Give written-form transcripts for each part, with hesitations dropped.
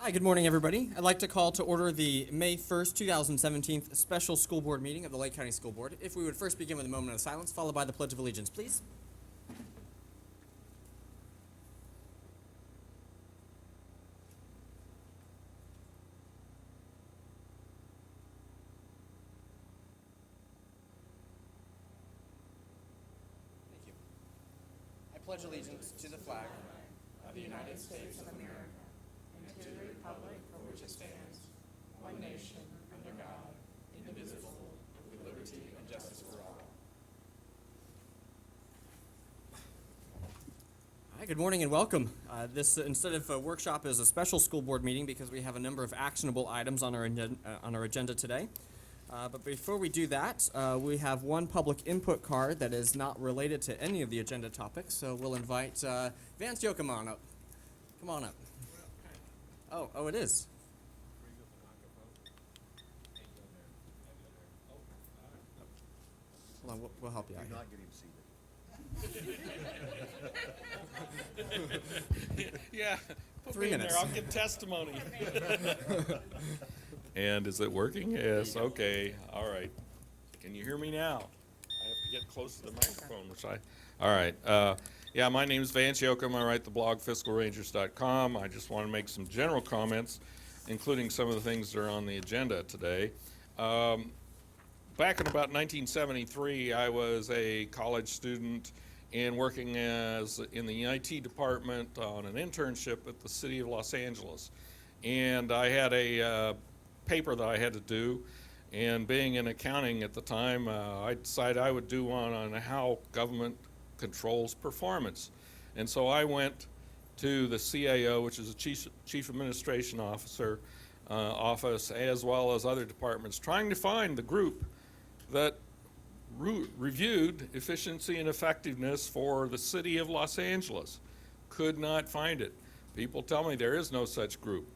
Hi, good morning, everybody. I'd like to call to order the May 1st, 2017 special school board meeting of the Lake County School Board. If we would first begin with a moment of silence, followed by the Pledge of Allegiance, please. Thank you. I pledge allegiance to the flag of the United States of America and to the republic for which it stands, one nation, under God, indivisible, with liberty and justice for all. Hi, good morning and welcome. This, instead of a workshop, is a special school board meeting because we have a number of actionable items on our agenda today. But before we do that, we have one public input card that is not related to any of the agenda topics, so we'll invite Vance Yoakum on up. Come on up. Oh, it is. Hold on, we'll help you out Do here. not get him seated. Yeah, put 3 me in minutes. there. I'll give testimony. And is it working? Yes. Okay. All right. Can you hear me now? I have to get close to the microphone, all right. Yeah, my name is Vance Yoakum. I write the blog fiscalrangers.com. I just want to make some general comments, including some of the things that are on the agenda today. Back in about 1973, I was a college student and working in the IT department on an internship at the city of Los Angeles. And I had a paper that I had to do, and being in accounting at the time, I decided I would do one on how government controls performance. And so I went to the CAO, which is a Chief Administration Officer office, as well as other departments, trying to find the group that reviewed efficiency and effectiveness for the city of Los Angeles. Could not find it. People tell me there is no such group.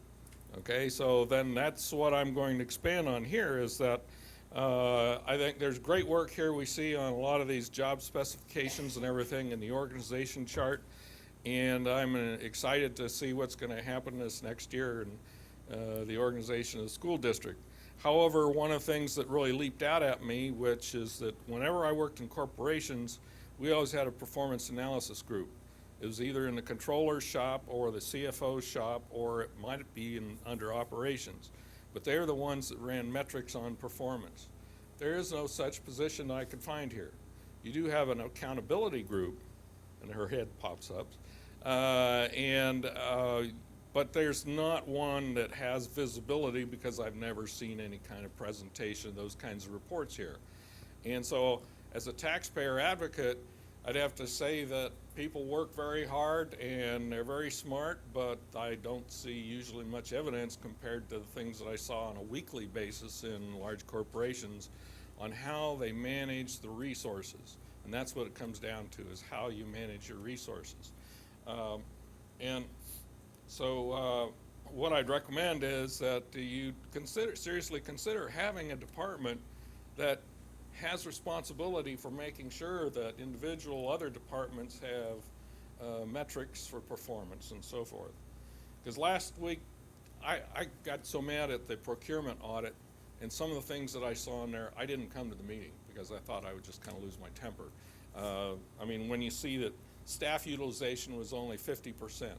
Okay, so then that's what I'm going to expand on here, is that I think there's great work here we see on a lot of these job specifications and everything in the organization chart, and I'm excited to see what's going to happen this next year in the organization of the school district. However, one of the things that really leaped out at me, which is that whenever I worked in corporations, we always had a performance analysis group. It was either in the controller's shop or the CFO's shop, or it might be under operations. But they're the ones that ran metrics on performance. There is no such position that I could find here. You do have an accountability group, and her head pops up, but there's not one that has visibility, because I've never seen any kind of presentation of those kinds of reports here. And so as a taxpayer advocate, I'd have to say that people work very hard and they're very smart, but I don't see usually much evidence compared to the things that I saw on a weekly basis in large corporations on how they manage the resources. And that's what it comes down to, is how you manage your resources. So what I'd recommend is that you seriously consider having a department that has responsibility for making sure that individual other departments have metrics for performance and so forth. Because last week, I got so mad at the procurement audit and some of the things that I saw in there, I didn't come to the meeting because I thought I would just kind of lose my temper. I mean, when you see that staff utilization was only 50%,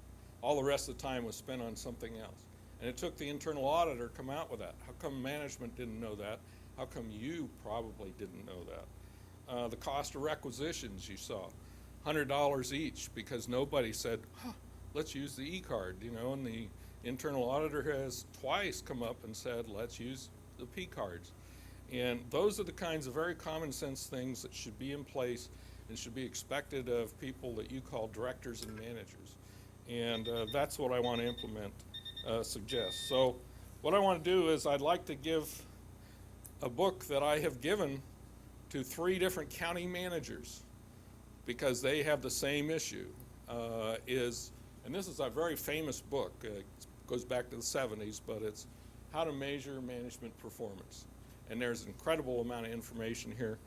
all the rest of the time was spent on something else. And it took the internal auditor to come out with that. How come management didn't know that? How come you probably didn't know that? The cost of requisitions you saw, $100 each, because nobody said, let's use the e-card, and the internal auditor has twice come up and said, let's use the P-cards. And those are the kinds of very common sense things that should be in place and should be expected of people that you call directors and managers. And that's what I want to implement, suggest. So what I want to do is I'd like to give a book that I have given to 3 different county managers, because they have the same issue, and this is a very famous book. It goes back to the 70s, but it's How to Measure Management Performance. And there's an incredible amount of information here,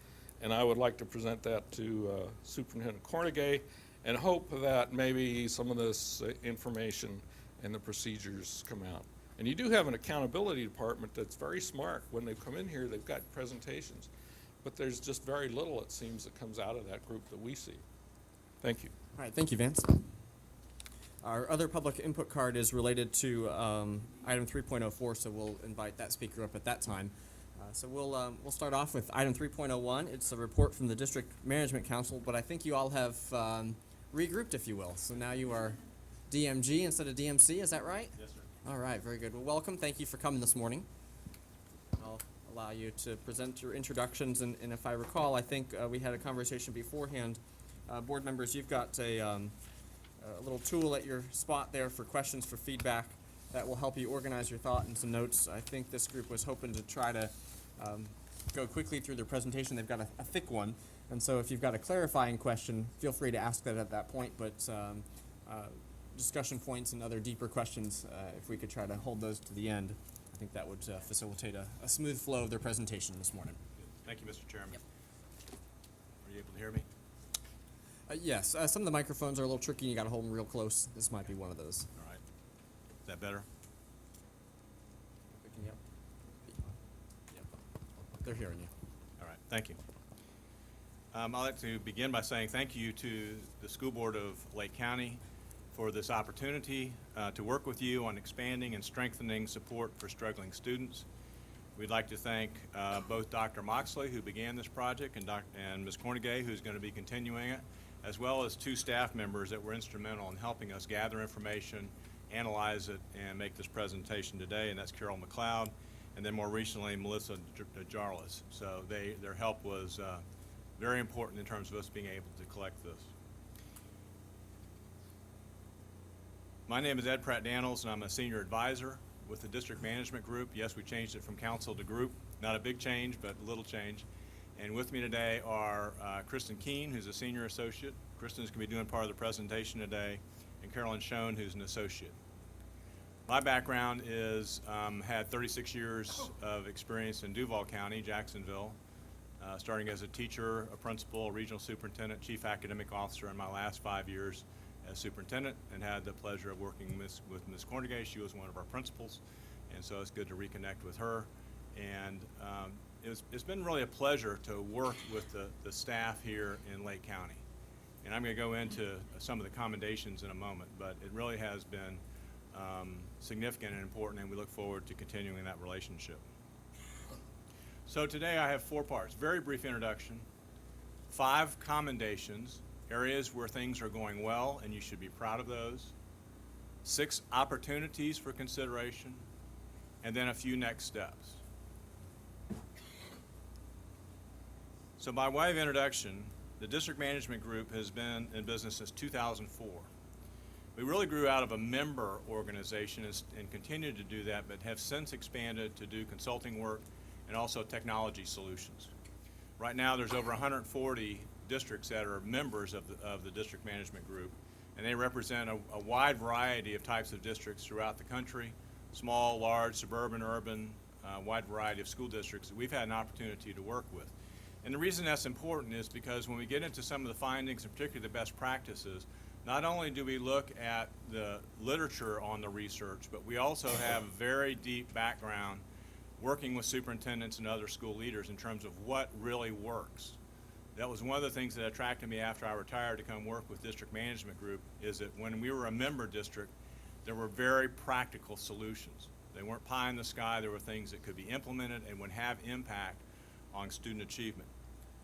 and I would like to present that to Superintendent Cornegay, and hope that maybe some of this information and the procedures come out. And you do have an accountability department that's very smart. When they come in here, they've got presentations. But there's just very little, it seems, that comes out of that group that we see. Thank you. All right, thank you, Vance. Our other public input card is related to item 3.04, so we'll invite that speaker up at that time. So we'll start off with item 3.01. It's a report from the District Management Council, but I think you all have regrouped, if you will. So now you are DMG instead of DMC, is that right? Yes, sir. All right, very good. Well, welcome. Thank you for coming this morning. I'll allow you to present your introductions, and if I recall, I think we had a conversation beforehand. Board members, you've got a little tool at your spot there for questions, for feedback, that will help you organize your thought and some notes. I think this group was hoping to try to go quickly through their presentation. They've got a thick one, and so if you've got a clarifying question, feel free to ask that at that point, but discussion points and other deeper questions, if we could try to hold those to the end, I think that would facilitate a smooth flow of their presentation this morning. Thank you, Mr. Chairman. Yep. Are you able to hear me? Yes, some of the microphones are a little tricky. You got to hold them real close. This might be one of those. All right. Is that better? Yep. Yep. They're hearing you. All right. Thank you. I'd like to begin by saying thank you to the School Board of Lake County for this opportunity to work with you on expanding and strengthening support for struggling students. We'd like to thank both Dr. Moxley, who began this project, and Ms. Cornegay, who's going to be continuing it, as well as two staff members that were instrumental in helping us gather information, analyze it, and make this presentation today, and that's Carol McLeod, and then more recently, Melissa Jarlis. So their help was very important in terms of us being able to collect this. My name is Ed Pratt-Daniels, and I'm a senior advisor with the District Management Group. Yes, we changed it from council to group. Not a big change, but a little change. And with me today are Kristen Keene, who's a senior associate. Kristen's going to be doing part of the presentation today, and Carolyn Schoen, who's an associate. My background is had 36 years of experience in Duval County, Jacksonville, starting as a teacher, a principal, a regional superintendent, chief academic officer in my last 5 years as superintendent, and had the pleasure of working with Ms. Cornegay. She was one of our principals, and so it's good to reconnect with her. And it's been really a pleasure to work with the staff here in Lake County. And I'm going to go into some of the commendations in a moment, but it really has been significant and important, and we look forward to continuing that relationship. So today I have 4 parts. Very brief introduction, 5 commendations, areas where things are going well and you should be proud of those, 6 opportunities for consideration, and then a few next steps. So by way of introduction, the District Management Group has been in business since 2004. We really grew out of a member organization and continue to do that, but have since expanded to do consulting work and also technology solutions. Right now there's over 140 districts that are members of the District Management Group, and they represent a wide variety of types of districts throughout the country, small, large, suburban, urban, wide variety of school districts that we've had an opportunity to work with. And the reason that's important is because when we get into some of the findings, and particularly the best practices, not only do we look at the literature on the research, but we also have a very deep background working with superintendents and other school leaders in terms of what really works. That was one of the things that attracted me after I retired to come work with District Management Group, is that when we were a member district, there were very practical solutions. They weren't pie in the sky. There were things that could be implemented and would have impact on student achievement.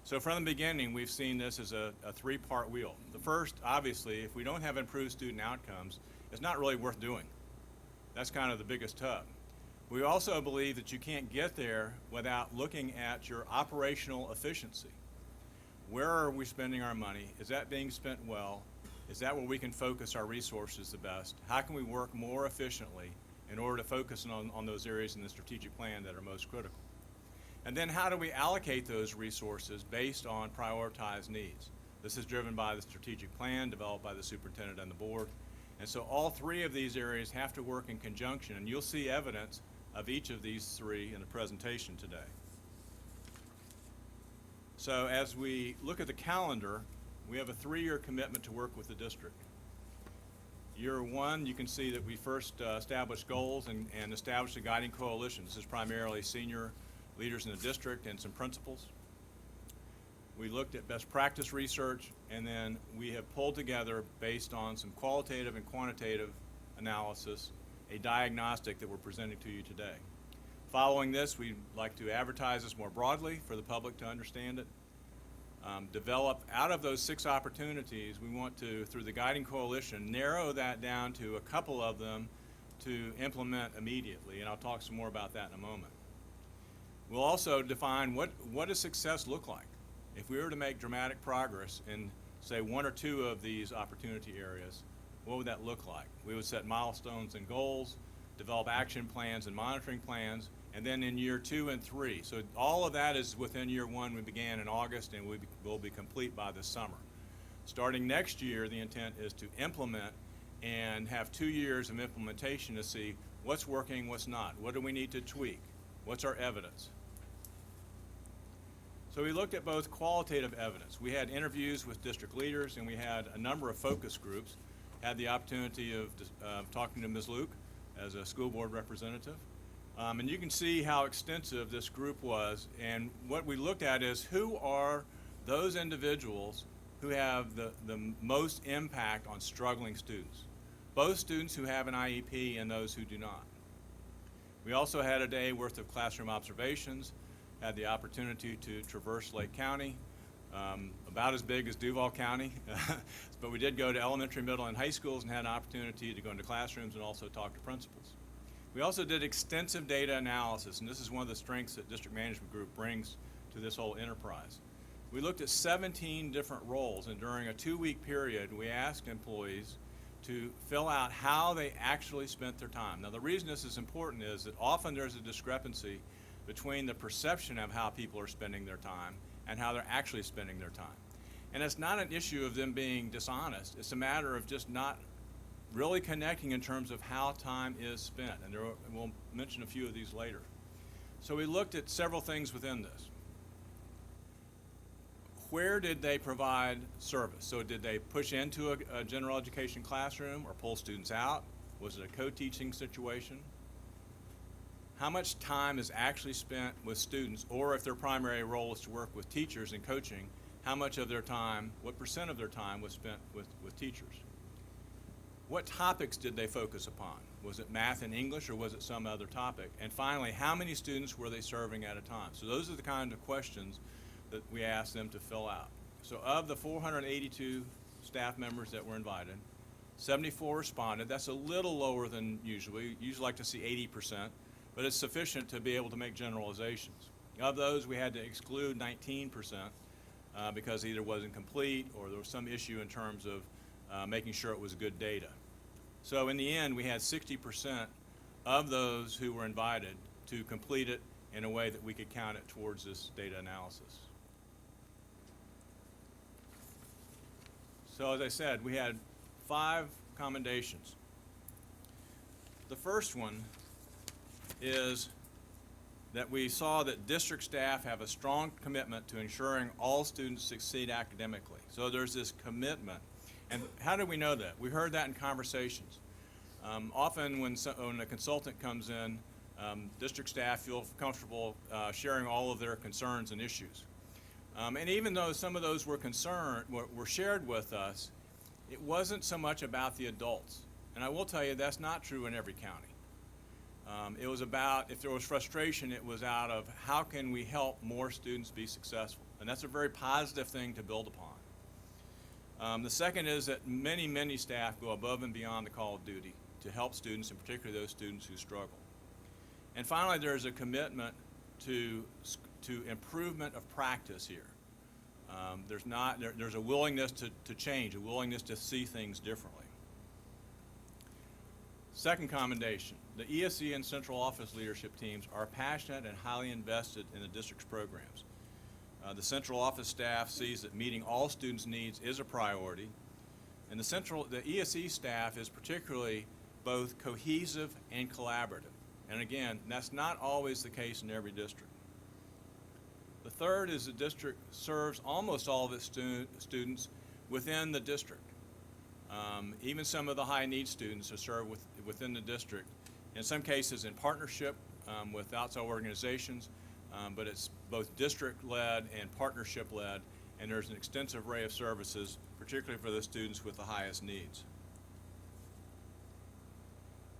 So from the beginning, we've seen this as a 3-part wheel. The first, obviously, if we don't have improved student outcomes, it's not really worth doing. That's kind of the biggest tub. We also believe that you can't get there without looking at your operational efficiency. Where are we spending our money? Is that being spent well? Is that where we can focus our resources the best? How can we work more efficiently in order to focus on those areas in the strategic plan that are most critical? And then how do we allocate those resources based on prioritized needs? This is driven by the strategic plan developed by the superintendent and the board. And so all 3 of these areas have to work in conjunction, and you'll see evidence of each of these 3 in the presentation today. So as we look at the calendar, we have a 3-year commitment to work with the district. Year one, you can see that we first established goals and established a guiding coalition. This is primarily senior leaders in the district and some principals. We looked at best practice research, and then we have pulled together, based on some qualitative and quantitative analysis, a diagnostic that we're presenting to you today. Following this, we'd like to advertise this more broadly for the public to understand it. Develop out of those 6 opportunities, we want to, through the guiding coalition, narrow that down to a couple of them to implement immediately, and I'll talk some more about that in a moment. We'll also define what does success look like. If we were to make dramatic progress in, say, 1 or 2 of these opportunity areas, what would that look like? We would set milestones and goals, develop action plans and monitoring plans, and then in year 2 and 3. So all of that is within year 1. We began in August, and we will be complete by this summer. Starting next year, the intent is to implement and have 2 years of implementation to see what's working, what's not. What do we need to tweak? What's our evidence? So we looked at both qualitative evidence. We had interviews with district leaders, and we had a number of focus groups. Had the opportunity of talking to Ms. Luke as a school board representative. And you can see how extensive this group was. And what we looked at is who are those individuals who have the most impact on struggling students, both students who have an IEP and those who do not. We also had a day worth of classroom observations, had the opportunity to traverse Lake County, about as big as Duval County, but we did go to elementary, middle, and high schools and had an opportunity to go into classrooms and also talk to principals. We also did extensive data analysis, and this is one of the strengths that District Management Group brings to this whole enterprise. We looked at 17 different roles, and during a 2-week period, we asked employees to fill out how they actually spent their time. Now, the reason this is important is that often there's a discrepancy between the perception of how people are spending their time and how they're actually spending their time. And it's not an issue of them being dishonest. It's a matter of just not really connecting in terms of how time is spent. And we'll mention a few of these later. So we looked at several things within this. Where did they provide service? So did they push into a general education classroom or pull students out? Was it a co-teaching situation? How much time is actually spent with students, or if their primary role is to work with teachers and coaching, how much of their time, what % of their time was spent with teachers? What topics did they focus upon? Was it math and English, or was it some other topic? And finally, how many students were they serving at a time? So those are the kind of questions that we asked them to fill out. So of the 482 staff members that were invited, 74 responded. That's a little lower than usual. We usually like to see 80%. But it's sufficient to be able to make generalizations. Of those, we had to exclude 19% because either wasn't complete or there was some issue in terms of making sure it was good data. So in the end, we had 60% of those who were invited to complete it in a way that we could count it towards this data analysis. So as I said, we had 5 commendations. The first one is that we saw that district staff have a strong commitment to ensuring all students succeed academically. So there's this commitment. And how do we know that? We heard that in conversations. Often when a consultant comes in, district staff feel comfortable sharing all of their concerns and issues. And even though some of those were shared with us, it wasn't so much about the adults. And I will tell you that's not true in every county. It was about, if there was frustration, it was out of how can we help more students be successful? And that's a very positive thing to build upon. The second is that many staff go above and beyond the call of duty to help students, and particularly those students who struggle. And finally, there's a commitment to improvement of practice here. There's a willingness to change, a willingness to see things differently. Second commendation, the ESE and central office leadership teams are passionate and highly invested in the district's programs. The central office staff sees that meeting all students' needs is a priority, and the ESE staff is particularly both cohesive and collaborative. And again, that's not always the case in every district. The third is the district serves almost all of its students within the district. Even some of the high-need students are served within the district, in some cases in partnership with outside organizations, but it's both district-led and partnership-led, and there's an extensive array of services, particularly for the students with the highest needs.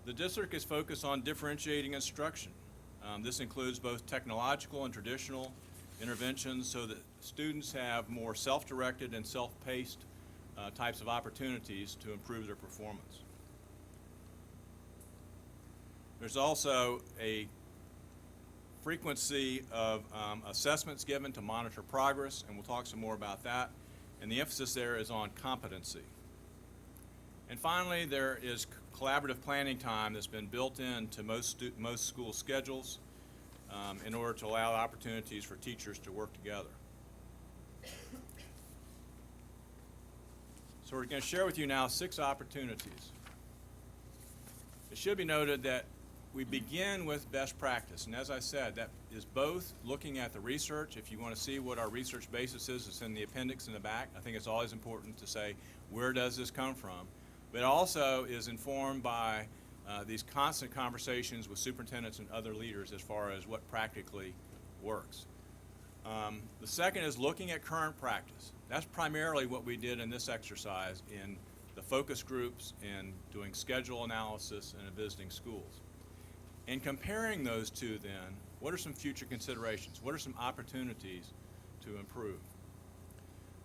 The district is focused on differentiating instruction. This includes both technological and traditional interventions so that students have more self-directed and self-paced types of opportunities to improve their performance. There's also a frequency of assessments given to monitor progress, and we'll talk some more about that. And the emphasis there is on competency. And finally, there is collaborative planning time that's been built into most school schedules in order to allow opportunities for teachers to work together. So we're going to share with you now 6 opportunities. It should be noted that we begin with best practice, and as I said, that is both looking at the research. If you want to see what our research basis is, it's in the appendix in the back. I think it's always important to say, where does this come from? But it also is informed by these constant conversations with superintendents and other leaders as far as what practically works. The second is looking at current practice. That's primarily what we did in this exercise in the focus groups and doing schedule analysis and visiting schools. And comparing those two then, what are some future considerations? What are some opportunities to improve?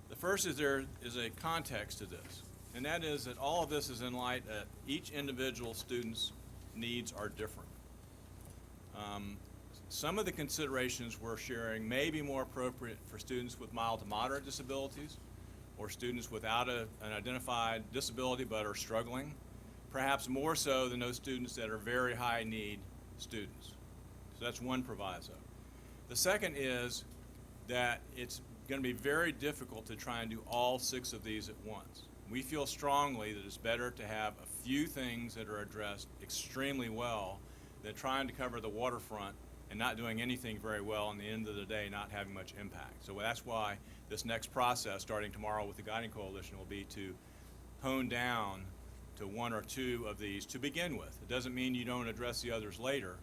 The first is there is a context to this, and that is that all of this is in light that each individual student's needs are different. Some of the considerations we're sharing may be more appropriate for students with mild to moderate disabilities or students without an identified disability but are struggling, perhaps more so than those students that are very high need students. So that's one proviso. The second is that it's going to be very difficult to try and do all 6 of these at once. We feel strongly that it's better to have a few things that are addressed extremely well than trying to cover the waterfront and not doing anything very well, and at the end of the day not having much impact. So that's why this next process, starting tomorrow with the Guiding Coalition, will be to hone down to 1 or 2 of these to begin with. It doesn't mean you don't address the others later,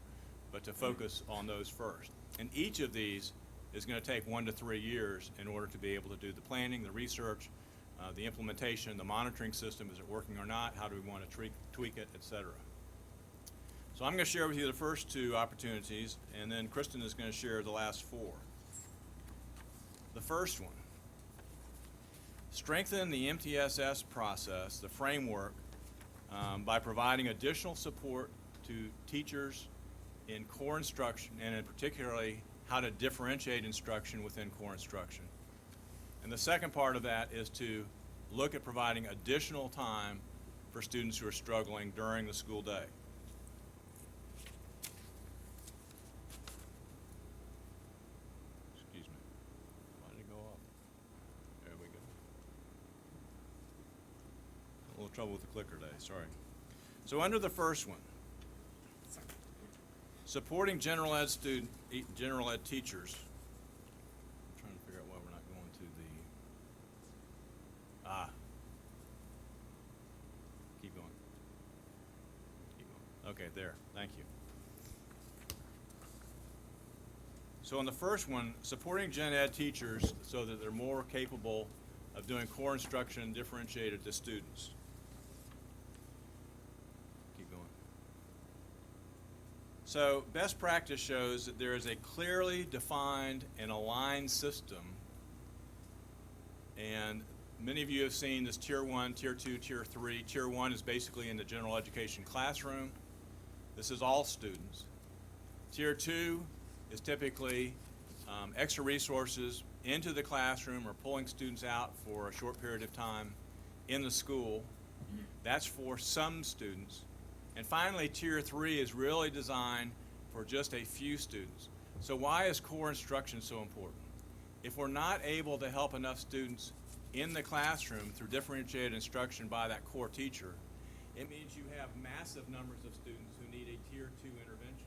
but to focus on those first. And each of these is going to take 1 to 3 years in order to be able to do the planning, the research, the implementation, the monitoring system, is it working or not, how do we want to tweak it, etc. So I'm going to share with you the first 2 opportunities, and then Kristen is going to share the last 4. The first one, strengthen the MTSS process, the framework, by providing additional support to teachers in core instruction, and in particularly how to differentiate instruction within core instruction. And the second part of that is to look at providing additional time for students who are struggling during the school day. Excuse me. Why did it go off? There we go. A little trouble with the clicker today, sorry. So under the first one, supporting general ed teachers. I'm trying to figure out why we're not going to the, keep going. Keep going. Okay, there, thank you. So on the first one, supporting gen ed teachers so that they're more capable of doing core instruction differentiated to students. So best practice shows that there is a clearly defined and aligned system, and many of you have seen this Tier 1, Tier 2, Tier 3. Tier 1 is basically in the general education classroom. This is all students. Tier 2 is typically extra resources into the classroom or pulling students out for a short period of time in the school. That's for some students. And finally, Tier 3 is really designed for just a few students. So why is core instruction so important? If we're not able to help enough students in the classroom through differentiated instruction by that core teacher, it means you have massive numbers of students who need a Tier 2 intervention,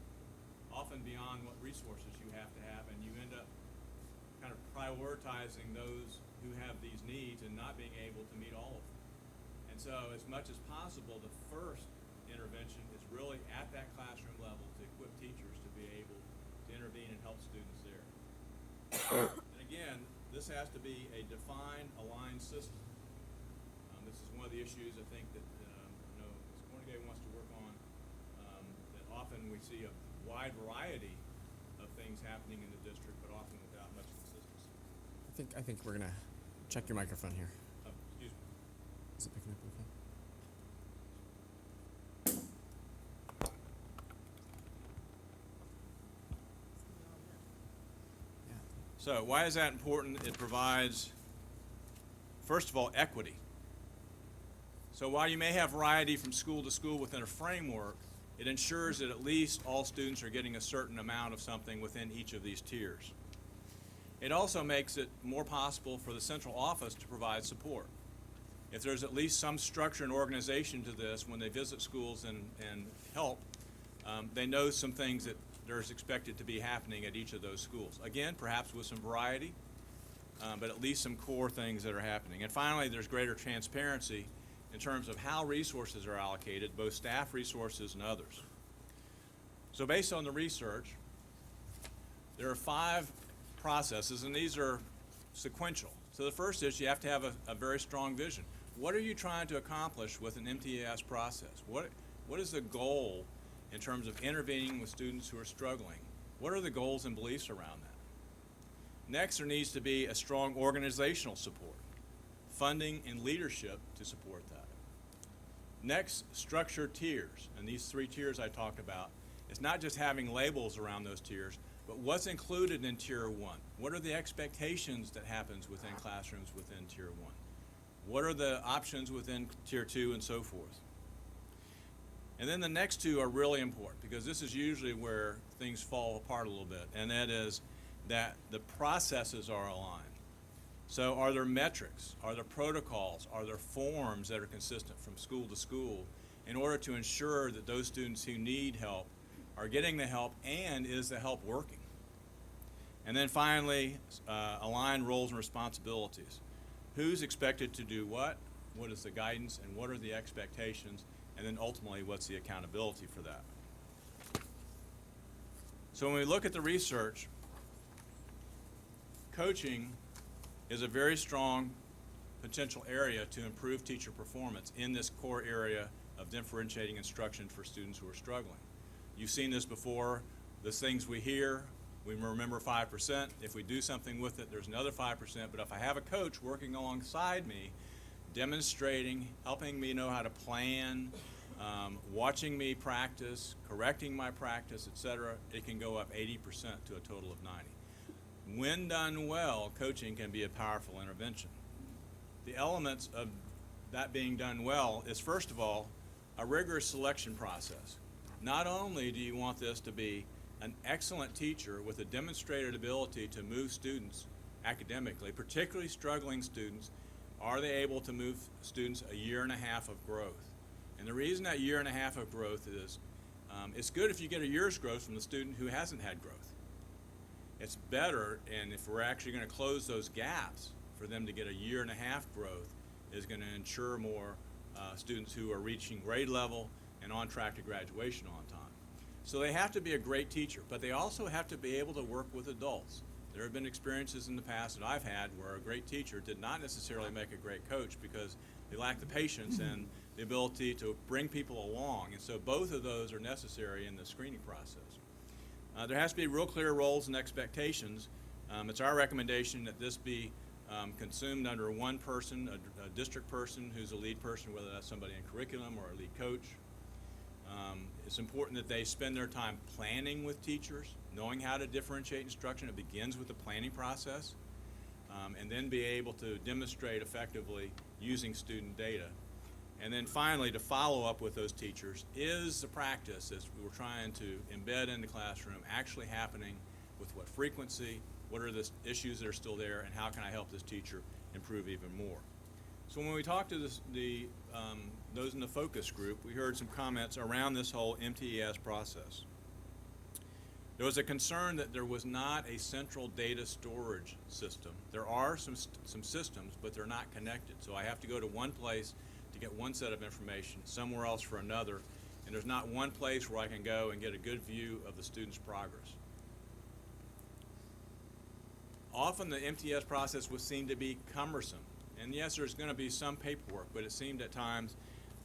often beyond what resources you have, and you end up kind of prioritizing those who have these needs and not being able to meet all of them. And so as much as possible, the first intervention is really at that classroom level to equip teachers to be able to intervene and help students there. And again, this has to be a defined, aligned system. This is one of the issues I think that Ms. Cornegay wants to work on, that often we see a wide variety of things happening in the district, but often without much consistency. I think we're gonna check your microphone here. Oh, excuse me. Is it picking up okay? Yeah. So why is that important? It provides, first of all, equity. So while you may have variety from school to school within a framework, it ensures that at least all students are getting a certain amount of something within each of these tiers. It also makes it more possible for the central office to provide support. If there's at least some structure and organization to this, when they visit schools and help, they know some things that there's expected to be happening at each of those schools. Again, perhaps with some variety, but at least some core things that are happening. And finally, there's greater transparency in terms of how resources are allocated, both staff resources and others. So based on the research, there are 5 processes, and these are sequential. So the first is you have to have a very strong vision. What are you trying to accomplish with an MTAS process? What is the goal in terms of intervening with students who are struggling? What are the goals and beliefs around that? Next, there needs to be a strong organizational support, funding and leadership to support that. Next, structure tiers, and these 3 tiers I talked about. It's not just having labels around those tiers, but what's included in Tier 1? What are the expectations that happens within classrooms within Tier 1? What are the options within Tier 2 and so forth? And then the next 2 are really important, because this is usually where things fall apart a little bit, and that is that the processes are aligned. So are there metrics? Are there protocols? Are there forms that are consistent from school to school in order to ensure that those students who need help are getting the help, and is the help working? And then finally, align roles and responsibilities. Who's expected to do what? What is the guidance, and what are the expectations? And then ultimately, what's the accountability for that? So when we look at the research, coaching is a very strong potential area to improve teacher performance in this core area of differentiating instruction for students who are struggling. You've seen this before. The things we hear, we remember 5%. If we do something with it, there's another 5%. But if I have a coach working alongside me, demonstrating, helping me know how to plan, watching me practice, correcting my practice, etc., it can go up 80% to a total of 90. When done well, coaching can be a powerful intervention. The elements of that being done well is, first of all, a rigorous selection process. Not only do you want this to be an excellent teacher with a demonstrated ability to move students academically, particularly struggling students, are they able to move students a year and a half of growth? And the reason that year and a half of growth is, it's good if you get a year's growth from the student who hasn't had growth. It's better, and if we're actually going to close those gaps, for them to get a year and a half growth is going to ensure more students who are reaching grade level and on track to graduation on time. So they have to be a great teacher, but they also have to be able to work with adults. There have been experiences in the past that I've had where a great teacher did not necessarily make a great coach because they lack the patience and the ability to bring people along. And so both of those are necessary in the screening process. There has to be real clear roles and expectations. It's our recommendation that this be consumed under one person, a district person who's a lead person, whether that's somebody in curriculum or a lead coach. It's important that they spend their time planning with teachers, knowing how to differentiate instruction. It begins with the planning process, and then be able to demonstrate effectively using student data. And then finally, to follow up with those teachers, is the practice as we're trying to embed in the classroom actually happening, with what frequency, what are the issues that are still there, and how can I help this teacher improve even more? So when we talked to those in the focus group, we heard some comments around this whole MTES process. There was a concern that there was not a central data storage system. There are some systems, but they're not connected. So I have to go to one place to get one set of information, somewhere else for another, and there's not one place where I can go and get a good view of the student's progress. Often the MTS process would seem to be cumbersome. And yes, there's going to be some paperwork, but it seemed at times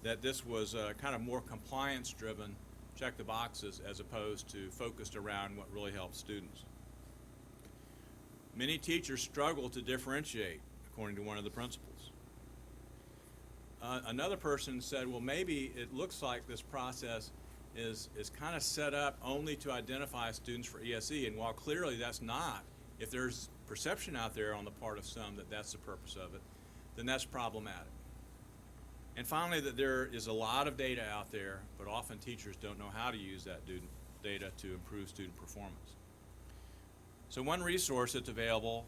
that this was kind of more compliance-driven, check the boxes, as opposed to focused around what really helps students. Many teachers struggle to differentiate, according to one of the principals. Another person said, well, maybe it looks like this process is kind of set up only to identify students for ESE, and while clearly that's not, if there's perception out there on the part of some that that's the purpose of it, then that's problematic. And finally, that there is a lot of data out there, but often teachers don't know how to use that data to improve student performance. So one resource that's available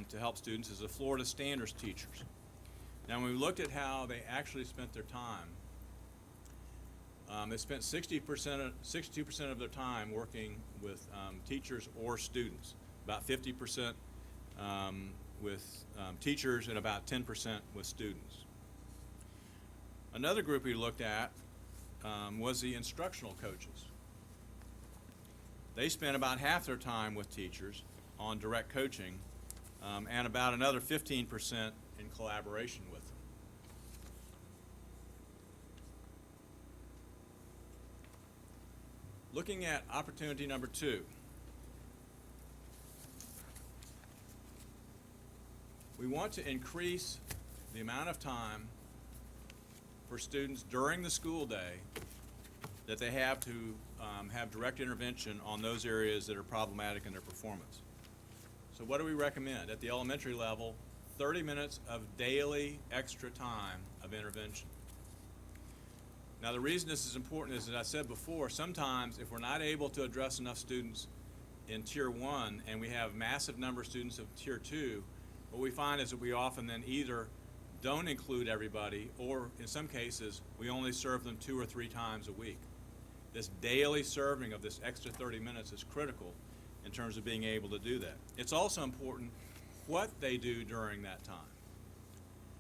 to help students is the Florida Standards Teachers. Now, when we looked at how they actually spent their time, they spent 62% of their time working with teachers or students, about 50% with teachers and about 10% with students. Another group we looked at was the instructional coaches. They spent about half their time with teachers on direct coaching and about another 15% in collaboration with them. Looking at opportunity number 2. We want to increase the amount of time for students during the school day that they have to have direct intervention on those areas that are problematic in their performance. So what do we recommend? At the elementary level, 30 minutes of daily extra time of intervention. Now, the reason this is important is, as I said before, sometimes if we're not able to address enough students in Tier 1 and we have massive number of students of Tier 2, what we find is that we often then either don't include everybody, or in some cases, we only serve them 2 or 3 times a week. This daily serving of this extra 30 minutes is critical in terms of being able to do that. It's also important what they do during that time.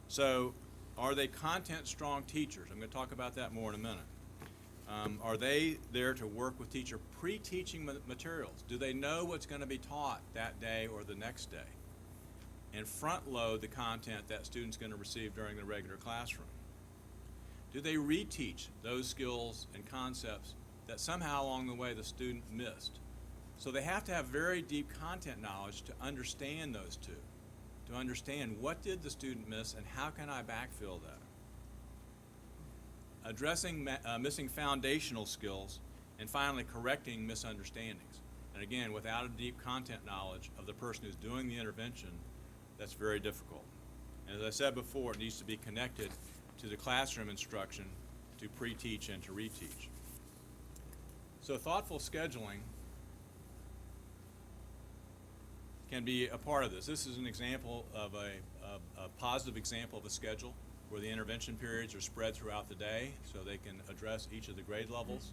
So, are they content-strong teachers? I'm going to talk about that more in a minute. Are they there to work with teacher pre-teaching materials? Do they know what's going to be taught that day or the next day? And front-load the content that student's going to receive during the regular classroom? Do they reteach those skills and concepts that somehow along the way the student missed? So they have to have very deep content knowledge to understand those two, to understand what did the student miss and how can I backfill that. Addressing missing foundational skills, and finally correcting misunderstandings. And again, without a deep content knowledge of the person who's doing the intervention, that's very difficult. And as I said before, it needs to be connected to the classroom instruction to pre-teach and to reteach. So thoughtful scheduling can be a part of this. This is an example of a positive example of a schedule where the intervention periods are spread throughout the day so they can address each of the grade levels.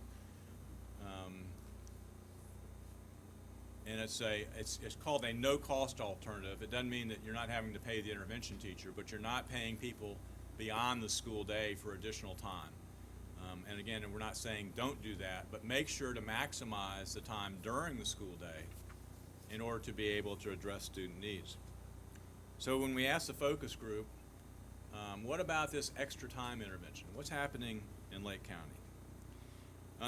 And it's called a no-cost alternative. It doesn't mean that you're not having to pay the intervention teacher, but you're not paying people beyond the school day for additional time. And again, we're not saying don't do that, but make sure to maximize the time during the school day in order to be able to address student needs. So when we asked the focus group, what about this extra time intervention? What's happening in Lake County?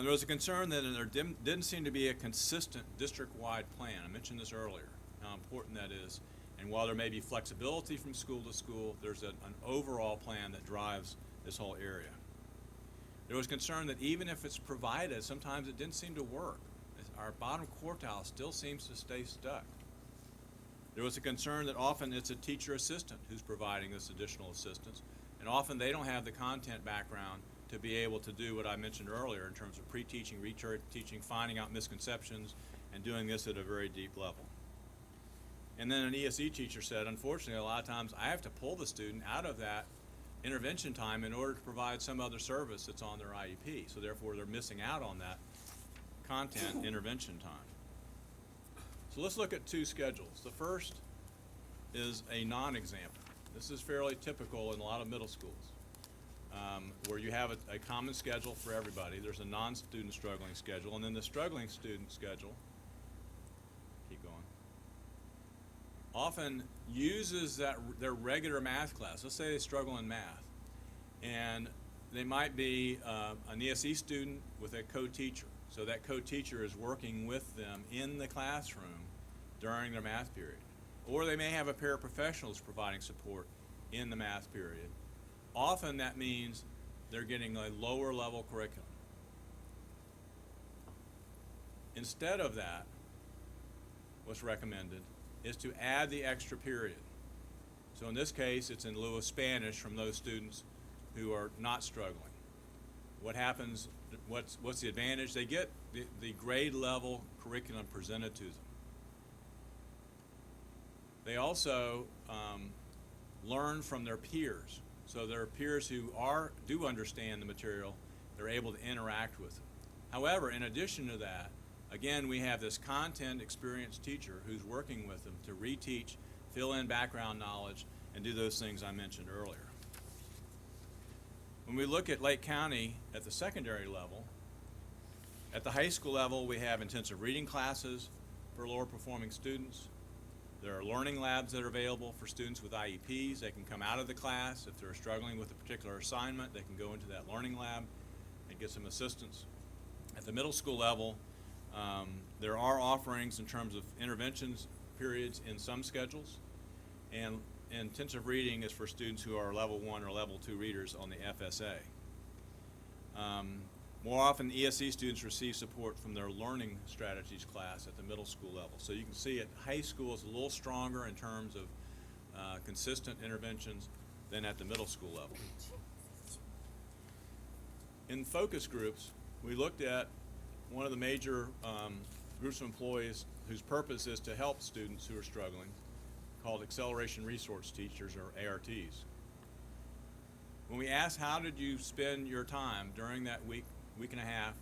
There was a concern that there didn't seem to be a consistent district-wide plan. I mentioned this earlier, how important that is. And while there may be flexibility from school to school, there's an overall plan that drives this whole area. There was concern that even if it's provided, sometimes it didn't seem to work. Our bottom quartile still seems to stay stuck. There was a concern that often it's a teacher assistant who's providing this additional assistance, and often they don't have the content background to be able to do what I mentioned earlier in terms of pre-teaching, reteaching, finding out misconceptions, and doing this at a very deep level. And then an ESE teacher said, unfortunately, a lot of times I have to pull the student out of that intervention time in order to provide some other service that's on their IEP, so therefore they're missing out on that content intervention time. So let's look at 2 schedules. The first is a non-example. This is fairly typical in a lot of middle schools. where you have a common schedule for everybody. There's a non-student struggling schedule, and then the struggling student schedule, keep going, often uses their regular math class. Let's say they struggle in math, and they might be an ESE student with a co-teacher. So that co-teacher is working with them in the classroom during their math period. Or they may have a pair of professionals providing support in the math period. Often that means they're getting a lower level curriculum. Instead of that, what's recommended is to add the extra period. So in this case, it's in lieu of Spanish from those students who are not struggling. What happens, what's the advantage? They get the grade level curriculum presented to them. They also learn from their peers. So their peers who do understand the material, they're able to interact with them. However, in addition to that, again, we have this content experienced teacher who's working with them to reteach, fill in background knowledge, and do those things I mentioned earlier. When we look at Lake County at the secondary level, at the high school level, we have intensive reading classes for lower performing students. There are learning labs that are available for students with IEPs. They can come out of the class. If they're struggling with a particular assignment, they can go into that learning lab and get some assistance. At the middle school level, there are offerings in terms of interventions periods in some schedules, and intensive reading is for students who are level 1 or level 2 readers on the FSA. More often, ESE students receive support from their learning strategies class at the middle school level. So you can see at high school it's a little stronger in terms of consistent interventions than at the middle school level. In focus groups, we looked at one of the major groups of employees whose purpose is to help students who are struggling, called Acceleration Resource Teachers, or ARTs. When we asked how did you spend your time during that week and a half,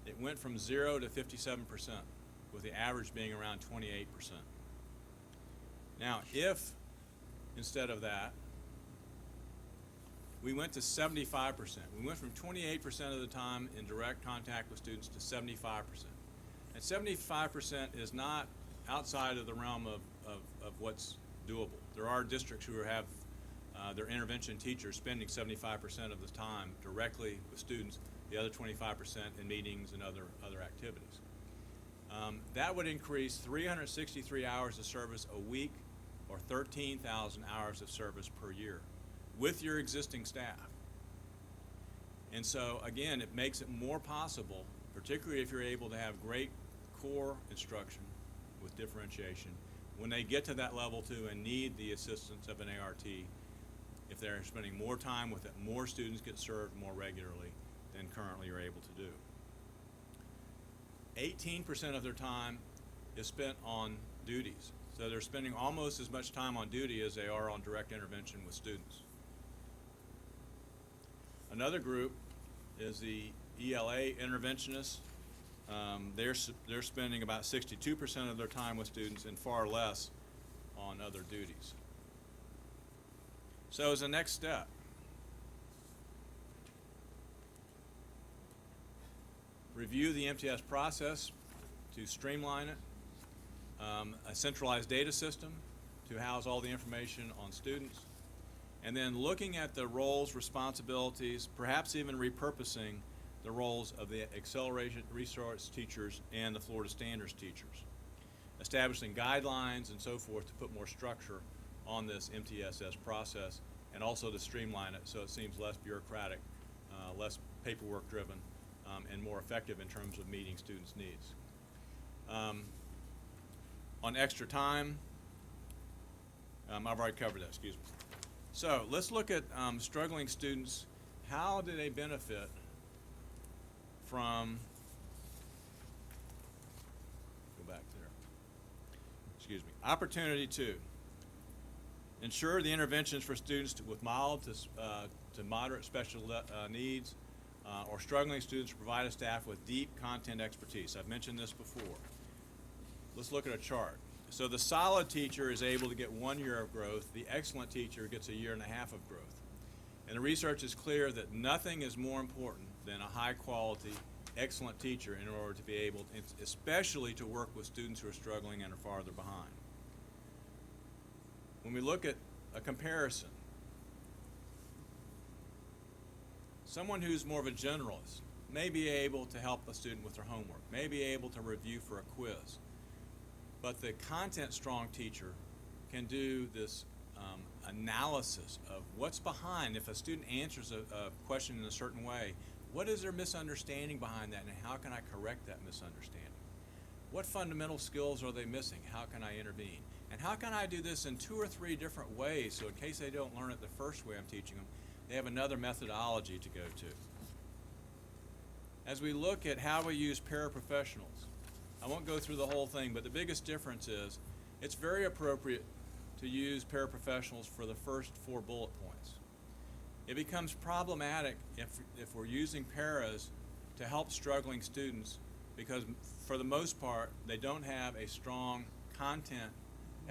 it went from 0 to 57%, with the average being around 28%. Now, if instead of that, we went to 75%. We went from 28% of the time in direct contact with students to 75%. And 75% is not outside of the realm of what's doable. There are districts who have their intervention teachers spending 75% of the time directly with students, the other 25% in meetings and other activities. That would increase 363 hours of service a week, or 13,000 hours of service per year with your existing staff. And so again, it makes it more possible, particularly if you're able to have great core instruction with differentiation, when they get to that level 2 and need the assistance of an ART, if they're spending more time with it, more students get served more regularly than currently you're able to do. 18% of their time is spent on duties. So they're spending almost as much time on duty as they are on direct intervention with students. Another group is the ELA interventionists. They're spending about 62% of their time with students and far less on other duties. So as a next step, review the MTS process to streamline it, a centralized data system to house all the information on students, and then looking at the roles, responsibilities, perhaps even repurposing the roles of the Acceleration Resource teachers and the Florida Standards teachers, establishing guidelines and so forth to put more structure on this MTSS process, and also to streamline it so it seems less bureaucratic, less paperwork driven, and more effective in terms of meeting students' needs. On extra time, I've already covered that, excuse me. So let's look at struggling students. How do they benefit from, go back there, excuse me, opportunity 2. Ensure the interventions for students with mild to moderate special needs or struggling students, provide a staff with deep content expertise. I've mentioned this before. Let's look at a chart. So the solid teacher is able to get 1 year of growth. The excellent teacher gets 1.5 years of growth. And the research is clear that nothing is more important than a high-quality, excellent teacher in order to be able, especially to work with students who are struggling and are farther behind. When we look at a comparison, someone who's more of a generalist may be able to help a student with their homework, may be able to review for a quiz, but the content-strong teacher can do this analysis of what's behind. If a student answers a question in a certain way, what is their misunderstanding behind that, and how can I correct that misunderstanding? What fundamental skills are they missing? How can I intervene? And how can I do this in 2 or 3 different ways, so in case they don't learn it the first way I'm teaching them, they have another methodology to go to. As we look at how we use paraprofessionals, I won't go through the whole thing, but the biggest difference is it's very appropriate to use paraprofessionals for the first 4 bullet points. It becomes problematic if we're using paras to help struggling students because for the most part they don't have a strong content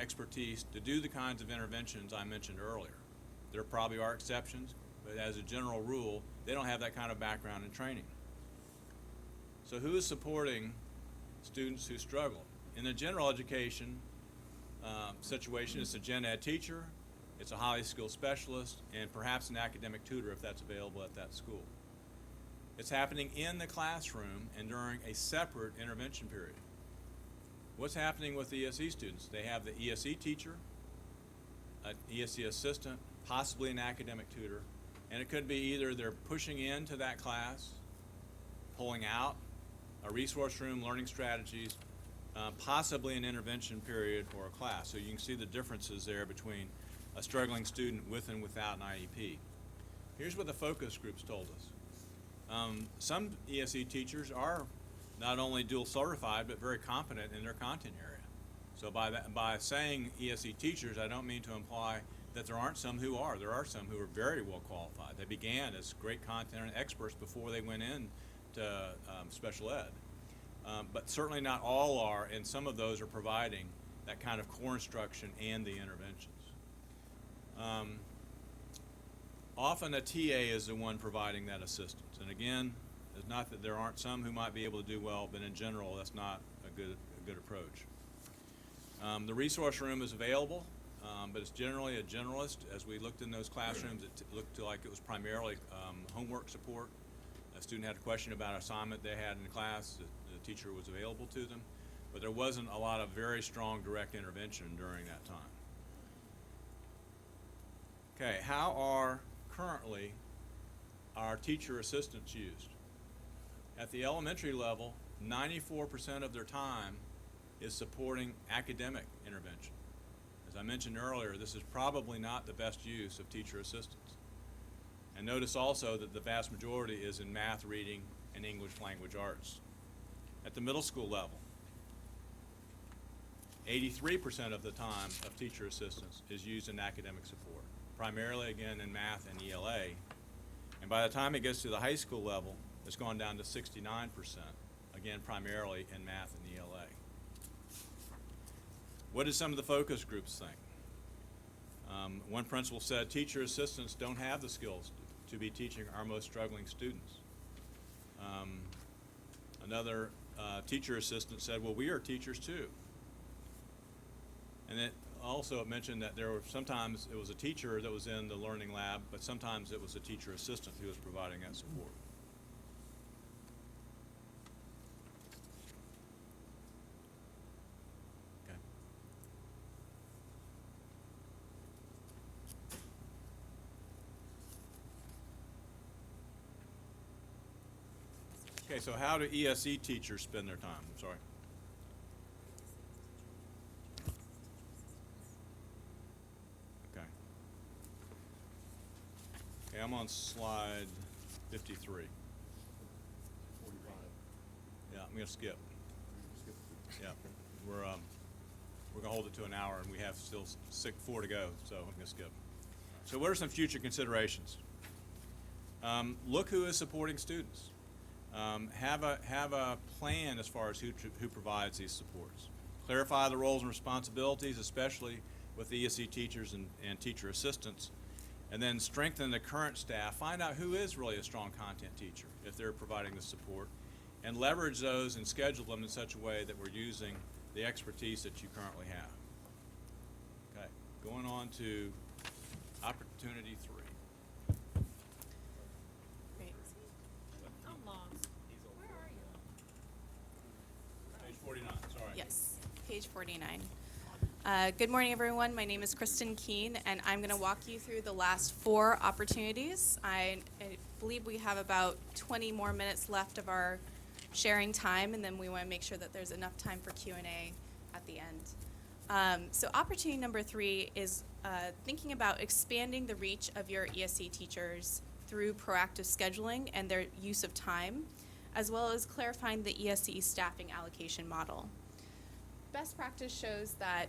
expertise to do the kinds of interventions I mentioned earlier. There probably are exceptions, but as a general rule, they don't have that kind of background and training. So who is supporting students who struggle? In the general education situation, it's a gen ed teacher, it's a highly skilled specialist, and perhaps an academic tutor if that's available at that school. It's happening in the classroom and during a separate intervention period. What's happening with ESE students? They have the ESE teacher, an ESE assistant, possibly an academic tutor, and it could be either they're pushing into that class, pulling out, a resource room, learning strategies, possibly an intervention period or a class. So you can see the differences there between a struggling student with and without an IEP. Here's what the focus groups told us. Some ESE teachers are not only dual certified, but very competent in their content area. So by saying ESE teachers, I don't mean to imply that there aren't some who are. There are some who are very well qualified. They began as great content experts before they went in to special ed. But certainly not all are, and some of those are providing that kind of core instruction and the interventions. Often a TA is the one providing that assistance. And again, it's not that there aren't some who might be able to do well, but in general, that's not a good approach. The resource room is available, but it's generally a generalist. As we looked in those classrooms, it looked like it was primarily homework support. A student had a question about an assignment they had in class, the teacher was available to them, but there wasn't a lot of very strong direct intervention during that time. Okay, how are currently our teacher assistants used? At the elementary level, 94% of their time is supporting academic intervention. As I mentioned earlier, this is probably not the best use of teacher assistants. And notice also that the vast majority is in math, reading, and English language arts. At the middle school level, 83% of the time of teacher assistance is used in academic support, primarily again in math and ELA. And by the time it gets to the high school level, it's gone down to 69%, again primarily in math and ELA. What did some of the focus groups think? One principal said teacher assistants don't have the skills to be teaching our most struggling students. Another teacher assistant said, well, we are teachers too. And it also mentioned that there were sometimes it was a teacher that was in the learning lab, but sometimes it was a teacher assistant who was providing that support. Okay, so how do ESE teachers spend their time? I'm sorry. Okay. Okay, I'm on slide 53. 45. Yeah, I'm gonna skip. Yeah, we're gonna hold it to an hour, and we have still 4 to go, so I'm gonna skip. So what are some future considerations? Look who is supporting students. Have a plan as far as who provides these supports. Clarify the roles and responsibilities, especially with ESE teachers and teacher assistants, And then strengthen the current staff, find out who is really a strong content teacher, if they're providing the support, and leverage those and schedule them in such a way that we're using the expertise that you currently have. Okay, going on to opportunity 3. Great. I'm lost. Where are you? Page 49, sorry. Yes, page 49. Good morning, everyone. My name is Kristen Keene, and I'm going to walk you through the last 4 opportunities. I believe we have about 20 more minutes left of our sharing time, and then we want to make sure that there's enough time for Q&A at the end. So opportunity number 3 is thinking about expanding the reach of your ESC teachers through proactive scheduling and their use of time, as well as clarifying the ESC staffing allocation model. Best practice shows that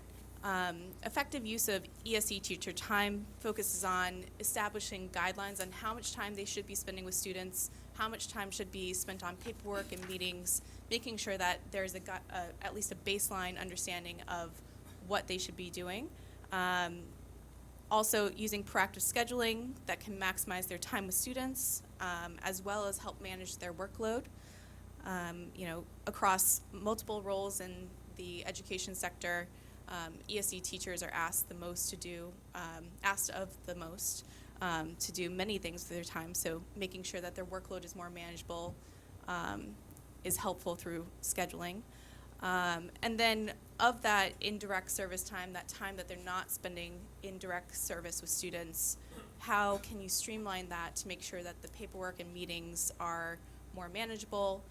effective use of ESC teacher time focuses on establishing guidelines on how much time they should be spending with students, how much time should be spent on paperwork and meetings, making sure that there's at least a baseline understanding of what they should be doing. Also using proactive scheduling that can maximize their time with students, as well as help manage their workload. Across multiple roles in the education sector, ESC teachers are asked of the most to do many things with their time. So making sure that their workload is more manageable is helpful through scheduling. And then of that indirect service time, that time that they're not spending in direct service with students, how can you streamline that to make sure that the paperwork and meetings are more manageable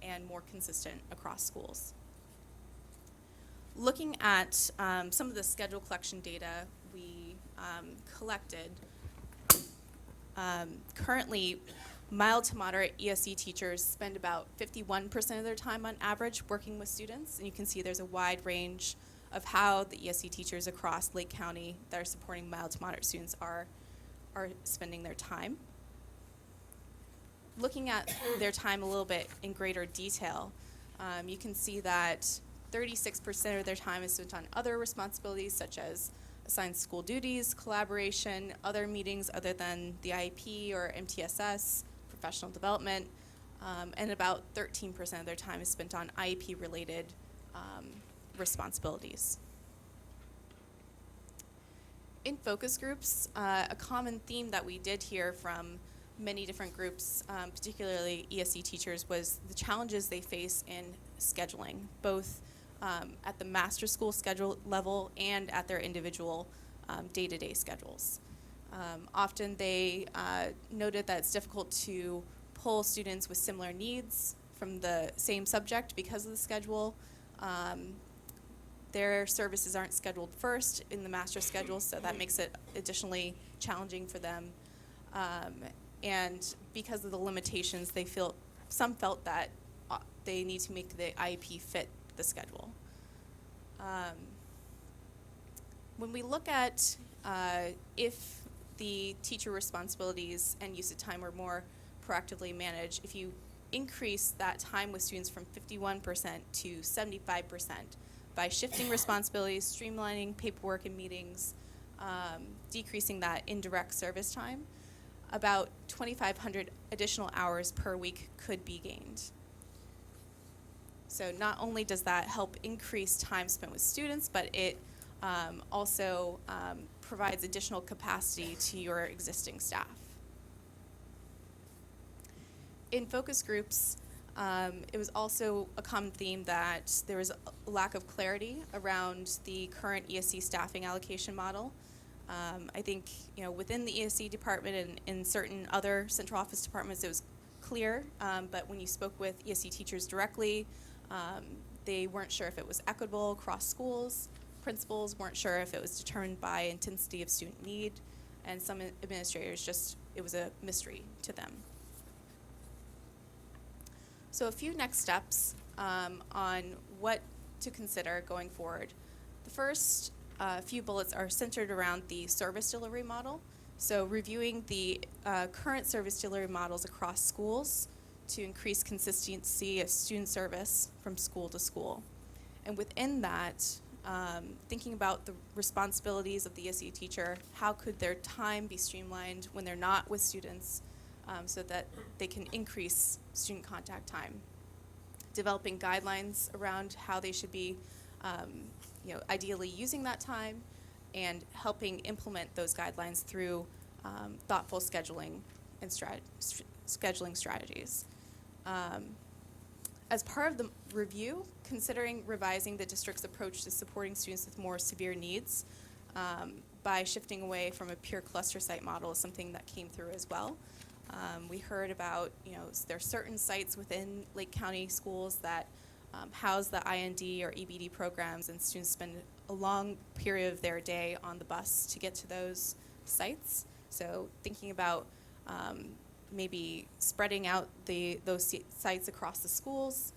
and more consistent across schools? Looking at some of the schedule collection data we collected, currently mild to moderate ESC teachers spend about 51% of their time on average working with students, and you can see there's a wide range of how the ESC teachers across Lake County that are supporting mild to moderate students are spending their time. Looking at their time a little bit in greater detail, you can see that 36% of their time is spent on other responsibilities such as assigned school duties, collaboration, other meetings other than the IEP or MTSS, professional development, and about 13% of their time is spent on IEP-related responsibilities. In focus groups, a common theme that we did hear from many different groups, particularly ESC teachers, was the challenges they face in scheduling, both at the master school schedule level and at their individual day-to-day schedules. Often they noted that it's difficult to pull students with similar needs from the same subject because of the schedule. Their services aren't scheduled first in the master schedule, so that makes it additionally challenging for them. And because of the limitations, some felt that they need to make the IEP fit the schedule. When we look at if the teacher responsibilities and use of time are more proactively managed, if you increase that time with students from 51% to 75% by shifting responsibilities, streamlining paperwork and meetings, decreasing that indirect service time, about 2,500 additional hours per week could be gained. So not only does that help increase time spent with students, but it also provides additional capacity to your existing staff. In focus groups, it was also a common theme that there was a lack of clarity around the current ESC staffing allocation model. I think within the ESC department and in certain other central office departments it was clear, but when you spoke with ESC teachers directly, they weren't sure if it was equitable across schools. Principals weren't sure if it was determined by intensity of student need, and some administrators it was a mystery to them. So a few next steps on what to consider going forward. The first few bullets are centered around the service delivery model. So reviewing the current service delivery models across schools to increase consistency of student service from school to school. And within that, thinking about the responsibilities of the ESE teacher, how could their time be streamlined when they're not with students so that they can increase student contact time. Developing guidelines around how they should be ideally using that time, and helping implement those guidelines through thoughtful scheduling and scheduling strategies. As part of the review, considering revising the district's approach to supporting students with more severe needs by shifting away from a pure cluster site model is something that came through as well. We heard about, there are certain sites within Lake County schools that house the IND or EBD programs, and students spend a long period of their day on the bus to get to those sites. So thinking about maybe spreading out those sites across the schools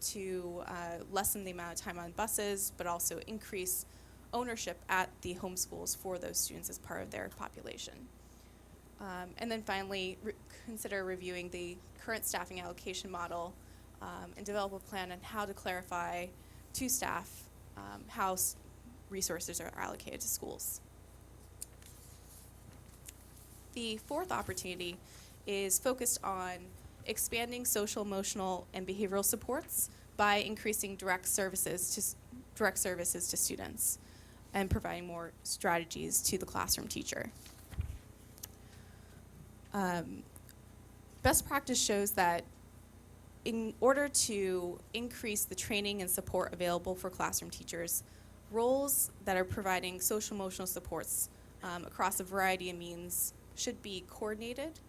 to lessen the amount of time on buses, but also increase ownership at the home schools for those students as part of their population. And then finally, consider reviewing the current staffing allocation model and develop a plan on how to clarify to staff how resources are allocated to schools. The fourth opportunity is focused on expanding social, emotional, and behavioral supports by increasing direct services to students and providing more strategies to the classroom teacher. Best practice shows that in order to increase the training and support available for classroom teachers, roles that are providing social emotional supports across a variety of means should be coordinated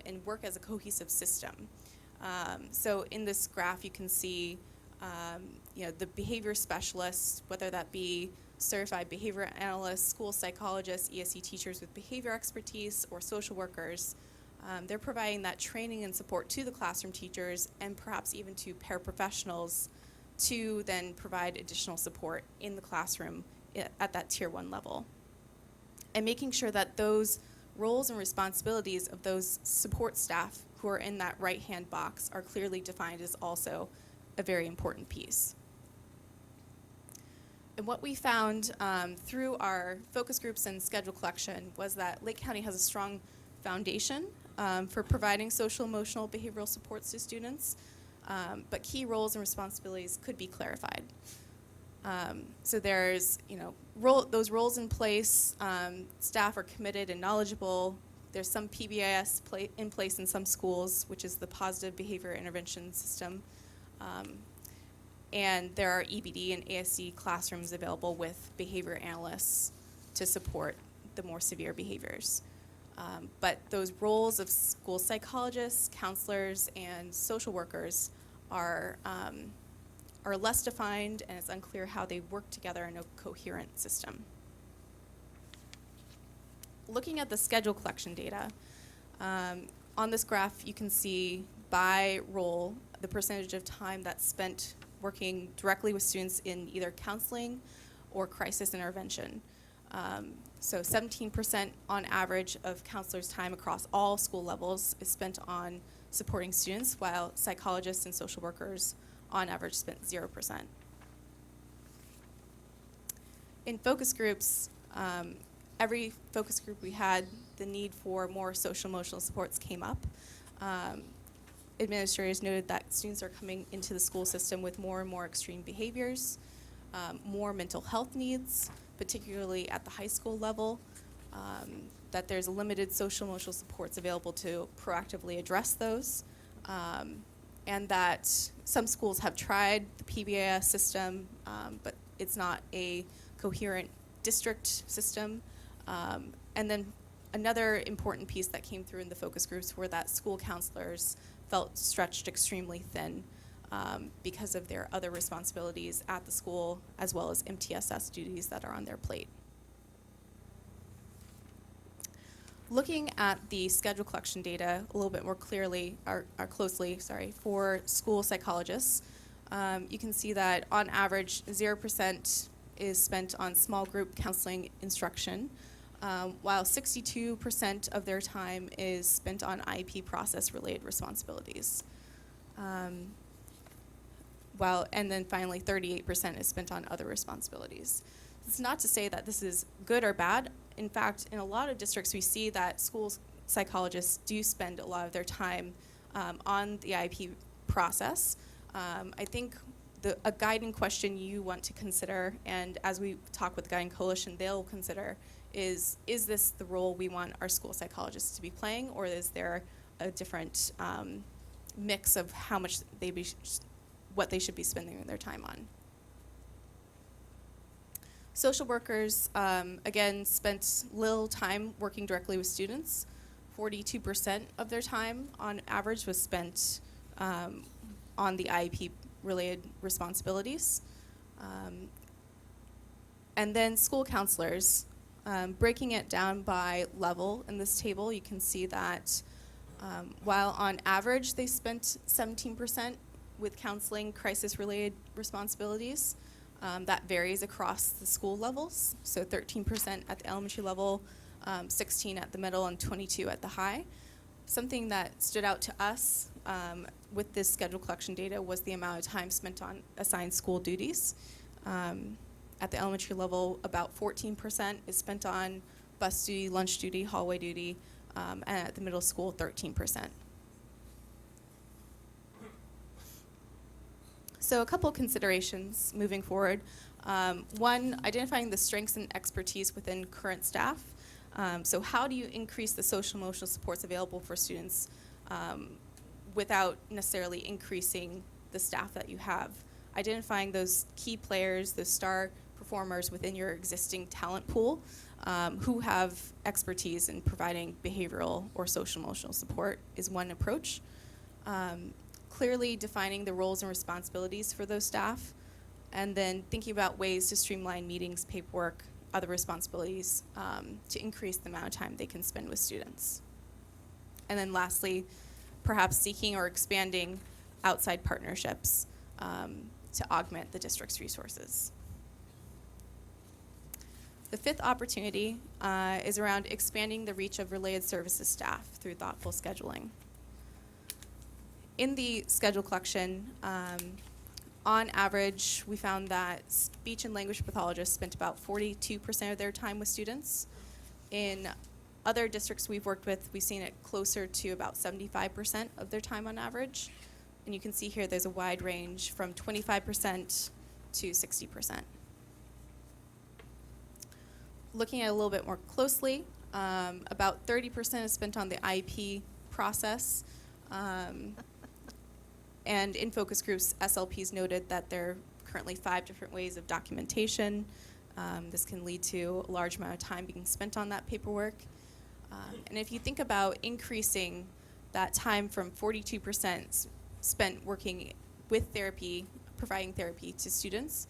and work as a cohesive system. So in this graph you can see the behavior specialists, whether that be certified behavior analysts, school psychologists, ESE teachers with behavior expertise, or social workers. They're providing that training and support to the classroom teachers and perhaps even to paraprofessionals to then provide additional support in the classroom at that tier 1 level. And making sure that those roles and responsibilities of those support staff who are in that right-hand box are clearly defined is also a very important piece. And what we found through our focus groups and schedule collection was that Lake County has a strong foundation for providing social, emotional, behavioral supports to students, but key roles and responsibilities could be clarified. So there's, those roles in place, staff are committed and knowledgeable. There's some PBIS in place in some schools, which is the Positive Behavior Intervention System. And there are EBD and ASC classrooms available with behavior analysts to support the more severe behaviors. But those roles of school psychologists, counselors, and social workers are less defined, and it's unclear how they work together in a coherent system. Looking at the schedule collection data, on this graph you can see by role the percentage of time that's spent working directly with students in either counseling or crisis intervention. So 17% on average of counselors' time across all school levels is spent on supporting students, while psychologists and social workers on average spent 0%. In focus groups, every focus group we had, the need for more social emotional supports came up. Administrators noted that students are coming into the school system with more and more extreme behaviors, more mental health needs, particularly at the high school level, that there's limited social emotional supports available to proactively address those, and that some schools have tried the PBIS system, but it's not a coherent district system. And then another important piece that came through in the focus groups were that school counselors felt stretched extremely thin because of their other responsibilities at the school, as well as MTSS duties that are on their plate. Looking at the schedule collection data a little bit more clearly, or closely, for school psychologists, you can see that on average 0% is spent on small group counseling instruction, while 62% of their time is spent on IEP process related responsibilities. and then finally 38% is spent on other responsibilities. It's not to say that this is good or bad. In fact, in a lot of districts, we see that school psychologists do spend a lot of their time on the IEP process. I think a guiding question you want to consider, and as we talk with the Guiding Coalition, they'll consider, is this the role we want our school psychologists to be playing, or is there a different mix of how much what they should be spending their time on? Social workers, again, spent little time working directly with students. 42% of their time, on average, was spent on the IEP-related responsibilities. And then school counselors, breaking it down by level in this table, you can see that while on average they spent 17% with counseling crisis-related responsibilities, that varies across the school levels. So 13% at the elementary level, 16 at the middle, and 22 at the high. Something that stood out to us with this schedule collection data was the amount of time spent on assigned school duties. At the elementary level, about 14% is spent on bus duty, lunch duty, hallway duty, and at the middle school, 13%. So a couple considerations moving forward. One, identifying the strengths and expertise within current staff. So how do you increase the social emotional supports available for students without necessarily increasing the staff that you have? Identifying those key players, those star performers within your existing talent pool who have expertise in providing behavioral or social emotional support is one approach. Clearly defining the roles and responsibilities for those staff, and then thinking about ways to streamline meetings, paperwork, other responsibilities to increase the amount of time they can spend with students. And then lastly, perhaps seeking or expanding outside partnerships to augment the district's resources. The fifth opportunity is around expanding the reach of related services staff through thoughtful scheduling. In the schedule collection, on average, we found that speech and language pathologists spent about 42% of their time with students. In other districts we've worked with, we've seen it closer to about 75% of their time on average. And you can see here there's a wide range from 25% to 60%. Looking at it a little bit more closely, about 30% is spent on the IEP process. And in focus groups, SLPs noted that there are currently 5 different ways of documentation. This can lead to a large amount of time being spent on that paperwork. And if you think about increasing that time from 42% spent working with therapy, providing therapy to students,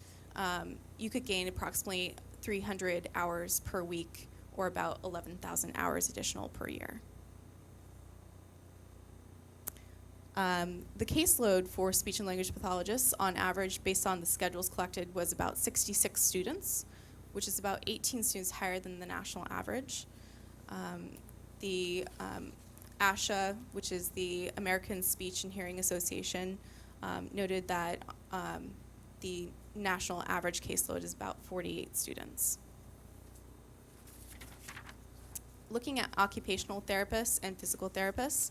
you could gain approximately 300 hours per week, or about 11,000 hours additional per year. The caseload for speech and language pathologists, on average, based on the schedules collected, was about 66 students, which is about 18 students higher than the national average. The ASHA, which is the American Speech and Hearing Association, noted that the national average caseload is about 48 students. Looking at occupational therapists and physical therapists,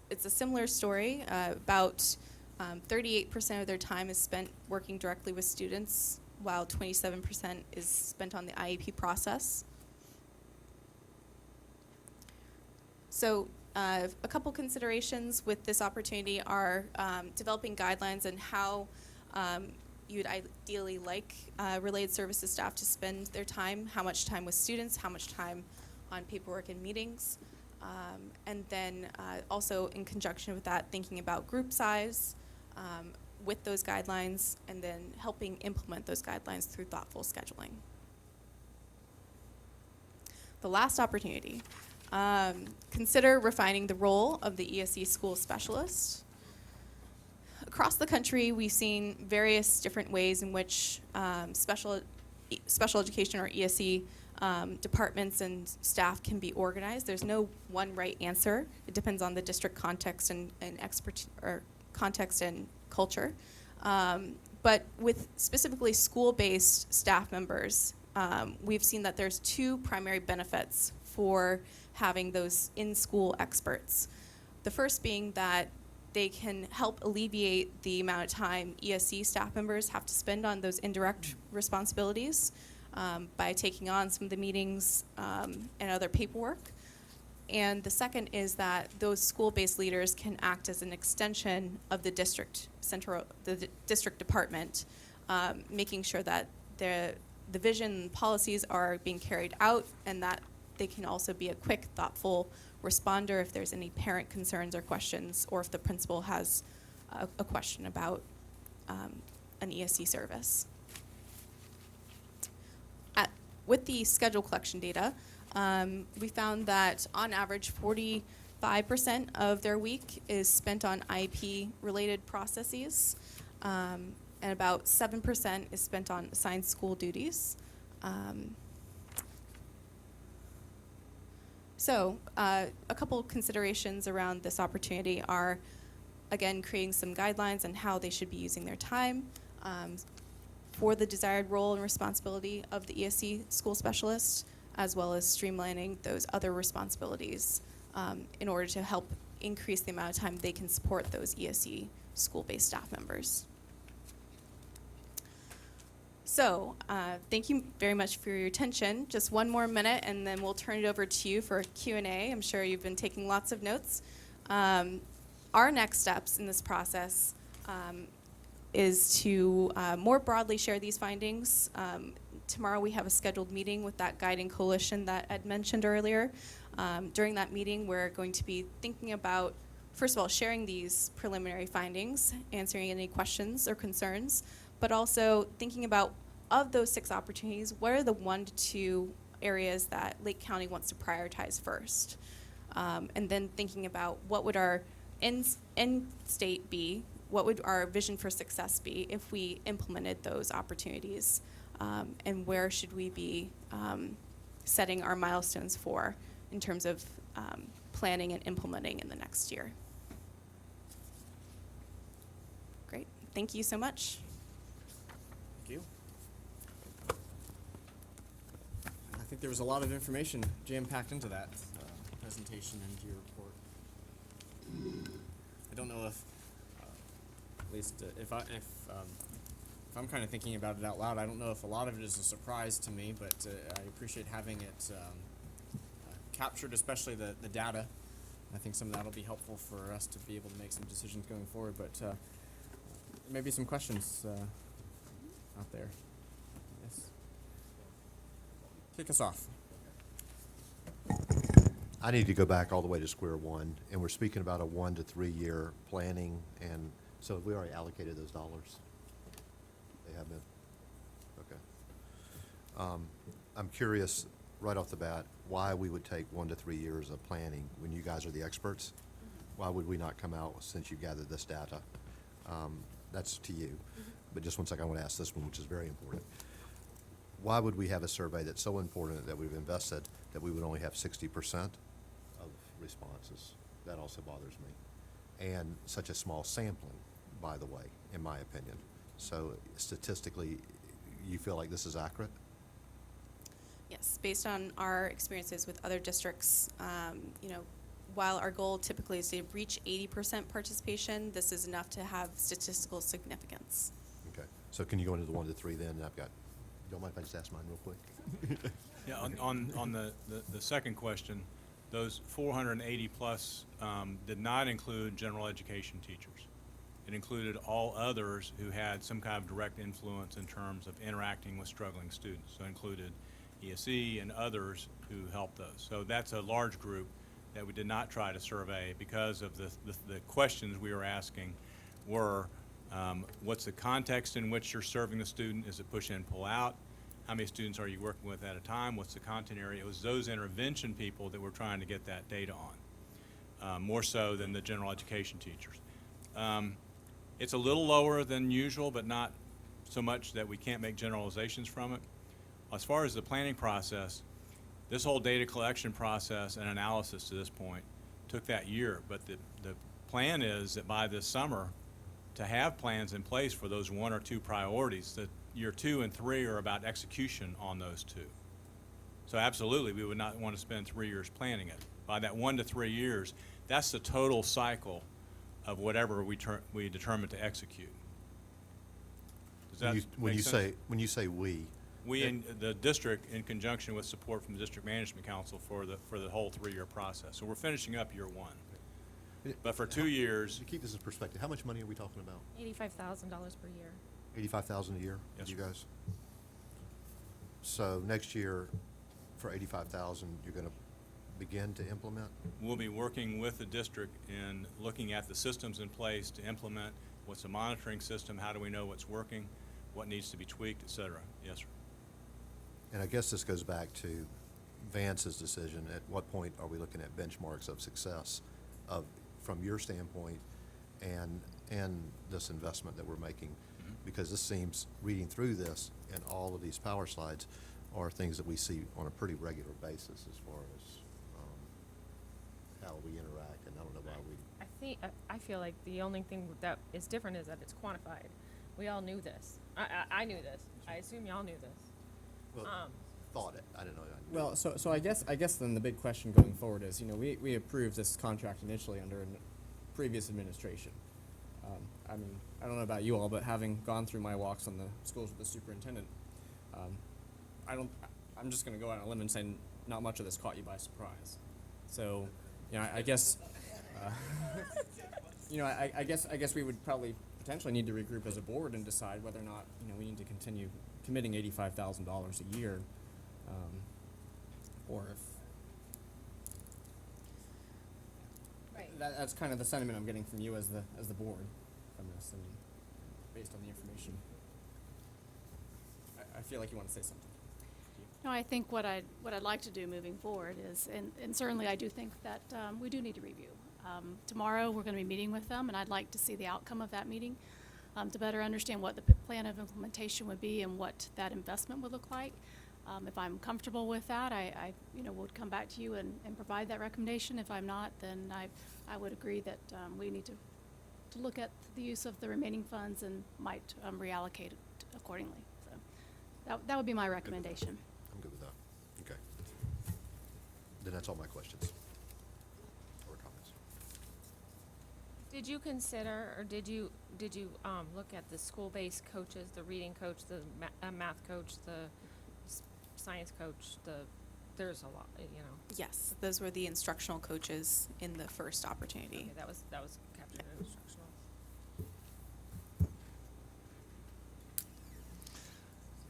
it's a similar story. About 38% of their time is spent working directly with students, while 27% is spent on the IEP process. So a couple considerations with this opportunity are developing guidelines on how you'd ideally like related services staff to spend their time, how much time with students, how much time on paperwork and meetings. And then also in conjunction with that, thinking about group size with those guidelines, and then helping implement those guidelines through thoughtful scheduling. The last opportunity, consider refining the role of the ESE school specialist. Across the country, we've seen various different ways in which special education or ESE departments and staff can be organized. There's no one right answer. It depends on the district context and expertise, or context and culture. But with specifically school-based staff members, we've seen that there's two primary benefits for having those in-school experts. The first being that they can help alleviate the amount of time ESC staff members have to spend on those indirect responsibilities by taking on some of the meetings and other paperwork. And the second is that those school-based leaders can act as an extension of the district district department, making sure that the vision and policies are being carried out, and that they can also be a quick, thoughtful responder if there's any parent concerns or questions, or if the principal has a question about an ESC service. With the schedule collection data, we found that on average 45% of their week is spent on IEP-related processes, and about 7% is spent on assigned school duties. So a couple considerations around this opportunity are, again, creating some guidelines on how they should be using their time for the desired role and responsibility of the ESC school specialist, as well as streamlining those other responsibilities in order to help increase the amount of time they can support those ESC school-based staff members. So thank you very much for your attention. Just one more minute, and then we'll turn it over to you for Q&A. I'm sure you've been taking lots of notes. Our next steps in this process is to more broadly share these findings. Tomorrow we have a scheduled meeting with that guiding coalition that Ed mentioned earlier. During that meeting, we're going to be thinking about, first of all, sharing these preliminary findings, answering any questions or concerns, but also thinking about, of those 6 opportunities, what are the 1 to 2 areas that Lake County wants to prioritize first? And then thinking about what would our end state be, what would our vision for success be if we implemented those opportunities, and where should we be setting our milestones for in terms of planning and implementing in the next year. Great, thank you so much. Thank you. I think there was a lot of information jam-packed into that presentation and your report. I don't know if, at least if I'm kind of thinking about it out loud, I don't know if a lot of it is a surprise to me, but I appreciate having it captured, especially the data. I think some of that will be helpful for us to be able to make some decisions going forward, but maybe some questions out there. Yes. Kick us off. I need to go back all the way to square one, and we're speaking about a 1 to 3 year planning, and so have we already allocated those dollars? They have been? Okay. I'm curious, right off the bat, why we would take 1 to 3 years of planning when you guys are the experts? Why would we not come out since you gathered this data? That's to you. But just one second, I want to ask this one, which is very important. Why would we have a survey that's so important that we've invested that we would only have 60% of responses? That also bothers me. And such a small sampling, by the way, in my opinion. So statistically, you feel like this is accurate? Yes, based on our experiences with other districts, while our goal typically is to reach 80% participation, this is enough to have statistical significance. Okay. So can you go into the 1 to 3 then? Don't mind if I just ask mine real quick? Yeah, on the second question, those 480 plus did not include general education teachers. It included all others who had some kind of direct influence in terms of interacting with struggling students. So it included ESE and others who helped those. So that's a large group that we did not try to survey because of the questions we were asking were, what's the context in which you're serving the student? Is it push in, pull out? How many students are you working with at a time? What's the content area? It was those intervention people that we're trying to get that data on, more so than the general education teachers. It's a little lower than usual, but not so much that we can't make generalizations from it. As far as the planning process, this whole data collection process and analysis to this point took that year, but the plan is that by this summer to have plans in place for those 1 or 2 priorities. That year 2 and 3 are about execution on those 2. So absolutely, we would not want to spend 3 years planning it. By that 1 to 3 years, that's the total cycle of whatever we determine to execute. Does that When make you sense? say we, We in the district, in conjunction with support from the District Management Council for the whole 3-year process. So we're finishing up year 1. But for 2 years, to keep this in perspective, how much money are we talking about? $85,000 per year. 85,000 a year, Yes, you sir. guys? So next year, for 85,000, you're gonna begin to implement? we'll be working with the district in looking at the systems in place to implement. What's the monitoring system? How do we know what's working? What needs to be tweaked, et cetera? Yes, sir. And I guess this goes back to Vance's decision. At what point are we looking at benchmarks of success from your standpoint and this investment that we're making? Because this seems, reading through this and all of these power slides are things that we see on a pretty regular basis as far as how we interact, and I don't know why we. I feel like the only thing that is different is that it's quantified. We all knew this. I knew this. I assume y'all knew this. Well, thought it. I didn't know. Well, so I guess then the big question going forward is, we approved this contract initially under a previous administration. I mean, I don't know about you all, but having gone through my walks on the schools with the superintendent, I'm just going to go out on a limb and say not much of this caught you by surprise. So, I guess, I guess we would probably potentially need to regroup as a board and decide whether or not, we need to continue committing $85,000 a year, or if that's kind of the sentiment I'm getting from you as the board from this, and based on the information. I feel like you want to say something. No, I think what I'd like to do moving forward is, and certainly I do think that we do need to review. Tomorrow, we're going to be meeting with them, and I'd like to see the outcome of that meeting to better understand what the plan of implementation would be and what that investment would look like. If I'm comfortable with that, I would come back to you and provide that recommendation. If I'm not, then I would agree that we need to look at the use of the remaining funds and might reallocate it accordingly. So that would be my recommendation. I'm good with that. Okay. Then that's all my questions or comments. Did you consider, or did you look at the school-based coaches, the reading coach, the math coach, the science coach? There's a lot, Yes, those were the instructional coaches in the first opportunity. Okay, that was captured in instructional.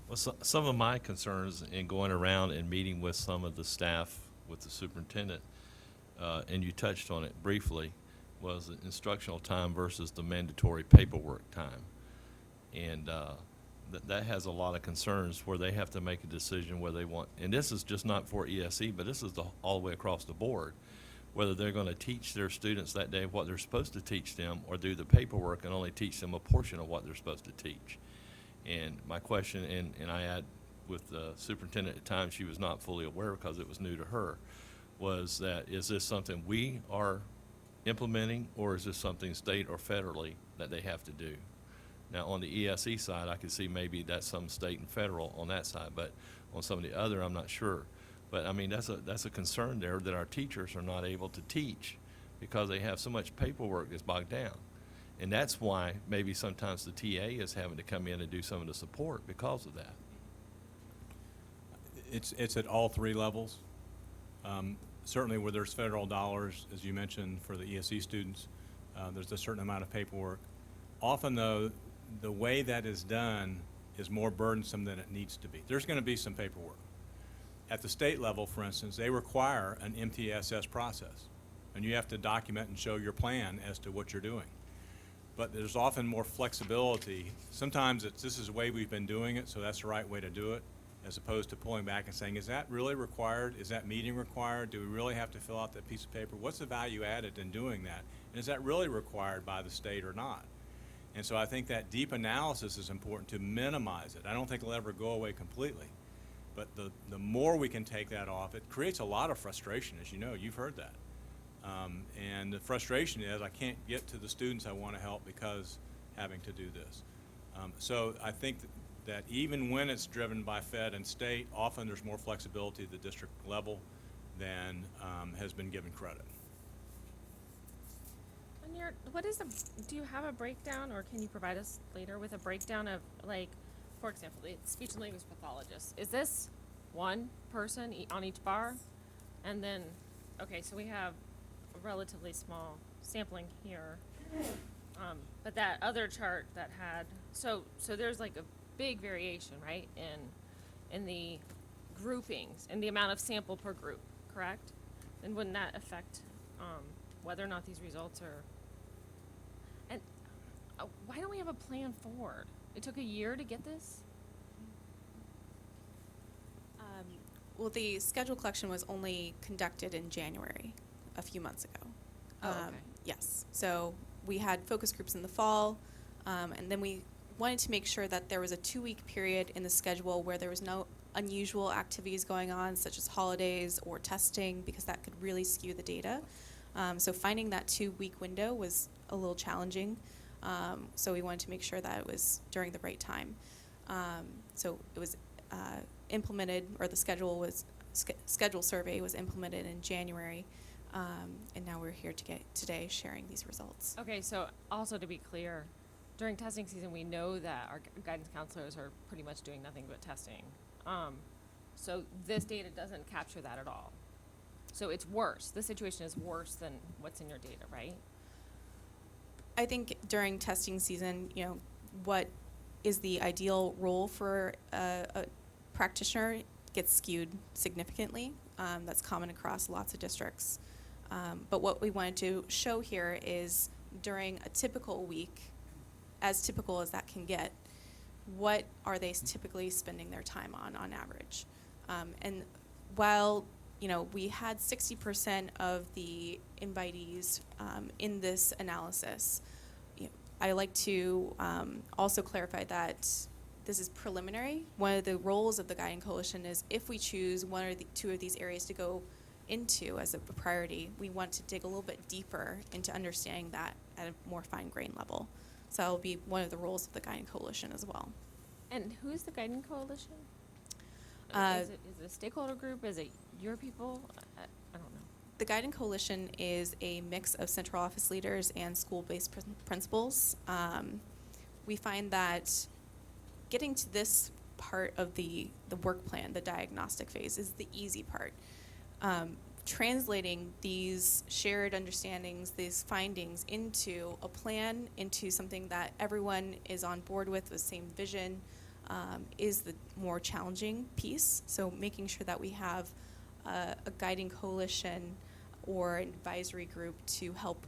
Well, some of my concerns in going around and meeting with some of the staff, with the superintendent, and you touched on it briefly, was the instructional time versus the mandatory paperwork time. And that has a lot of concerns where they have to make a decision where they want, and this is just not for ESE, but this is all the way across the board, whether they're going to teach their students that day what they're supposed to teach them or do the paperwork and only teach them a portion of what they're supposed to teach. And my question, and I had with the superintendent at times, she was not fully aware because it was new to her, was that is this something we are implementing, or is this something state or federally that they have to do? Now, on the ESE side, I could see maybe that's some state and federal on that side, but on some of the other, I'm not sure. But I mean, that's a concern there, that our teachers are not able to teach because they have so much paperwork that's bogged down. And that's why maybe sometimes the TA is having to come in and do some of the support because of that. It's at all 3 levels. Certainly where there's federal dollars, as you mentioned, for the ESE students, there's a certain amount of paperwork. Often, though, the way that is done is more burdensome than it needs to be. There's going to be some paperwork. At the state level, for instance, they require an MTSS process, and you have to document and show your plan as to what you're doing. But there's often more flexibility. Sometimes this is the way we've been doing it, so that's the right way to do it, as opposed to pulling back and saying, is that really required? Is that meeting required? Do we really have to fill out that piece of paper? What's the value added in doing that? And is that really required by the state or not? And so I think that deep analysis is important to minimize it. I don't think it'll ever go away completely. But the more we can take that off, it creates a lot of frustration, as you know. You've heard that. And the frustration is I can't get to the students I want to help because having to do this. So I think that even when it's driven by Fed and state, often there's more flexibility at the district level than has been given credit. On your, what is the, do you have a breakdown, or can you provide us later with a breakdown of, like, for example, the speech and language pathologist? Is this one person on each bar? And then, okay, so we have a relatively small sampling here. But that other chart that had, so there's like a big variation, right, in the groupings, and the amount of sample per group, correct? And wouldn't that affect, whether or not these results are, and why don't we have a plan forward? It took a year to get this? Well, the schedule collection was only conducted in January, a few months ago. Oh, okay. Yes, so we had focus groups in the fall, and then we wanted to make sure that there was a 2-week period in the schedule where there was no unusual activities going on, such as holidays or testing, because that could really skew the data. So finding that 2-week window was a little challenging. So we wanted to make sure that it was during the right time. So it was implemented, or the schedule survey was implemented in January, and now we're here today sharing these results. Okay, so also to be clear, during testing season, we know that our guidance counselors are pretty much doing nothing but testing. So this data doesn't capture that at all. So it's worse. The situation is worse than what's in your data, right? I think during testing season, what is the ideal role for a practitioner gets skewed significantly. That's common across lots of districts. But what we wanted to show here is during a typical week, as typical as that can get, what are they typically spending their time on average? And while we had 60% of the invitees in this analysis, I like to also clarify that this is preliminary. One of the roles of the Guiding Coalition is, if we choose one or two of these areas to go into as a priority, we want to dig a little bit deeper into understanding that at a more fine-grained level. So that will be one of the roles of the Guiding Coalition as well. And who's the Guiding Coalition? Is it a stakeholder group? Is it your people? I don't know. The Guiding Coalition is a mix of central office leaders and school-based principals. We find that getting to this part of the work plan, the diagnostic phase, is the easy part. Translating these shared understandings, these findings, into a plan, into something that everyone is on board with the same vision, is the more challenging piece. So making sure that we have a Guiding Coalition or an advisory group to help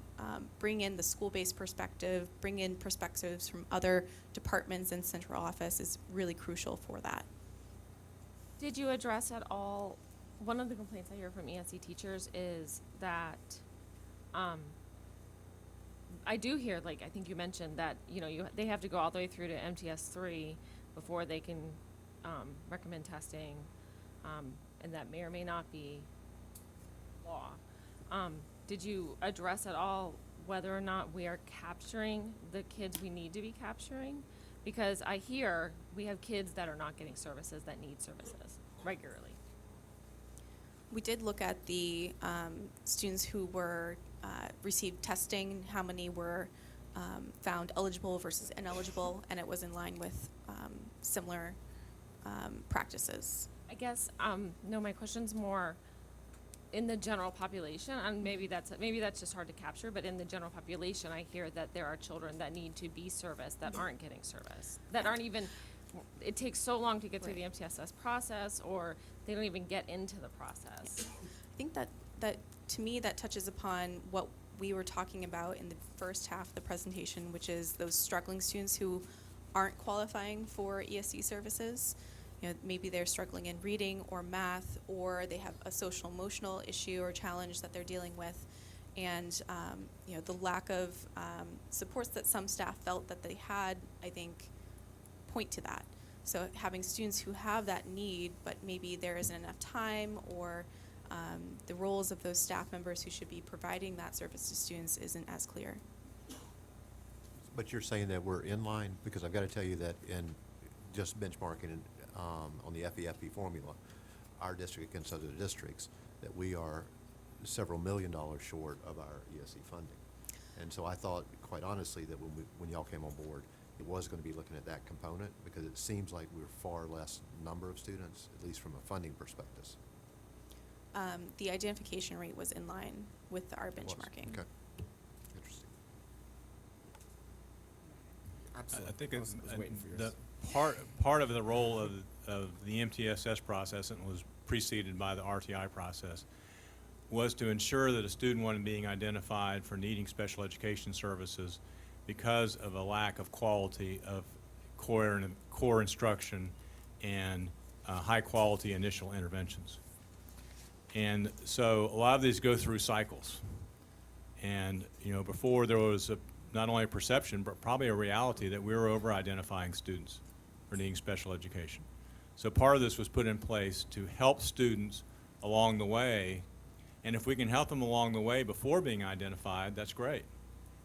bring in the school-based perspective, bring in perspectives from other departments and central office is really crucial for that. Did you address at all, one of the complaints I hear from ESC teachers is that, I do hear, like, I think you mentioned that, they have to go all the way through to MTS 3 before they can recommend testing, and that may or may not be law. Did you address at all whether or not we are capturing the kids we need to be capturing? Because I hear we have kids that are not getting services that need services regularly. We did look at the students who were received testing, how many were found eligible versus ineligible, and it was in line with similar practices. I guess, no, my question's more in the general population, and maybe that's just hard to capture, but in the general population, I hear that there are children that need to be serviced that aren't getting service, that aren't even, it takes so long to get through the MTSS process, or they don't even get into the process. I think that to me, that touches upon what we were talking about in the first half of the presentation, which is those struggling students who aren't qualifying for ESC services. Maybe they're struggling in reading or math, or they have a social emotional issue or challenge that they're dealing with. And, the lack of supports that some staff felt that they had, I think, point to that. So having students who have that need, but maybe there isn't enough time, or the roles of those staff members who should be providing that service to students isn't as clear. But you're saying that we're in line, because I've got to tell you that in just benchmarking on the FEFP formula, our district against other districts, that we are several $1 million short of our ESC funding. And so I thought, quite honestly, that when y'all came on board, it was going to be looking at that component, because it seems like we're far less number of students, at least from a funding perspective. The identification rate was in line with our It was. benchmarking. Okay. Interesting. Absolutely. I think I it's, was waiting for the yours. part of the role of the MTSS process, and was preceded by the RTI process, was to ensure that a student wasn't being identified for needing special education services because of a lack of quality of core instruction and high-quality initial interventions. And so a lot of these go through cycles. And, you know, before there was not only a perception, but probably a reality that we were over-identifying students for needing special education. So part of this was put in place to help students along the way. And if we can help them along the way before being identified, that's great.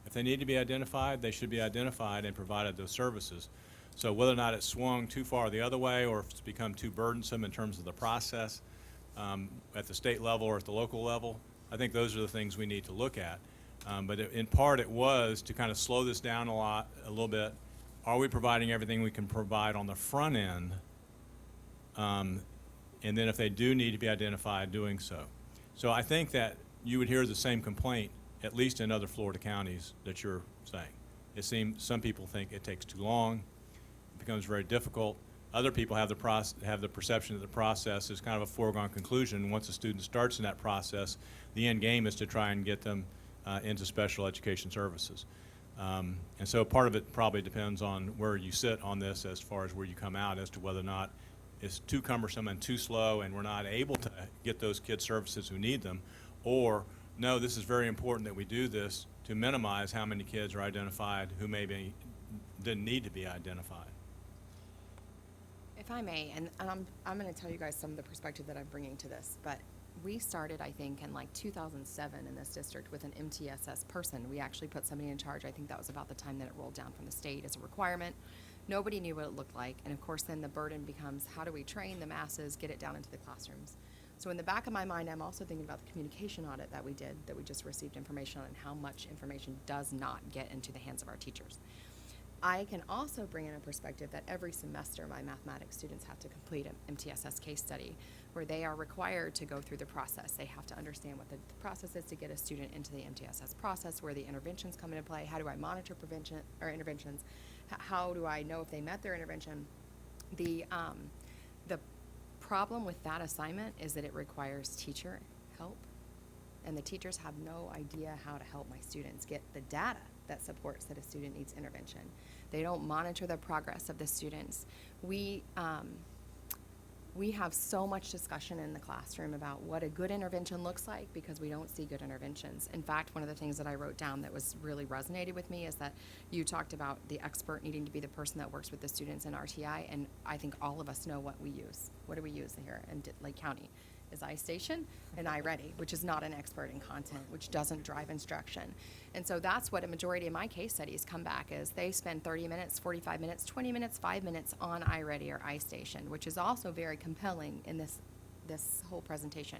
If they need to be identified, they should be identified and provided those services. So whether or not it's swung too far the other way, or if it's become too burdensome in terms of the process at the state level or at the local level, I think those are the things we need to look at. But in part, it was to kind of slow this down a little bit. Are we providing everything we can provide on the front end? And then if they do need to be identified, doing so. So I think that you would hear the same complaint, at least in other Florida counties, that you're saying. It seems some people think it takes too long, it becomes very difficult. Other people have the perception that the process is kind of a foregone conclusion. Once a student starts in that process, the end game is to try and get them into special education services. And so part of it probably depends on where you sit on this as far as where you come out as to whether or not it's too cumbersome and too slow and we're not able to get those kids services who need them, or no, this is very important that we do this to minimize how many kids are identified who maybe didn't need to be identified. If I may, and I'm going to tell you guys some of the perspective that I'm bringing to this, but we started, I think, in like 2007 in this district with an MTSS person. We actually put somebody in charge. I think that was about the time that it rolled down from the state as a requirement. Nobody knew what it looked like, and of course then the burden becomes, how do we train the masses, get it down into the classrooms? So in the back of my mind, I'm also thinking about the communication audit that we did, that we just received information on, and how much information does not get into the hands of our teachers. I can also bring in a perspective that every semester my mathematics students have to complete an MTSS case study where they are required to go through the process. They have to understand what the process is to get a student into the MTSS process, where the interventions come into play, how do I monitor prevention or interventions, how do I know if they met their intervention. The problem with that assignment is that it requires teacher help, and the teachers have no idea how to help my students get the data that supports that a student needs intervention. They don't monitor the progress of the students. We have so much discussion in the classroom about what a good intervention looks like, because we don't see good interventions. In fact, one of the things that I wrote down that was really resonated with me is that you talked about the expert needing to be the person that works with the students in RTI, and I think all of us know what we use. What do we use here in Lake County? Is iStation and iReady, which is not an expert in content, which doesn't drive instruction. And so that's what a majority of my case studies come back is. They spend 30 minutes, 45 minutes, 20 minutes, 5 minutes on iReady or iStation, which is also very compelling in this whole presentation.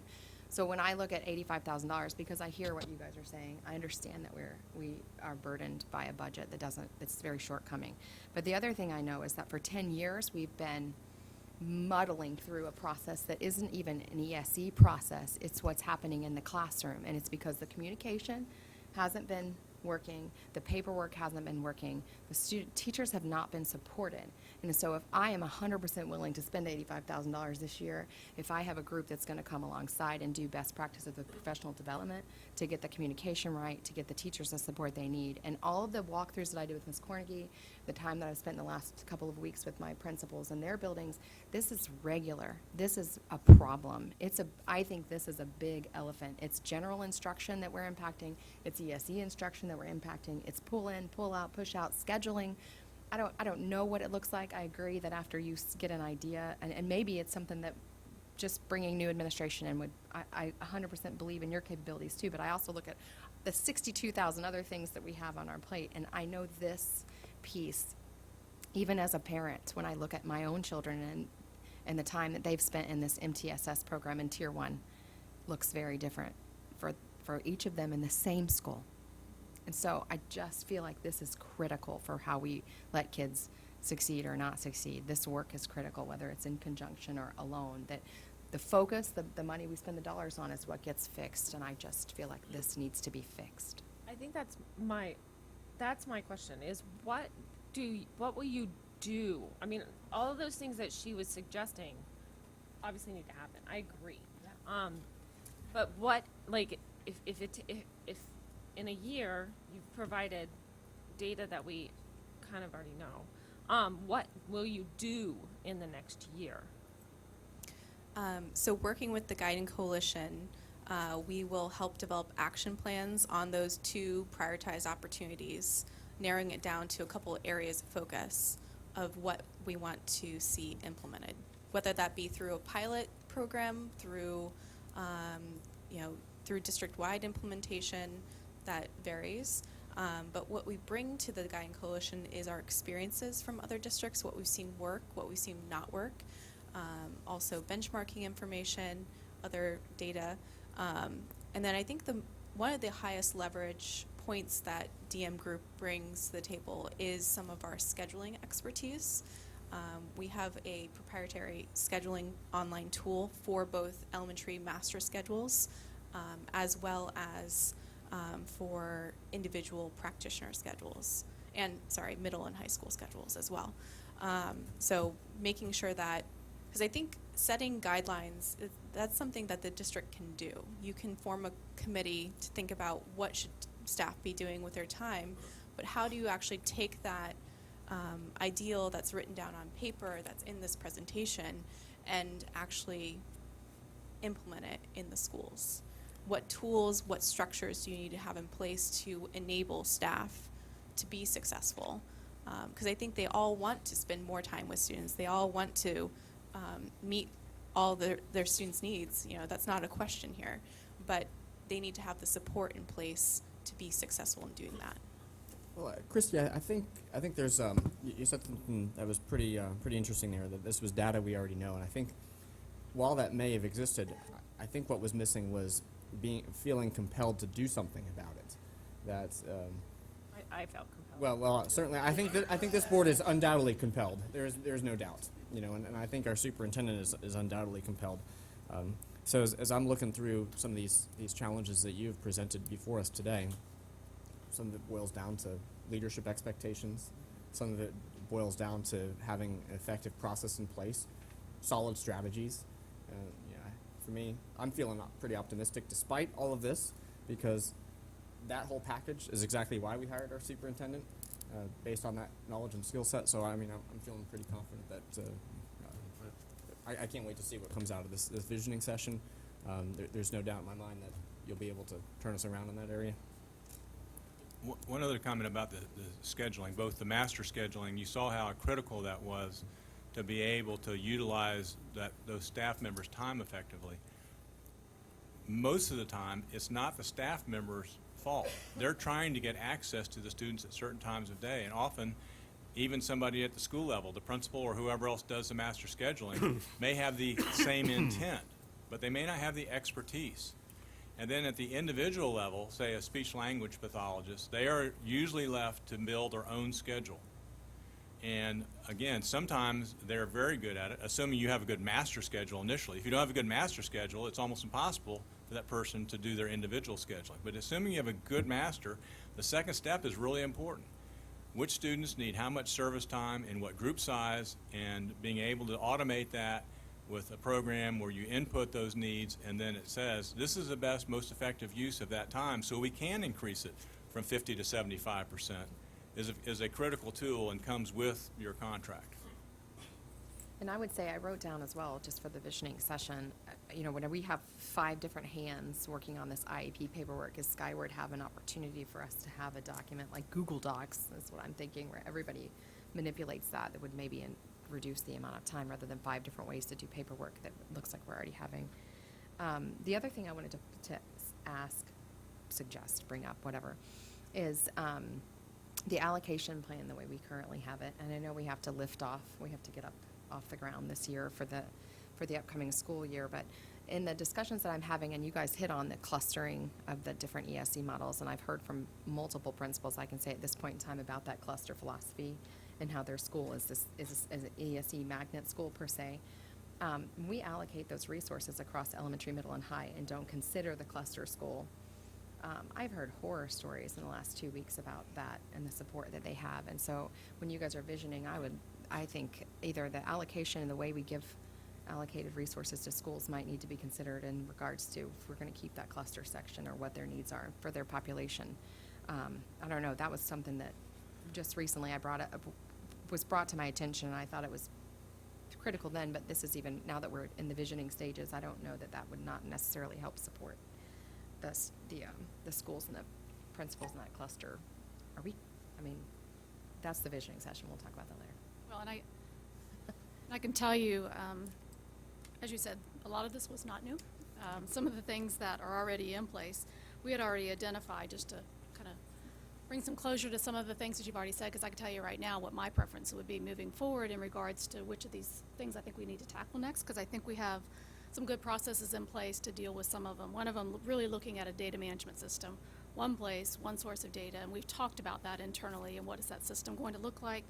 So when I look at $85,000, because I hear what you guys are saying, I understand that we are burdened by a budget that's very shortcoming. But the other thing I know is that for 10 years we've been muddling through a process that isn't even an ESE process. It's what's happening in the classroom, and it's because the communication hasn't been working, the paperwork hasn't been working, teachers have not been supported. And so if I am 100% willing to spend $85,000 this year, if I have a group that's going to come alongside and do best practices of professional development to get the communication right, to get the teachers the support they need, and all of the walkthroughs that I do with Ms. Cornegie, the time that I've spent in the last couple of weeks with my principals in their buildings, this is regular. This is a problem. I think this is a big elephant. It's general instruction that we're impacting. It's ESE instruction that we're impacting. It's pull in, pull out, push out, scheduling. I don't know what it looks like. I agree that after you get an idea, and maybe it's something that just bringing new administration in would, I 100% believe in your capabilities too, but I also look at the 62,000 other things that we have on our plate, and I know this piece, even as a parent, when I look at my own children and the time that they've spent in this MTSS program in Tier 1, looks very different for each of them in the same school. And so I just feel like this is critical for how we let kids succeed or not succeed. This work is critical, whether it's in conjunction or alone, that the focus, the money we spend the dollars on is what gets fixed, and I just feel like this needs to be fixed. I think that's my question is what will you do? I mean, all of those things that she was suggesting obviously need to happen. I agree. Yeah. But what, like, if in a year you've provided data that we kind of already know, what will you do in the next year? So working with the Guiding Coalition, we will help develop action plans on those 2 prioritized opportunities, narrowing it down to a couple areas of focus of what we want to see implemented, whether that be through a pilot program, through through district-wide implementation, that varies. But what we bring to the Guiding Coalition is our experiences from other districts, what we've seen work, what we've seen not work, also benchmarking information, other data. And then I think one of the highest leverage points that DM Group brings to the table is some of our scheduling expertise. We have a proprietary scheduling online tool for both elementary master schedules as well as for individual practitioner schedules and, middle and high school schedules as well. So making sure that, because I think setting guidelines, that's something that the district can do. You can form a committee to think about what should staff be doing with their time, but how do you actually take that ideal that's written down on paper, that's in this presentation, and actually implement it in the schools? What tools, what structures do you need to have in place to enable staff to be successful? Because I think they all want to spend more time with students. They all want to meet all their students' needs. That's not a question here, but they need to have the support in place to be successful in doing that. Well, Christy, I think there's you said something that was pretty interesting there. That this was data we already know, and I think while that may have existed, I think what was missing was feeling compelled to do something about it. That I felt compelled. well, certainly I think this board is undoubtedly compelled. There's no doubt, and I think our superintendent is undoubtedly compelled. So as I'm looking through some of these challenges that you've presented before us today, some of it boils down to leadership expectations. Some of it boils down to having an effective process in place, solid strategies. For me, I'm feeling pretty optimistic despite all of this, because that whole package is exactly why we hired our superintendent, based on that knowledge and skill set. So I'm feeling pretty confident that I can't wait to see what comes out of this visioning session. There's no doubt in my mind that you'll be able to turn us around in that area. One other comment about the scheduling, both the master scheduling, you saw how critical that was to be able to utilize those staff members' time effectively. Most of the time, it's not the staff members' fault. They're trying to get access to the students at certain times of day, and often even somebody at the school level, the principal or whoever else does the master scheduling, may have the same intent, but they may not have the expertise. And then at the individual level, say a speech-language pathologist, they are usually left to build their own schedule. And again, sometimes they're very good at it, assuming you have a good master schedule initially. If you don't have a good master schedule, it's almost impossible for that person to do their individual scheduling. But assuming you have a good master, the second step is really important. Which students need how much service time in what group size, and being able to automate that with a program where you input those needs, and then it says this is the best, most effective use of that time, so we can increase it from 50 to 75%. Is a critical tool and comes with your contract. And I would say, I wrote down as well, just for the visioning session, when we have 5 different hands working on this IEP paperwork, is Skyward have an opportunity for us to have a document like Google Docs, is what I'm thinking, where everybody manipulates that would maybe reduce the amount of time rather than 5 different ways to do paperwork that looks like we're already having. The other thing I wanted to ask, suggest, bring up, whatever, is the allocation plan the way we currently have it. And I know we have to get up off the ground this year for the upcoming school year, but in the discussions that I'm having, and you guys hit on the clustering of the different ESE models, and I've heard from multiple principals, I can say at this point in time, about that cluster philosophy and how their school is an ESE magnet school per se. We allocate those resources across elementary, middle, and high and don't consider the cluster school. I've heard horror stories in the last 2 weeks about that and the support that they have. And so when you guys are visioning, I think either the allocation and the way we give allocated resources to schools might need to be considered in regards to if we're going to keep that cluster section or what their needs are for their population. I don't know, that was something that just recently was brought to my attention, and I thought it was critical then, but this is even, now that we're in the visioning stages, I don't know that would not necessarily help support the schools and the principals in that cluster. That's the visioning session, we'll talk about that later. Well, and I can tell you, as you said, a lot of this was not new. Some of the things that are already in place, we had already identified, just to kind of bring some closure to some of the things that you've already said, because I can tell you right now what my preference would be moving forward in regards to which of these things I think we need to tackle next, because I think we have some good processes in place to deal with some of them. One of them really looking at a data management system, one place, one source of data, and we've talked about that internally and what is that system going to look like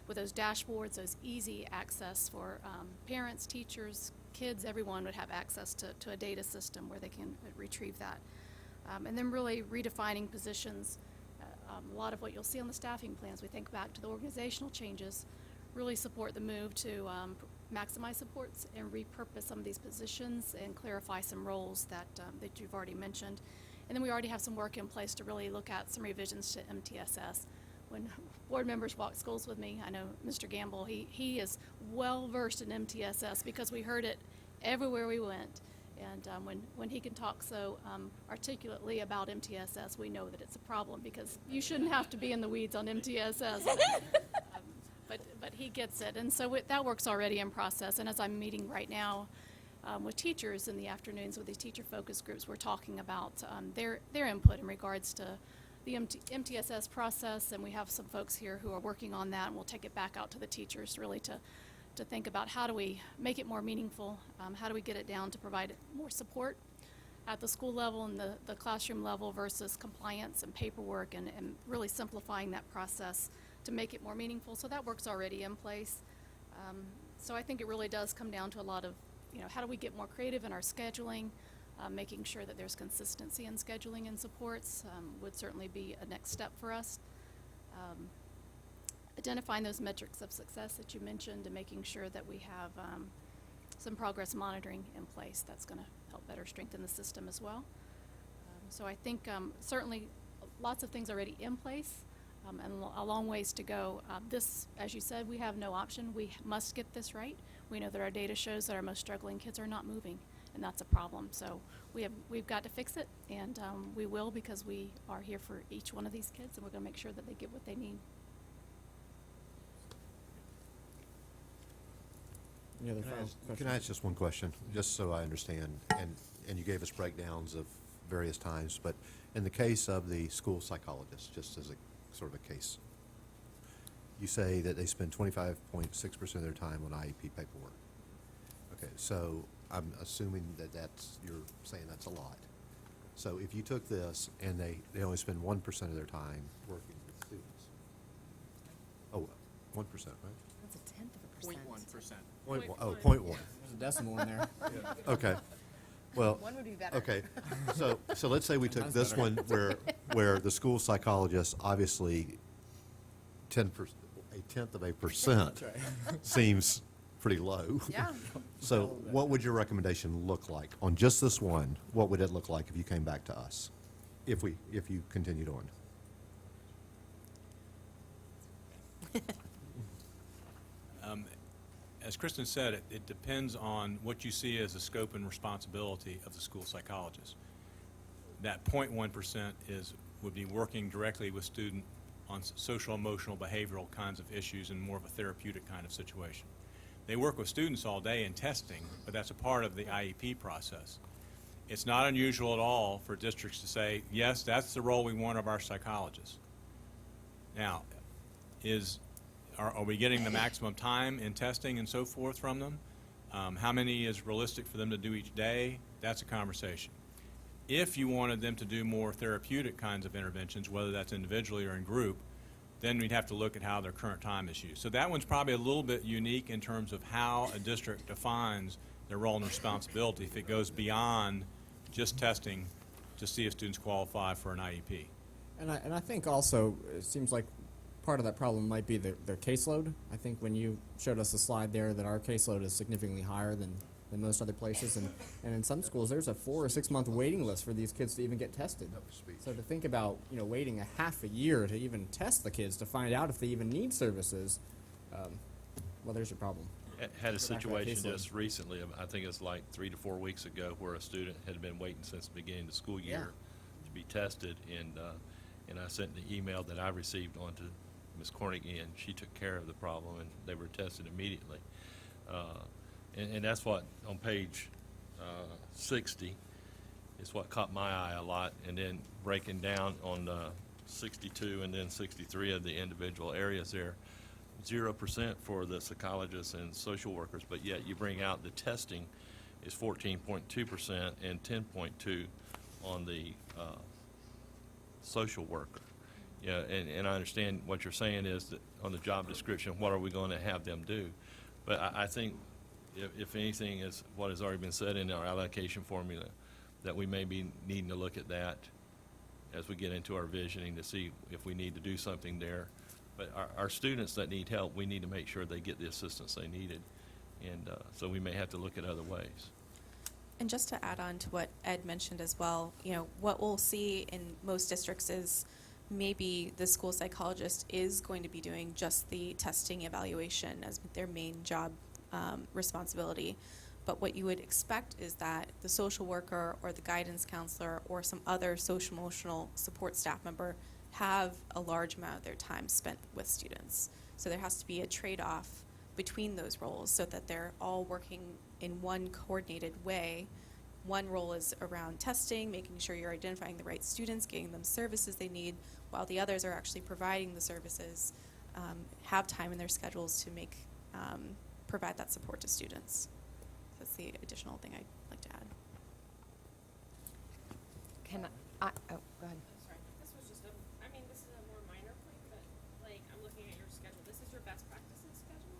with those dashboards, those easy access for parents, teachers, kids, everyone would have access to a data system where they can retrieve that. And then really redefining positions. A lot of what you'll see on the staffing plans, we think back to the organizational changes, really support the move to maximize supports and repurpose some of these positions and clarify some roles that you've already mentioned. And then we already have some work in place to really look at some revisions to MTSS. When board members walk schools with me, I know Mr. Gamble, he is well versed in MTSS because we heard it everywhere we went. And when he can talk so articulately about MTSS, we know that it's a problem because you shouldn't have to be in the weeds on MTSS. But he gets it. And so that work's already in process. And as I'm meeting right now with teachers in the afternoons with these teacher focus groups, we're talking about their input in regards to the MTSS process, and we have some folks here who are working on that, and we'll take it back out to the teachers really to think about how do we make it more meaningful, how do we get it down to provide more support at the school level and the classroom level versus compliance and paperwork and really simplifying that process to make it more meaningful. So that work's already in place. So I think it really does come down to a lot of, how do we get more creative in our scheduling, making sure that there's consistency in scheduling and supports would certainly be a next step for us. Identifying those metrics of success that you mentioned and making sure that we have some progress monitoring in place. That's going to help better strengthen the system as well. So I think certainly lots of things already in place and a long ways to go. This, as you said, we have no option. We must get this right. We know that our data shows that our most struggling kids are not moving, and that's a problem. So we've got to fix it, and we will, because we are here for each one of these kids, and we're going to make sure that they get what they need. Any other final Can questions? I ask just one question, just so I understand? And you gave us breakdowns of various times, but in the case of the school psychologist, just as a sort of a case, you say that they spend 25.6% of their time on IEP paperwork. Okay, so I'm assuming that you're saying that's a lot. So if you took this and they only spend 1% of their time working with students. Oh, 1%, right? That's a tenth of a percent. 0.1%. 0.1. There's a decimal in there. Okay. Well, One would be better. okay. So let's say we took That's this better. one where the school psychologist, obviously, a tenth of a percent That's right. seems pretty low. Yeah. So what would your recommendation look like on just this one? What would it look like if you came back to us, if you continued on? As Kristen said, it depends on what you see as the scope and responsibility of the school psychologist. That 0.1% would be working directly with student on social, emotional, behavioral kinds of issues in more of a therapeutic kind of situation. They work with students all day in testing, but that's a part of the IEP process. It's not unusual at all for districts to say, yes, that's the role we want of our psychologists. Now, are we getting the maximum time in testing and so forth from them? How many is realistic for them to do each day? That's a conversation. If you wanted them to do more therapeutic kinds of interventions, whether that's individually or in group, then we'd have to look at how their current time is used. So that one's probably a little bit unique in terms of how a district defines their role and responsibility if it goes beyond just testing to see if students qualify for an IEP. And I think also, it seems like part of that problem might be their caseload. I think when you showed us a slide there that our caseload is significantly higher than most other places, and in some schools there's a 4 or 6 month waiting list for these kids to even get tested. So to think about, you know, waiting a half a year to even test the kids to find out if they even need services, well, there's your problem. Had a Go back to that situation caseload. just recently, I think it's like 3 to 4 weeks ago, where a student had been waiting since the beginning of the school year to be tested, and I sent the email that I received on to Ms. Cornigan, and she took care of the problem, and they were tested immediately. And that's what, on page 60, is what caught my eye a lot, and then breaking down on 62 and then 63 of the individual areas there. 0% for the psychologists and social workers, but yet you bring out the testing is 14.2% and 10.2 on the social worker. Yeah, and I understand what you're saying is that on the job description, what are we going to have them do? But I think if anything is what has already been said in our allocation formula, that we may be needing to look at that as we get into our visioning to see if we need to do something there. But our students that need help, we need to make sure they get the assistance they needed. And so we may have to look at other ways. And just to add on to what Ed mentioned as well, you know, what we'll see in most districts is maybe the school psychologist is going to be doing just the testing evaluation as their main job responsibility. But what you would expect is that the social worker or the guidance counselor or some other social emotional support staff member have a large amount of their time spent with students. So there has to be a trade-off between those roles so that they're all working in one coordinated way. One role is around testing, making sure you're identifying the right students, getting them services they need, while the others are actually providing the services, have time in their schedules to provide that support to students. That's the additional thing I'd like to add. Oh, go ahead. Sorry, this was just this is a more minor point, but like, I'm looking at your schedule. This is your best practices schedule?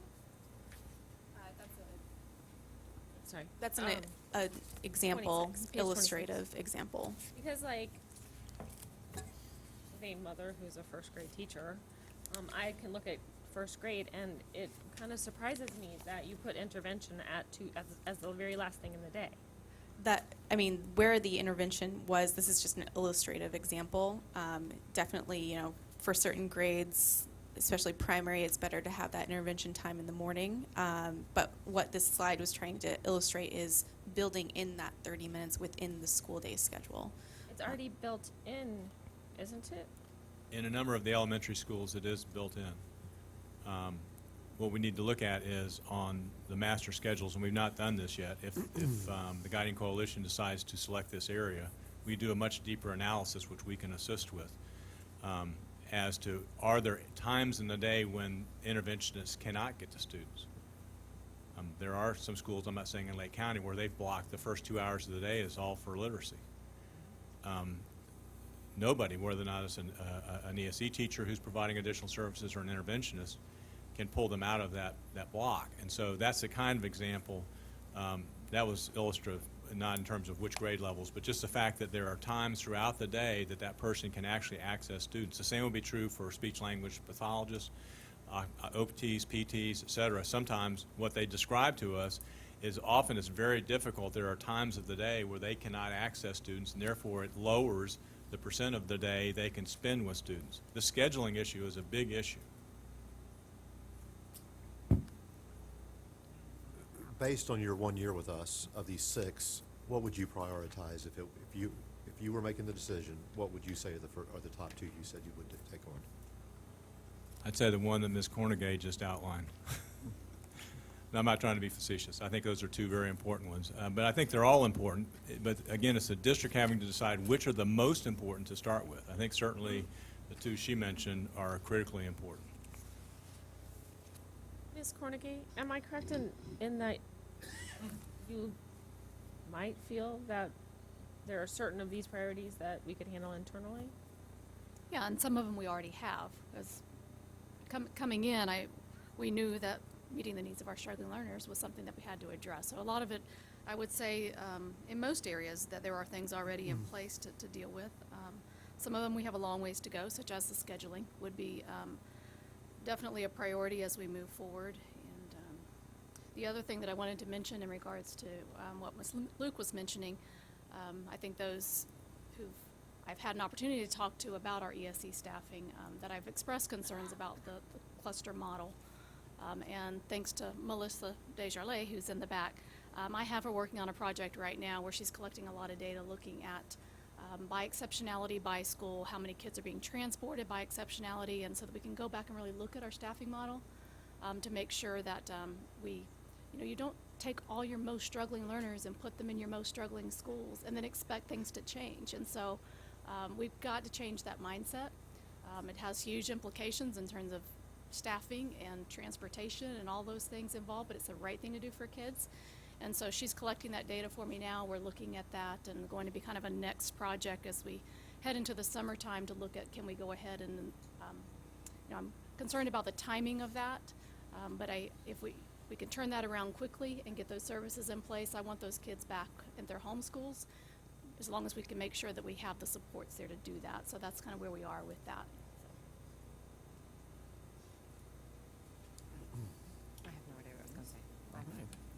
That's Sorry. an example, 26, page 26. illustrative example. Because like, a mother who's a first grade teacher, I can look at first grade and it kind of surprises me that you put intervention as the very last thing in the day. Where the intervention was, this is just an illustrative example. Definitely, you know, for certain grades, especially primary, it's better to have that intervention time in the morning. But what this slide was trying to illustrate is building in that 30 minutes within the school day schedule. It's already built in, isn't it? In a number of the elementary schools, it is built in. What we need to look at is on the master schedules, and we've not done this yet, if the Guiding Coalition decides to select this area, we do a much deeper analysis, which we can assist with, as to are there times in the day when interventionists cannot get to students. There are some schools, I'm not saying in Lake County, where they've blocked the first 2 hours of the day is all for literacy. Nobody, whether or not it's an ESE teacher who's providing additional services or an interventionist, can pull them out of that block. And so that's the kind of example that was illustrative, not in terms of which grade levels, but just the fact that there are times throughout the day that person can actually access students. The same would be true for speech-language pathologists, OPTs, PTs, et cetera. Sometimes what they describe to us is often it's very difficult. There are times of the day where they cannot access students, and therefore it lowers the percent of the day they can spend with students. The scheduling issue is a big issue. Based on your 1 year with us, of these 6, what would you prioritize if you were making the decision? What would you say are the top 2 you said you would take on? I'd say the one that Ms. Cornegay just outlined. And I'm not trying to be facetious. I think those are two very important ones. But I think they're all important. But again, it's the district having to decide which are the most important to start with. I think certainly the two she mentioned are critically important. Ms. Cornegay, am I correct in that you might feel that there are certain of these priorities that we could handle internally? Yeah, and some of them we already have. As coming in, we knew that meeting the needs of our struggling learners was something that we had to address. So a lot of it, I would say, in most areas, that there are things already in place to deal with. Some of them we have a long ways to go, such as the scheduling would be definitely a priority as we move forward. And the other thing that I wanted to mention in regards to what Luke was mentioning, I think those I've had an opportunity to talk to about our ESE staffing, that I've expressed concerns about the cluster model. And thanks to Melissa Desjardins, who's in the back, I have her working on a project right now where she's collecting a lot of data looking at by exceptionality, by school, how many kids are being transported by exceptionality, and so that we can go back and really look at our staffing model to make sure that you don't take all your most struggling learners and put them in your most struggling schools and then expect things to change. And so we've got to change that mindset. It has huge implications in terms of staffing and transportation and all those things involved, but it's the right thing to do for kids. And so she's collecting that data for me now. We're looking at that and going to be kind of a next project as we head into the summertime to look at, can we go ahead and, I'm concerned about the timing of that, but if we can turn that around quickly and get those services in place. I want those kids back in their home schools, as long as we can make sure that we have the supports there to do that. So that's kind of where we are with that. I have no idea what I was gonna say. I right.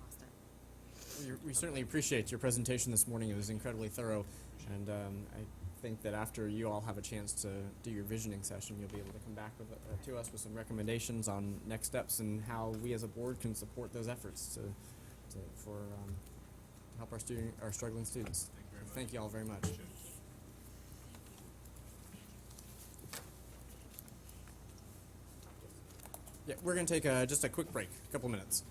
lost it. We certainly appreciate your presentation this morning. It was incredibly thorough, and I think that after you all have a chance to do your visioning session, you'll be able to come back to us with some recommendations on next steps and how we as a board can support those efforts to help our struggling students. Thank you all very much. Yeah, we're going to take just a quick break, a couple minutes.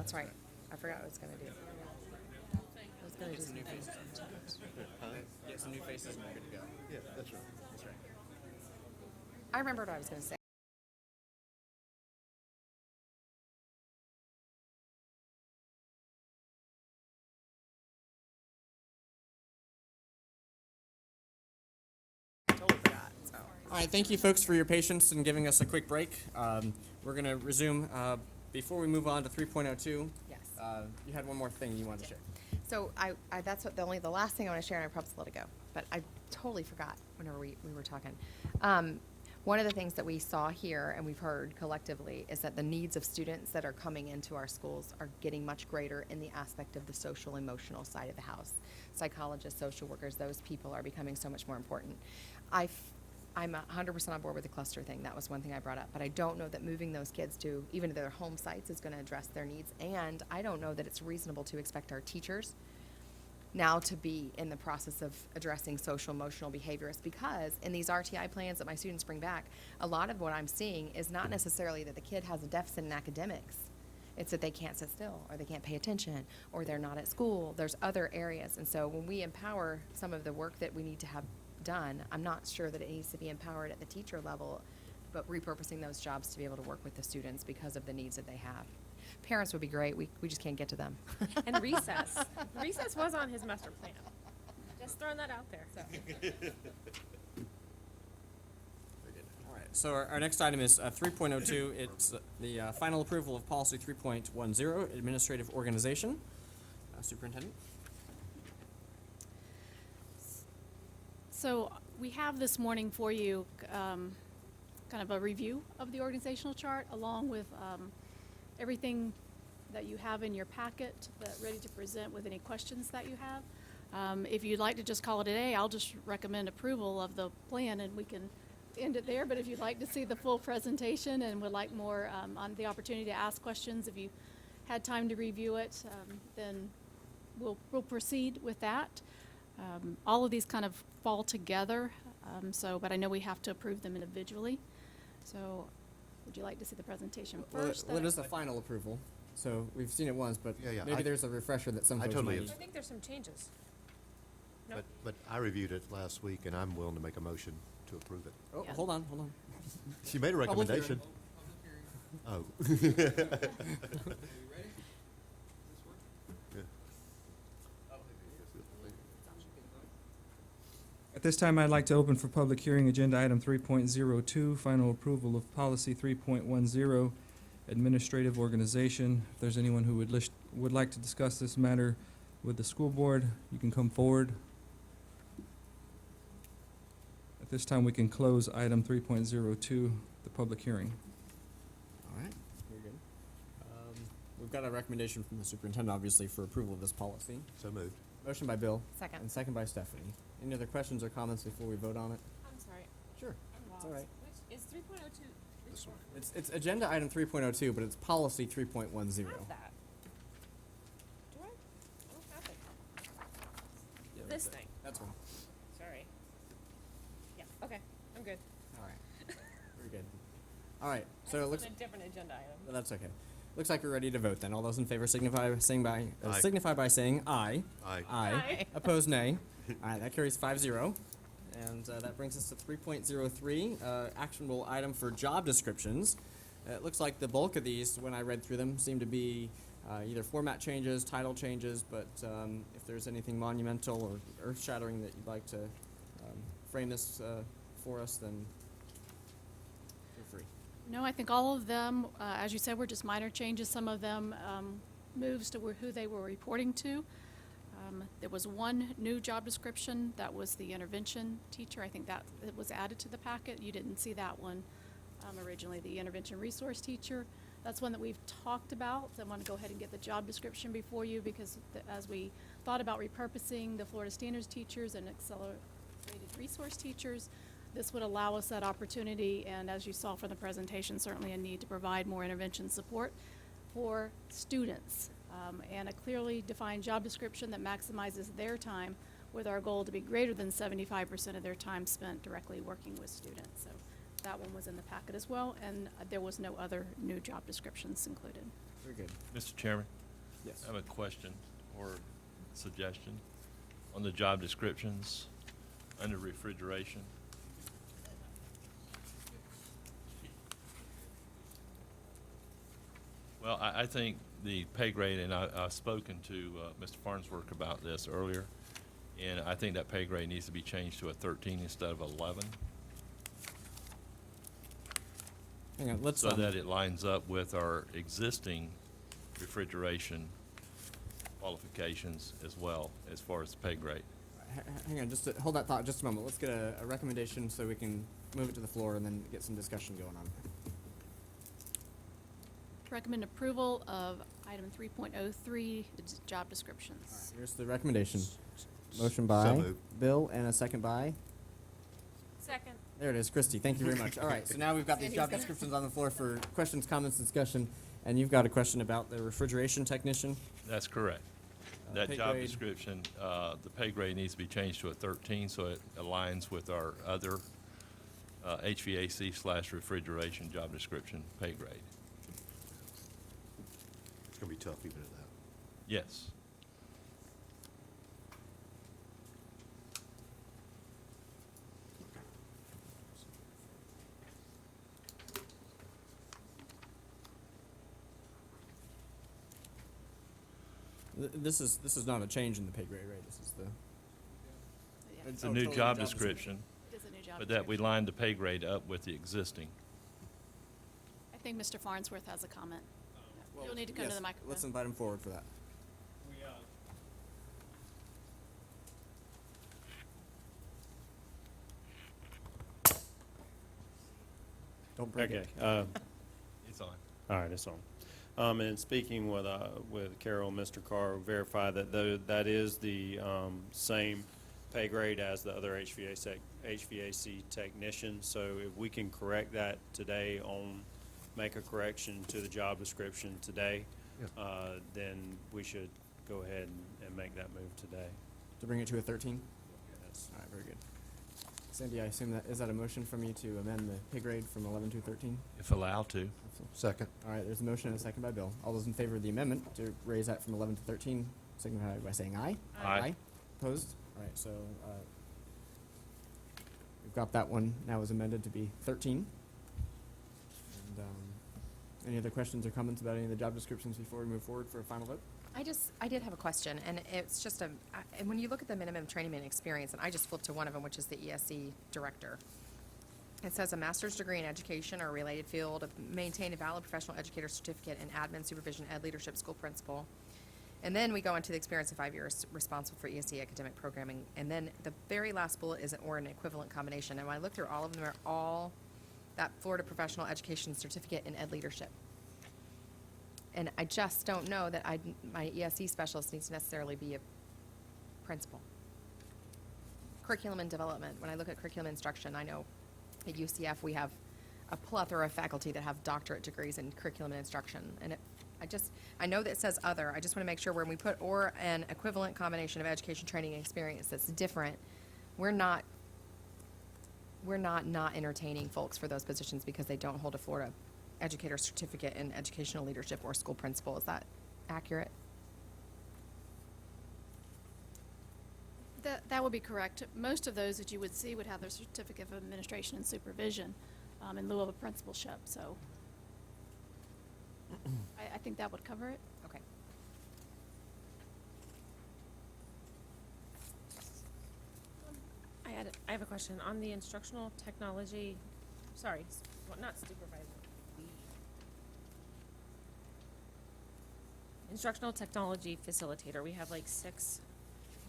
That's right. I forgot what I was gonna do. I was gonna do something. Get some new faces and we're good to go. Yeah, that's right. That's right. I remember what I was gonna say. Totally forgot, so. All right, thank you folks for your patience and giving us a quick break. We're going to resume. Before we move on to 3.02, Yes. you had one more thing you wanted to share. So that's what the last thing I want to share, and I promised to let it go, but I totally forgot whenever we were talking. One of the things that we saw here and we've heard collectively is that the needs of students that are coming into our schools are getting much greater in the aspect of the social emotional side of the house. Psychologists, social workers, those people are becoming so much more important. I'm 100% on board with the cluster thing. That was one thing I brought up. But I don't know that moving those kids to even to their home sites is going to address their needs. And I don't know that it's reasonable to expect our teachers now to be in the process of addressing social emotional behaviorists, because in these RTI plans that my students bring back, a lot of what I'm seeing is not necessarily that the kid has a deficit in academics. It's that they can't sit still, or they can't pay attention, or they're not at school. There's other areas. And so when we empower some of the work that we need to have done, I'm not sure that it needs to be empowered at the teacher level, but repurposing those jobs to be able to work with the students because of the needs that they have. Parents would be great. We just can't get to them. And recess. Recess was on his master plan. Just throwing that out there. All right, so our next item is 3.02. It's the final approval of policy 3.10, administrative organization. Superintendent? So we have this morning for you kind of a review of the organizational chart along with everything that you have in your packet ready to present with any questions that you have. If you'd like to just call it a day, I'll just recommend approval of the plan and we can end it there. But if you'd like to see the full presentation and would like more on the opportunity to ask questions, if you had time to review it, then we'll proceed with that. All of these kind of fall together, but I know we have to approve them individually. So would you like to see the presentation first? Well, it is the final approval, so we've seen it once, but Yeah, maybe I- there's a refresher that some I folks totally might is. I think there's some changes. No. But I reviewed it last week, and I'm willing to make a motion to approve it. Oh, Yeah. hold on, hold on. She made a Public hearing. recommendation. Oh. At this time, I'd like to open for public hearing agenda item 3.02, final approval of policy 3.10, administrative organization. If there's anyone who would like to discuss this matter with the school board, you can come forward. At this time, we can close item 3.02, the public hearing. All right, very good. We've got a recommendation from the superintendent, obviously, for approval of this policy. So moved. Motion by Bill. Second. And second by Stephanie. Any other questions or comments before we vote on it? I'm sorry. Sure. I'm It's all lost. right. Which is 3.02? This one. It's agenda item 3.02, but it's policy 3.10. I have that. Do I? I don't have it. This thing. That's one. Sorry. Yeah, okay, I'm good. All right. Very good. All right, so it looks, On a different agenda item. well, that's okay. Looks like we're ready to vote then. All those in favor signify by saying aye. Aye. Aye. Opposed, nay. All right, that carries 5-0. And that brings us to 3.03, actionable item for job descriptions. It looks like the bulk of these, when I read through them, seem to be either format changes, title changes, but if there's anything monumental or earth-shattering that you'd like to frame this for us, then feel free. No, I think all of them, as you said, were just minor changes. Some of them moves to who they were reporting to. There was one new job description, that was the intervention teacher. I think that it was added to the packet. You didn't see that one originally, the intervention resource teacher. That's one that we've talked about. So I want to go ahead and get the job description before you because as we thought about repurposing the Florida Standards teachers and accelerated resource teachers, this would allow us that opportunity, and as you saw from the presentation, certainly a need to provide more intervention support for students, and a clearly defined job description that maximizes their time with our goal to be greater than 75% of their time spent directly working with students. So that one was in the packet as well, and there was no other new job descriptions included. Very good. Mr. Chairman, Yes. I have a question or suggestion on the job descriptions under refrigeration. Well, I think the pay grade, and I've spoken to Mr. Farnsworth about this earlier, and I think that pay grade needs to be changed to a 13 instead of 11, Hang on, let's, so that it lines up with our existing refrigeration qualifications as well, as far as the pay grade. hang on, hold that thought just a moment. Let's get a recommendation so we can move it to the floor and then get some discussion going on. Recommend approval of item 3.03, job descriptions. Here's the recommendation. Motion So by moved. Bill and a second by, Second. there it is, Christie. Thank you very much. All right, so now we've got these job descriptions on the floor for questions, comments, discussion, and you've got a question about the refrigeration technician. That's correct. Pay That job grade. description, the pay grade needs to be changed to a 13, so it aligns with our other HVAC/refrigeration job description pay grade. It's gonna be tough even at that. Yes. This is not a change in the pay grade, right? This is the. Yeah, It's a Oh, new totally job job description, it is a new job but that we description. lined the pay grade up with the existing. I think Mr. Farnsworth has a comment. You'll need to come to Yes, the microphone. Let's invite him forward for that. Don't break Okay, it. It's on. all right, it's on. And speaking with Carol, Mr. Carr verified that that is the same pay grade as the other HVAC technician. So if we can correct that today make a correction to the job description today, Yeah. then we should go ahead and make that move today. To bring it to a 13? Yes. All right, very good. Cindy, I assume is that a motion from you to amend the pay grade from 11 to 13? If allowed to. Second. All right, there's a motion and a second by Bill. All those in favor of the amendment to raise that from 11 to 13, signify by saying aye. Aye. Opposed? All right, so we've got that one now is amended to be 13. And any other questions or comments about any of the job descriptions before we move forward for a final vote? I did have a question, and it's just and when you look at the minimum training and experience, and I just flipped to one of them, which is the ESC director. It says a master's degree in education or related field, maintain a valid professional educator certificate in admin, supervision, ed leadership, school principal. And then we go into the experience of 5 years responsible for ESC academic programming. And then the very last bullet is an equivalent combination. And when I look through all of them, they're all that Florida professional education certificate in ed leadership. And I just don't know that my ESC specialist needs to necessarily be a principal. Curriculum and development, when I look at curriculum instruction, I know at UCF we have a plethora of faculty that have doctorate degrees in curriculum and instruction. And I know that it says other, I just want to make sure when we put or an equivalent combination of education, training, and experience that's different, we're not entertaining folks for those positions because they don't hold a Florida educator certificate in educational leadership or school principal. Is that accurate? That would be correct. Most of those that you would see would have their certificate of administration and supervision in lieu of a principalship, so I think that would cover it. Okay. I have a question on the instructional technology, sorry, not supervisor. Instructional technology facilitator, we have like 6,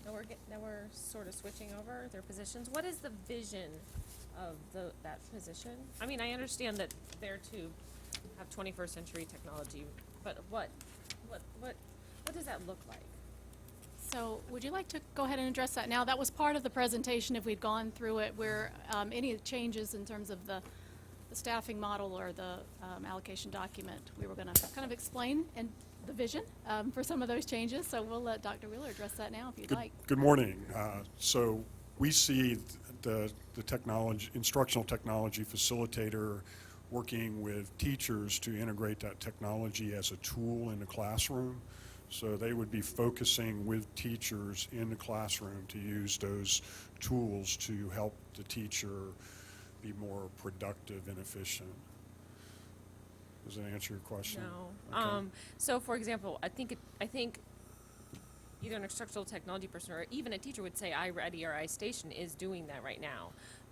now we're sort of switching over their positions. What is the vision of that position? I mean, I understand that they're to have 21st century technology, but what does that look like? So would you like to go ahead and address that now? That was part of the presentation if we'd gone through it, where any changes in terms of the staffing model or the allocation document, we were going to kind of explain and the vision for some of those changes. So we'll let Dr. Wheeler address that now if you'd like. Good morning. So we see the instructional technology facilitator working with teachers to integrate that technology as a tool in the classroom. So they would be focusing with teachers in the classroom to use those tools to help the teacher be more productive and efficient. Does that answer your question? No. Okay. So for example, I think either an instructional technology person or even a teacher would say iReady or iStation is doing that right now.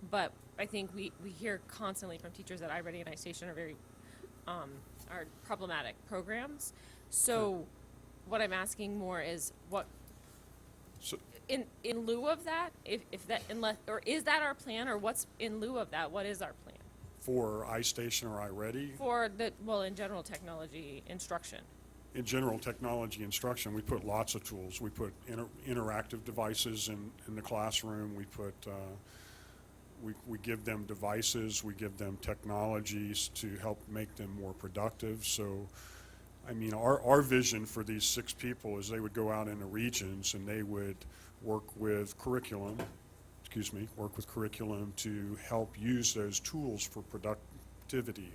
But I think we hear constantly from teachers that iReady and iStation are very are problematic programs. So what I'm asking more is what So, in lieu of that, if that unless or is that our plan, or what's in lieu of that, what is our plan for iStation or iReady, for the in general technology instruction? in general technology instruction, we put lots of tools. We put interactive devices in the classroom. We put we give them devices. We give them technologies to help make them more productive. So, I mean, our vision for these 6 people is they would go out in the regions and they would work with curriculum to help use those tools for productivity.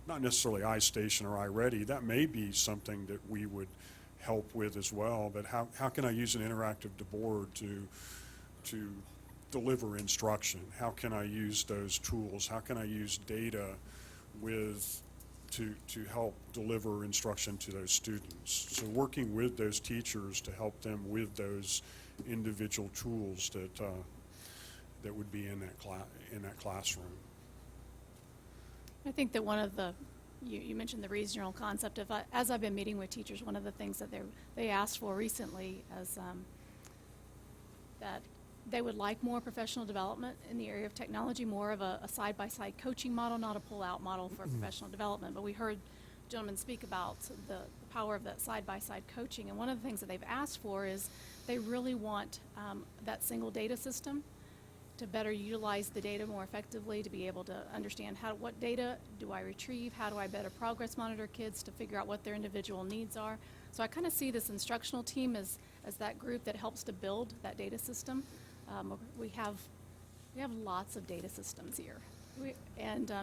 Not necessarily iStation or iReady. That may be something that we would help with as well, but how can I use an interactive board to deliver instruction? How can I use those tools? How can I use data to help deliver instruction to those students? So working with those teachers to help them with those individual tools that would be in that classroom. I think that one of the, you mentioned the regional concept of, as I've been meeting with teachers, one of the things that they asked for recently is that they would like more professional development in the area of technology, more of a side-by-side coaching model, not a pull-out model for professional development. But we heard gentlemen speak about the power of that side-by-side coaching, and one of the things that they've asked for is they really want that single data system to better utilize the data more effectively, to be able to understand what data do I retrieve, how do I better progress monitor kids to figure out what their individual needs are. So I kind of see this instructional team as that group that helps to build that data system. We have lots of data systems here.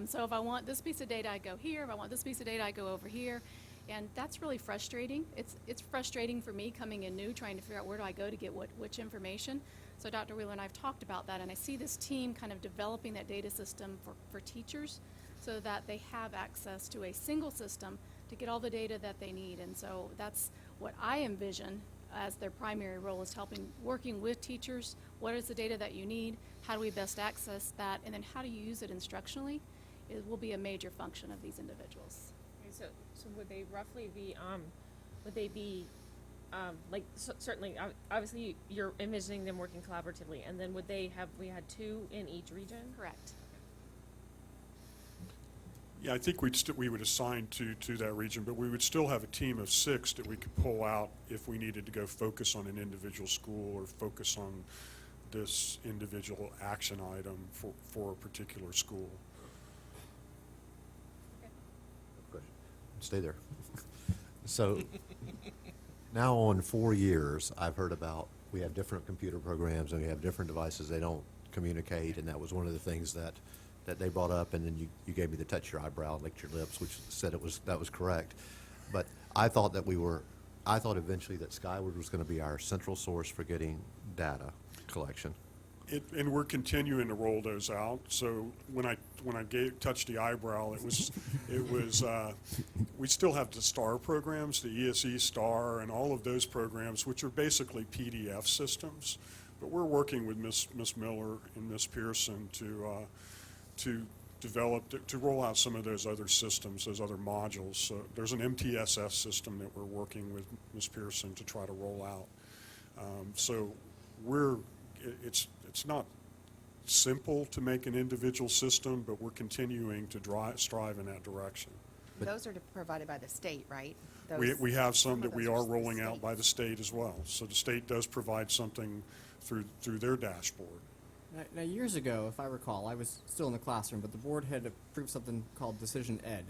So if I want this piece of data, I go here. If I want this piece of data, I go over here. And that's really frustrating. It's frustrating for me coming in new, trying to figure out where do I go to get which information. So Dr. Wheeler and I have talked about that, and I see this team kind of developing that data system for teachers so that they have access to a single system to get all the data that they need. And so that's what I envision as their primary role, is working with teachers. What is the data that you need? How do we best access that? And then how do you use it instructionally? It will be a major function of these individuals. So would they roughly be, certainly, obviously you're envisioning them working collaboratively, and then we had 2 in each region? Correct. Yeah, I think we would assign 2 to that region, but we would still have a team of 6 that we could pull out if we needed to go focus on an individual school or focus on this individual action item for a particular school. Stay there. So now on 4 years, I've heard about, we have different computer programs and we have different devices. They don't communicate, and that was one of the things that they brought up, and then you gave me the touch your eyebrow, lick your lips, which said that was correct. But I thought eventually that Skyward was going to be our central source for getting data collection. And we're continuing to roll those out. So when I touched the eyebrow, it was we still have the STAR programs, the ESE STAR, and all of those programs, which are basically PDF systems. But we're working with Miss Miller and Miss Pearson to develop, to roll out some of those other systems, those other modules. So there's an MTSS system that we're working with Miss Pearson to try to roll out. So it's not simple to make an individual system, but we're continuing to strive in that direction. Those are provided by the state, right? We have some that of we those are are rolling out state. by the state as well. So the state does provide something through their dashboard. Now, years ago, if I recall, I was still in the classroom, but the board had approved something called Decision Ed.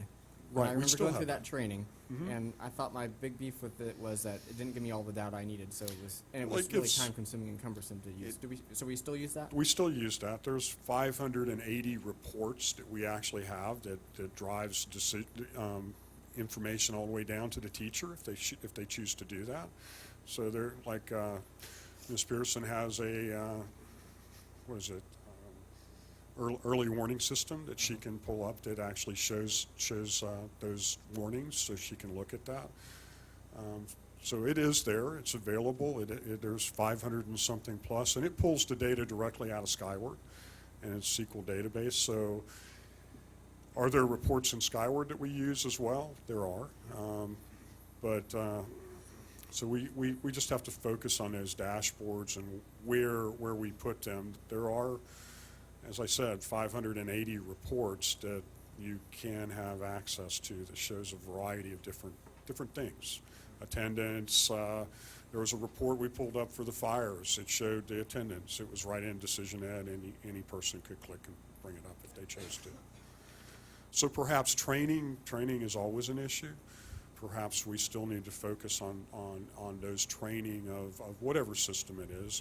Right, And I we remember still going have through that. that training, Mhm. and I thought my big beef with it was that it didn't give me all the data I needed, so it was Well, really it gives- time-consuming and cumbersome to use. So we still use that? We still use that. There's 580 reports that we actually have that drives information all the way down to the teacher if they choose to do that. So they're like, Ms. Pearson has a, what is it? Early warning system that she can pull up that actually shows those warnings, so she can look at that. So it is there, it's available, there's 500 and something plus, and it pulls the data directly out of Skyward and its SQL database. So are there reports in Skyward that we use as well? There are. So we just have to focus on those dashboards and where we put them. There are, as I said, 580 reports that you can have access to that shows a variety of different things. Attendance, there was a report we pulled up for the fires. It showed the attendance. It was right in Decision Ed. Any person could click and bring it up if they chose to. So perhaps training is always an issue. Perhaps we still need to focus on those training of whatever system it is,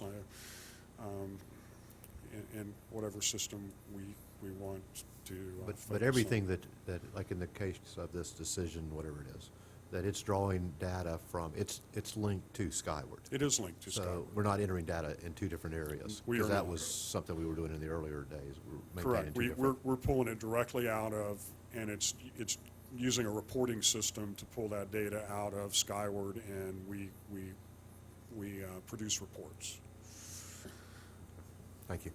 and whatever system we want to But focus everything on. that, like in the case of this decision, whatever it is, that it's drawing data from, it's linked to Skyward. It is linked to So Skyward. we're not entering data in two different areas. We are Because that not. was something we were doing in the earlier days. We were Correct. maintaining two different. We're pulling it directly out of, and it's using a reporting system to pull that data out of Skyward, and we produce reports. Thank you.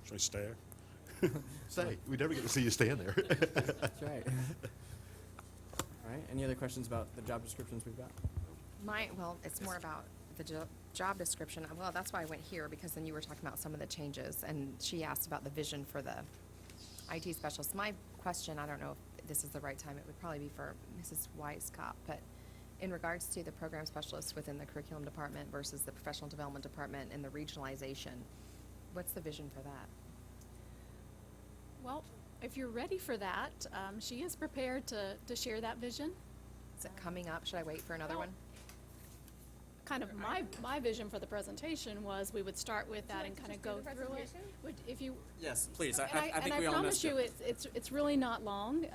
Should I stay? Say, we never get to see you stand there. That's right. All right, any other questions about the job descriptions we've got? Well, it's more about the job description. Well, that's why I went here, because then you were talking about some of the changes, and she asked about the vision for the IT specialist. My question, I don't know if this is the right time, it would probably be for Mrs. Weisskopf, but in regards to the program specialist within the curriculum department versus the professional development department and the regionalization, what's the vision for that? Well, if you're ready for that, she is prepared to share that vision. Is it coming up? Should I wait for another Well, one? Kind of my vision for the presentation was we would start with that and kind of go through it. If you, Yes, please. I and think I we all promise missed you, it. it's really not long.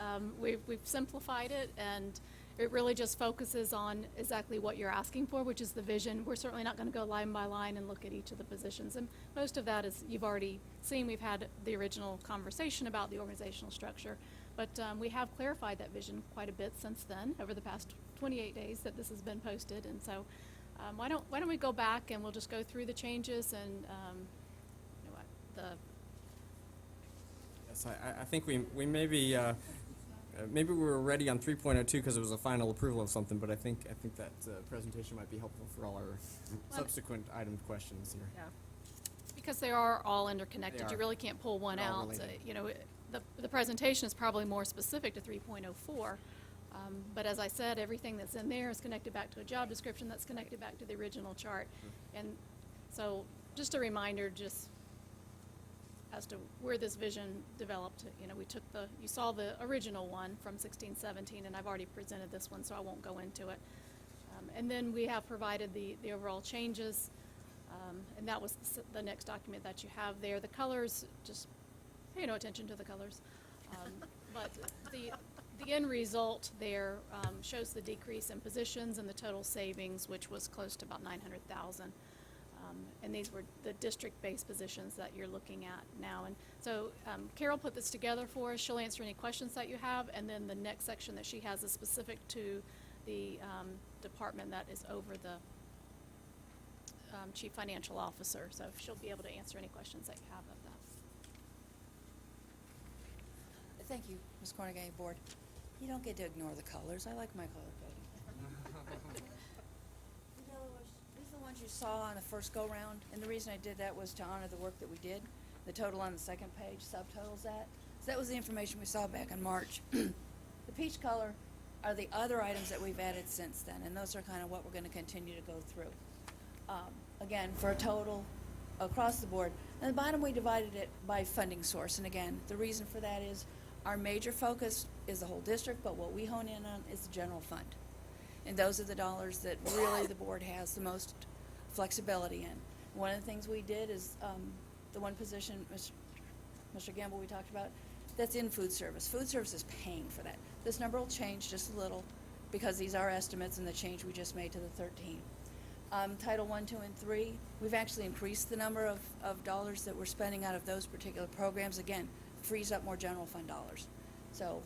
We've simplified it, and it really just focuses on exactly what you're asking for, which is the vision. We're certainly not going to go line by line and look at each of the positions, and most of that is you've already seen. We've had the original conversation about the organizational structure, but we have clarified that vision quite a bit since then, over the past 28 days that this has been posted, and so why don't we go back and we'll just go through the changes and you know what, Yes, I think we maybe maybe we were ready on 3.02 because it was a final approval of something, but I think that presentation might be helpful for all our subsequent item questions here. Yeah, because they are all interconnected. They You are. really can't pull one They're all out. related. You know, the presentation is probably more specific to 3.04. But as I said, everything that's in there is connected back to a job description that's connected back to the original chart. And so just a reminder, just as to where this vision developed. You know, you saw the original one from 16-17, and I've already presented this one, so I won't go into it. And then we have provided the overall changes, and that was the next document that you have there. The colors, just pay no attention to the colors. But the end result there shows the decrease in positions and the total savings, which was close to about $900,000. And these were the district-based positions that you're looking at now. And so Carol put this together for us. She'll answer any questions that you have, and then the next section that she has is specific to the department that is over the Chief Financial Officer. So she'll be able to answer any questions that you have of that. Thank you, Ms. Cornegay, Board. You don't get to ignore the colors. I like my color coding. The yellowish, these are the ones you saw on the first go-round, and the reason I did that was to honor the work that we did. The total on the second page subtotals that. So that was the information we saw back in March. The peach color are the other items that we've added since then, and those are kind of what we're going to continue to go through. Again, for a total across the board. And at the bottom, we divided it by funding source, and again, the reason for that is our major focus is the whole district, but what we hone in on is the general fund. And those are the dollars that really the board has the most flexibility in. One of the things we did is the one position, Mr. Gamble we talked about, that's in food service. Food service is paying for that. This number will change just a little because these are estimates and the change we just made to the 13. Title I, II, and III, we've actually increased the number of dollars that we're spending out of those particular programs. Again, frees up more general fund dollars. So,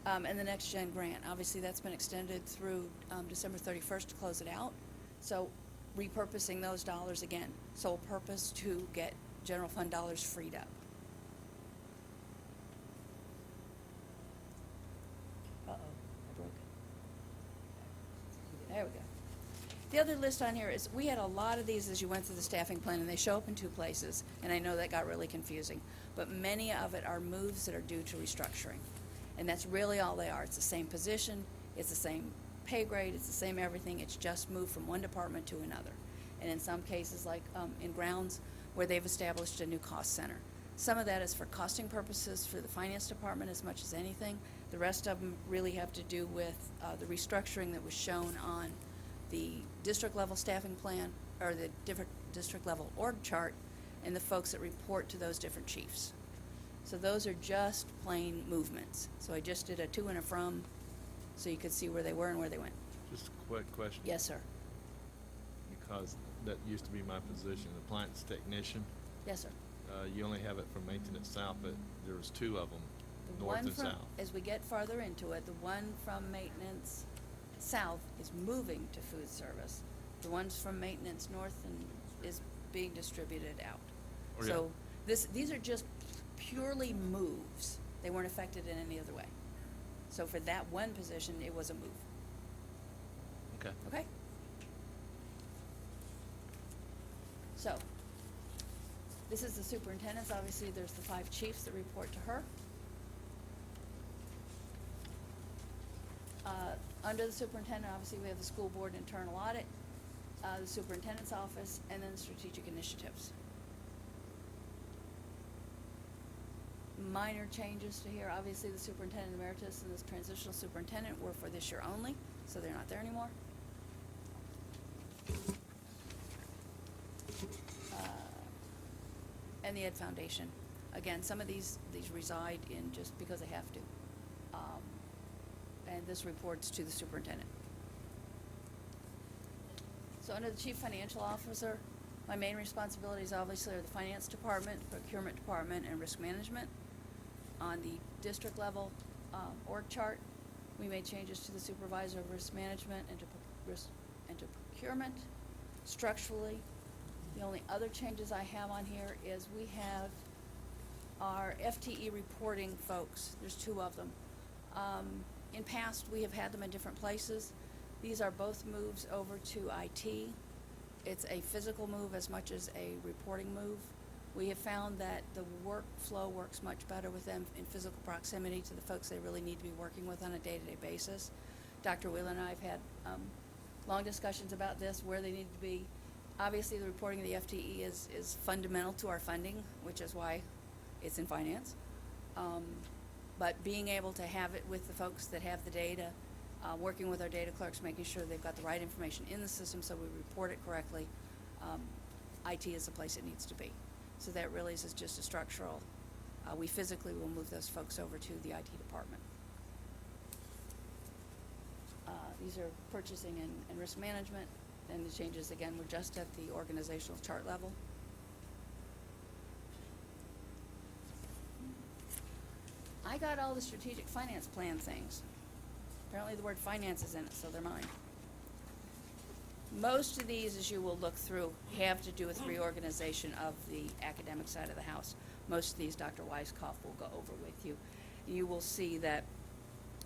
and the Next Gen grant, obviously that's been extended through December 31st to close it out. So repurposing those dollars again, sole purpose to get general fund dollars freed up. Uh-oh, I broke it. There we go. The other list on here is, we had a lot of these as you went through the staffing plan, and they show up in two places, and I know that got really confusing. But many of it are moves that are due to restructuring. And that's really all they are. It's the same position, it's the same pay grade, it's the same everything, it's just moved from one department to another. And in some cases, like in grounds, where they've established a new cost center. Some of that is for costing purposes for the finance department as much as anything. The rest of them really have to do with the restructuring that was shown on the district level staffing plan, or the different district level org chart, and the folks that report to those different chiefs. So those are just plain movements. So I just did a to and a from, so you could see where they were and where they went. Just a quick question. Yes, sir. Because that used to be my position, appliance technician. Yes, sir. You only have it for maintenance south, but there was two of them, The north one and from, south. as we get farther into it, the one from maintenance south is moving to food service. The ones from maintenance north and is being distributed out. Oh, yeah. So these are just purely moves. They weren't affected in any other way. So for that one position, it was a move. Okay. Okay? So, this is the superintendent's. Obviously, there's the 5 chiefs that report to her. Under the superintendent, obviously, we have the school board internal audit, the superintendent's office, and then the strategic initiatives. Minor changes to here. Obviously, the superintendent emeritus and the transitional superintendent were for this year only, so they're not there anymore. And the Ed Foundation. Again, some of these reside in just because they have to. And this reports to the superintendent. So under the chief financial officer, my main responsibilities obviously are the finance department, procurement department, and risk management. On the district level org chart, we made changes to the supervisor of risk management and to procurement. Structurally, the only other changes I have on here is we have our FTE reporting folks. There's 2 of them. In past, we have had them in different places. These are both moves over to IT. It's a physical move as much as a reporting move. We have found that the workflow works much better with them in physical proximity to the folks they really need to be working with on a day-to-day basis. Dr. Wheeler and I have had long discussions about this, where they need to be. Obviously, the reporting of the FTE is fundamental to our funding, which is why it's in finance. But being able to have it with the folks that have the data, working with our data clerks, making sure they've got the right information in the system so we report it correctly, IT is the place it needs to be. So that really is just a structural. We physically will move those folks over to the IT department. These are purchasing and risk management, and the changes, again, were just at the organizational chart level. I got all the strategic finance plan things. Apparently the word finance is in it, so they're mine. Most of these, as you will look through, have to do with reorganization of the academic side of the house. Most of these Dr. Weiskopf will go over with you. You will see that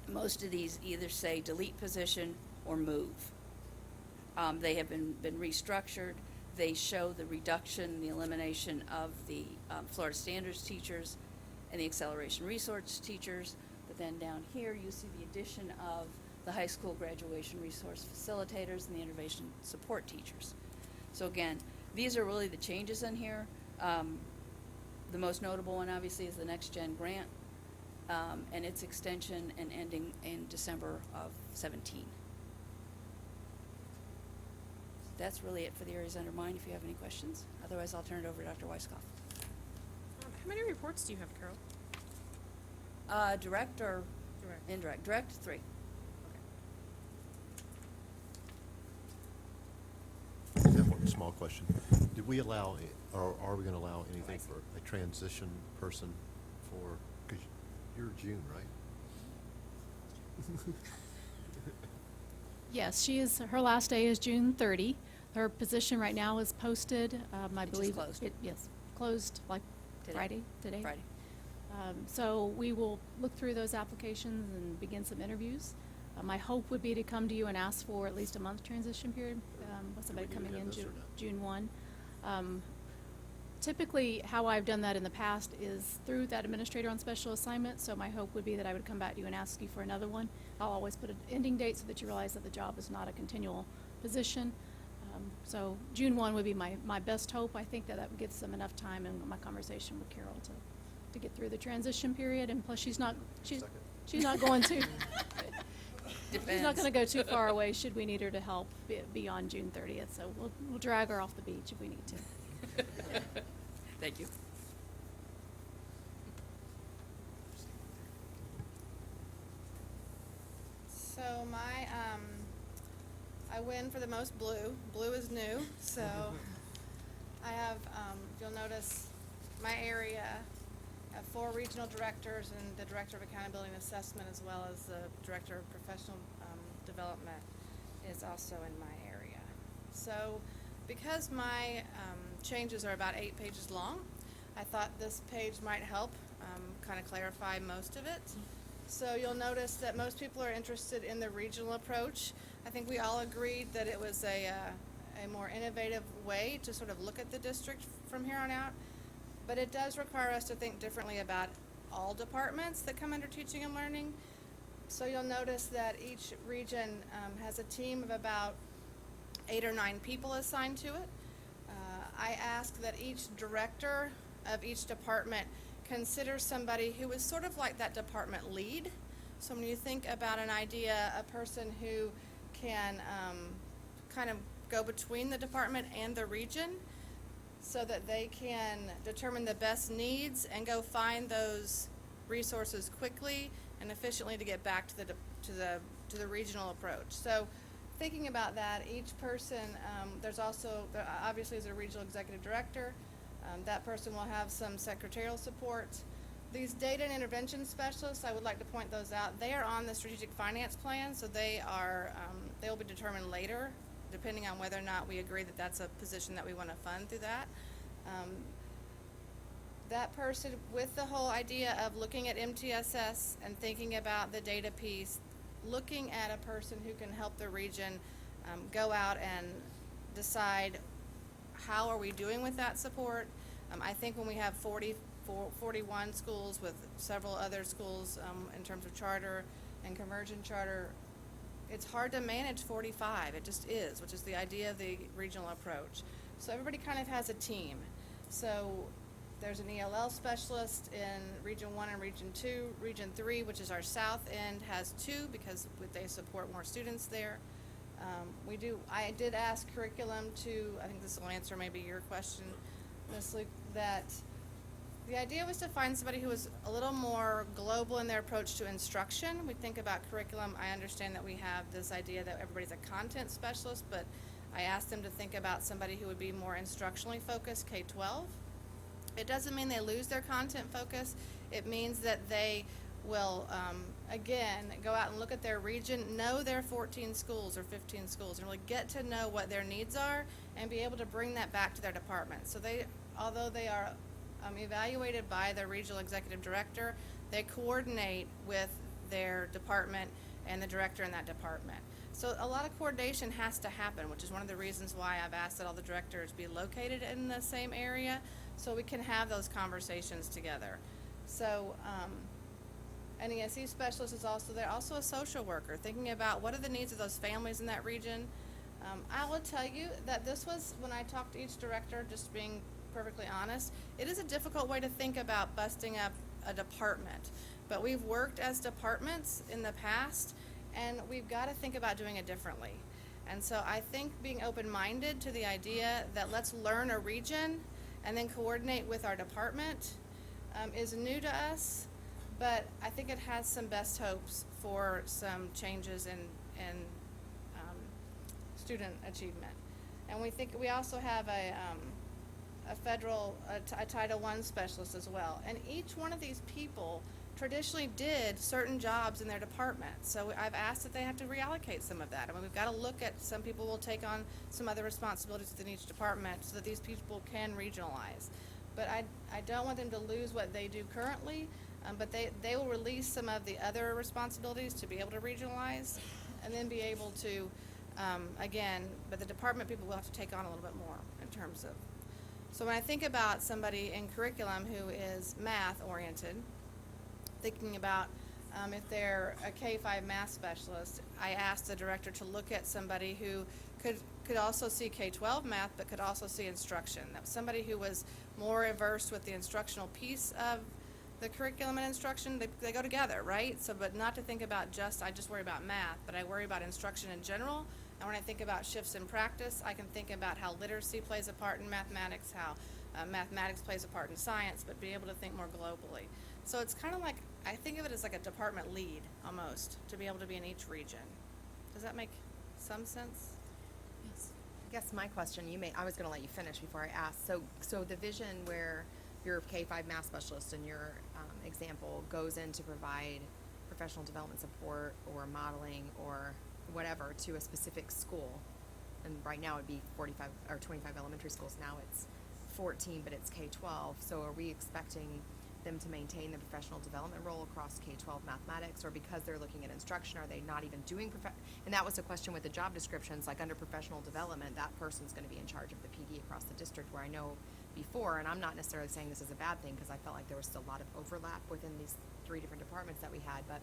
most of these either say delete position or move. They have been restructured. They show the reduction, the elimination of the Florida Standards teachers and the acceleration resource teachers. But then down here, you see the addition of the high school graduation resource facilitators and the innovation support teachers. So again, these are really the changes in here. The most notable one, obviously, is the Next Gen grant and its extension and ending in December of 17. That's really it for the areas under mine, if you have any questions. Otherwise, I'll turn it over to Dr. Weiskopf. How many reports do you have, Carol? Direct or? Correct. Indirect. Direct, 3. I have one small question. Did we allow, or are we gonna allow anything for a transition person for, because you're June, right? Yes, she is, her last day is June 30. Her position right now is posted, I It just believe. closed. Yes, closed like Today. today. Friday. So we will look through those applications and begin some interviews. My hope would be to come to you and ask for at least a month transition period, with somebody need to coming have in this or no? June 1. Typically, how I've done that in the past is through that administrator on special assignment, so my hope would be that I would come back to you and ask you for another one. I'll always put an ending date so that you realize that the job is not a continual position. So June 1 would be my best hope. I think that gives them enough time in my conversation with Carol to get through the transition period, and plus she's not going to, she's not gonna go too far away should we need her to help beyond June 30th, so we'll drag her off the beach if we need to. Thank you. So I win for the most blue. Blue is new, so I have, you'll notice my area, I have 4 regional directors and the director of accountability and assessment, as well as the director of professional development is also in my area. So because my changes are about 8 pages long, I thought this page might help kind of clarify most of it. So you'll notice that most people are interested in the regional approach. I think we all agreed that it was a more innovative way to sort of look at the district from here on out. But it does require us to think differently about all departments that come under teaching and learning. So you'll notice that each region has a team of about 8 or 9 people assigned to it. I ask that each director of each department consider somebody who is sort of like that department lead. So when you think about an idea, a person who can kind of go between the department and the region so that they can determine the best needs and go find those resources quickly and efficiently to get back to the regional approach. So thinking about that, each person, there's also, obviously is a regional executive director. That person will have some secretarial support. These data and intervention specialists, I would like to point those out. They are on the strategic finance plan, so they will be determined later, depending on whether or not we agree that that's a position that we want to fund through that. That person, with the whole idea of looking at MTSS and thinking about the data piece, looking at a person who can help the region go out and decide how are we doing with that support. I think when we have 41 schools with several other schools in terms of charter and conversion charter, it's hard to manage 45. It just is, which is the idea of the regional approach. So everybody kind of has a team. So there's an ELL specialist in Region 1 and Region 2. Region 3, which is our south end, has 2 because they support more students there. I did ask curriculum to, I think this will answer maybe your question, Ms. Luke, that the idea was to find somebody who was a little more global in their approach to instruction. We think about curriculum. I understand that we have this idea that everybody's a content specialist, but I asked them to think about somebody who would be more instructionally focused, K-12. It doesn't mean they lose their content focus. It means that they will, again, go out and look at their region, know their 14 schools or 15 schools, and really get to know what their needs are and be able to bring that back to their department. So although they are evaluated by their regional executive director, they coordinate with their department and the director in that department. So a lot of coordination has to happen, which is one of the reasons why I've asked that all the directors be located in the same area so we can have those conversations together. So an ESE specialist is also there, also a social worker, thinking about what are the needs of those families in that region. I will tell you that this was, when I talked to each director, just being perfectly honest, it is a difficult way to think about busting up a department. But we've worked as departments in the past, and we've got to think about doing it differently. And so I think being open-minded to the idea that let's learn a region and then coordinate with our department is new to us, but I think it has some best hopes for some changes in student achievement. And we also have a federal, a Title I specialist as well. And each one of these people traditionally did certain jobs in their department. So I've asked that they have to reallocate some of that. I mean, we've got to look at, some people will take on some other responsibilities within each department so that these people can regionalize. But I don't want them to lose what they do currently, but they will release some of the other responsibilities to be able to regionalize and then be able to, again, but the department people will have to take on a little bit more in terms of. So when I think about somebody in curriculum who is math oriented, thinking about if they're a K-5 math specialist, I asked the director to look at somebody who could also see K-12 math, but could also see instruction. That was somebody who was more versed with the instructional piece of the curriculum and instruction. They go together, right? So, but not to think about I just worry about math, but I worry about instruction in general. And when I think about shifts in practice, I can think about how literacy plays a part in mathematics, how mathematics plays a part in science, but be able to think more globally. So it's kind of like, I think of it as like a department lead, almost, to be able to be in each region. Does that make some sense? Yes. I guess my question, I was gonna let you finish before I ask. So the vision where your K-5 math specialist in your example goes in to provide professional development support or modeling or whatever to a specific school, and right now it'd be 45 or 25 elementary schools, now it's 14, but it's K-12, so are we expecting them to maintain the professional development role across K-12 mathematics, or because they're looking at instruction, are they not even doing and that was a question with the job descriptions, like under professional development, that person's going to be in charge of the PD across the district, where I know before, and I'm not necessarily saying this is a bad thing, because I felt like there was still a lot of overlap within these 3 different departments that we had, but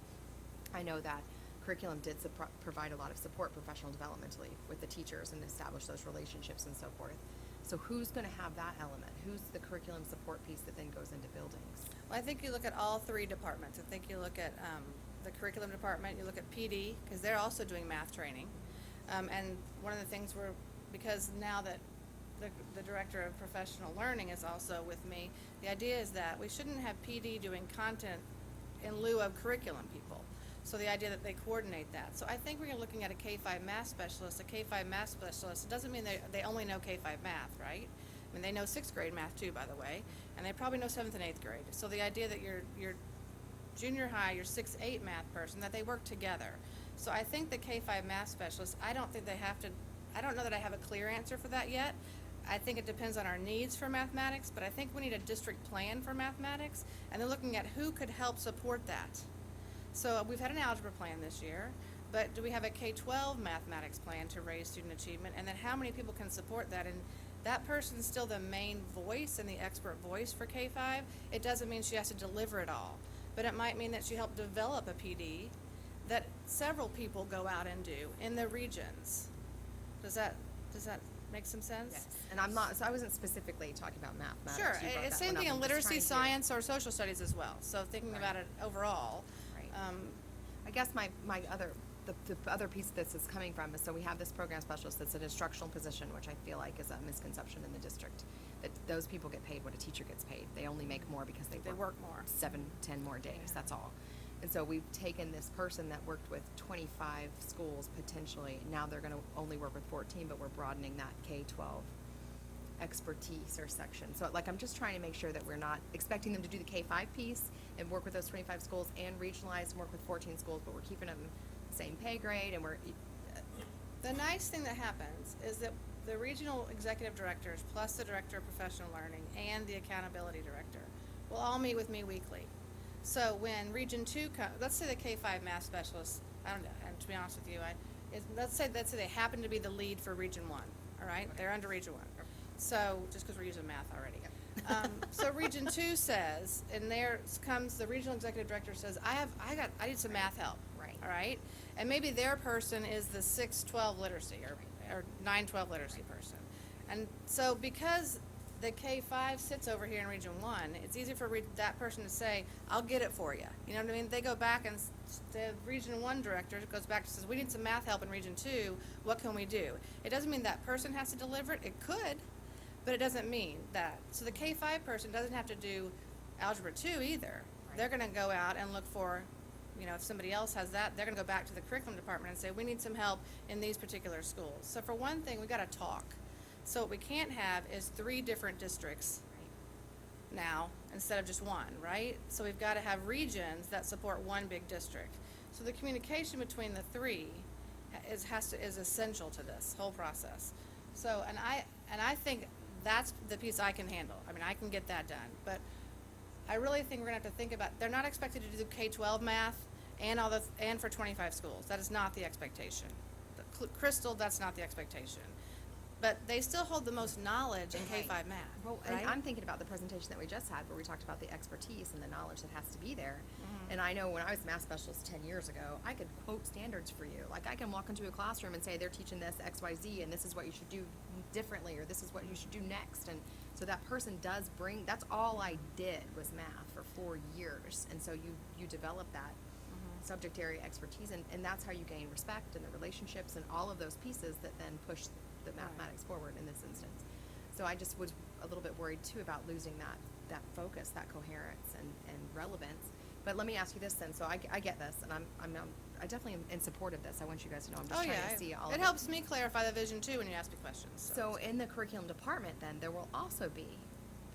I know that curriculum did provide a lot of support professional developmentally with the teachers and establish those relationships and so forth. So who's going to have that element? Who's the curriculum support piece that then goes into buildings? Well, I think you look at all 3 departments. I think you look at the curriculum department, you look at PD, because they're also doing math training. And one of the things because now that the director of professional learning is also with me, the idea is that we shouldn't have PD doing content in lieu of curriculum people. So the idea that they coordinate that. So I think when you're looking at a K-5 math specialist, it doesn't mean they only know K-5 math, right? I mean, they know 6th grade math too, by the way, and they probably know 7th and 8th grade. So the idea that your junior high, your 6-8 math person, that they work together. So I think the K-5 math specialist, I don't know that I have a clear answer for that yet. I think it depends on our needs for mathematics, but I think we need a district plan for mathematics, and they're looking at who could help support that. So we've had an algebra plan this year, but do we have a K-12 mathematics plan to raise student achievement? And then how many people can support that? And that person's still the main voice and the expert voice for K-5. It doesn't mean she has to deliver it all, but it might mean that she helped develop a PD that several people go out and do in the regions. Does that make some sense? Yes. And I wasn't specifically talking about mathematics. Sure, You brought it's that same one thing up. in I'm just literacy, trying to- science, or social studies as well. So thinking Right. about it overall. Right. I guess the other piece of this is coming from is, so we have this program specialist that's an instructional position, which I feel like is a misconception in the district, that those people get paid what a teacher gets paid. They only make more because they work more. 7-10 more days, that's all. And so we've taken this person that worked with 25 schools potentially, now they're gonna only work with 14, but we're broadening that K-12 expertise or section. So like, I'm just trying to make sure that we're not expecting them to do the K-5 piece and work with those 25 schools and regionalize and work with 14 schools, but we're keeping them the same pay grade, and we're, The nice thing that happens is that the regional executive directors, plus the director of professional learning and the accountability director, will all meet with me weekly. So when Region 2 let's say the K-5 math specialist, I don't know, and to be honest with you, let's say they happen to be the lead for Region 1, all right? They're under Region 1. So, just because we're using math already. So Region 2 says, and there comes the regional executive director says, I need some math help. Right. All right? And maybe their person is the 6-12 literacy or 9-12 literacy person. And so because the K-5 sits over here in Region 1, it's easy for that person to say, I'll get it for you. You know what I mean? They go back and the Region 1 director goes back and says, we need some math help in Region 2. What can we do? It doesn't mean that person has to deliver it. It could, but it doesn't mean that. So the K-5 person doesn't have to do Algebra 2 either. they're gonna go out and look for, you know, if somebody else has that, they're gonna go back to the curriculum department and say, we need some help in these particular schools. So for one thing, we gotta talk. So what we can't have is 3 different districts now, instead of just one, right? So we've gotta have regions that support one big district. So the communication between the 3 is essential to this whole process. So, and I think that's the piece I can handle. I mean, I can get that done, but I really think we're gonna have to think about, they're not expected to do K-12 math and for 25 schools. That is not the expectation. Crystal, that's not the expectation. But they still hold the most knowledge in K-5 math, Well, right? and I'm thinking about the presentation that we just had where we talked about the expertise and the knowledge that has to be there. And I know when I was a math specialist 10 years ago, I could quote standards for you. Like I can walk into a classroom and say, they're teaching this X, Y, Z, and this is what you should do differently, or this is what you should do next. And so that person does bring, that's all I did was math for 4 years. And so you develop that subject area expertise, and that's how you gain respect and the relationships and all of those pieces that then push the mathematics forward in this instance. So I just was a little bit worried too about losing that focus, that coherence and relevance. But let me ask you this then, so I get this, and I definitely am in support of this. I want you guys to know I'm just trying to see all of it. It helps me clarify the vision too when you ask me questions. So in the curriculum department then, there will also be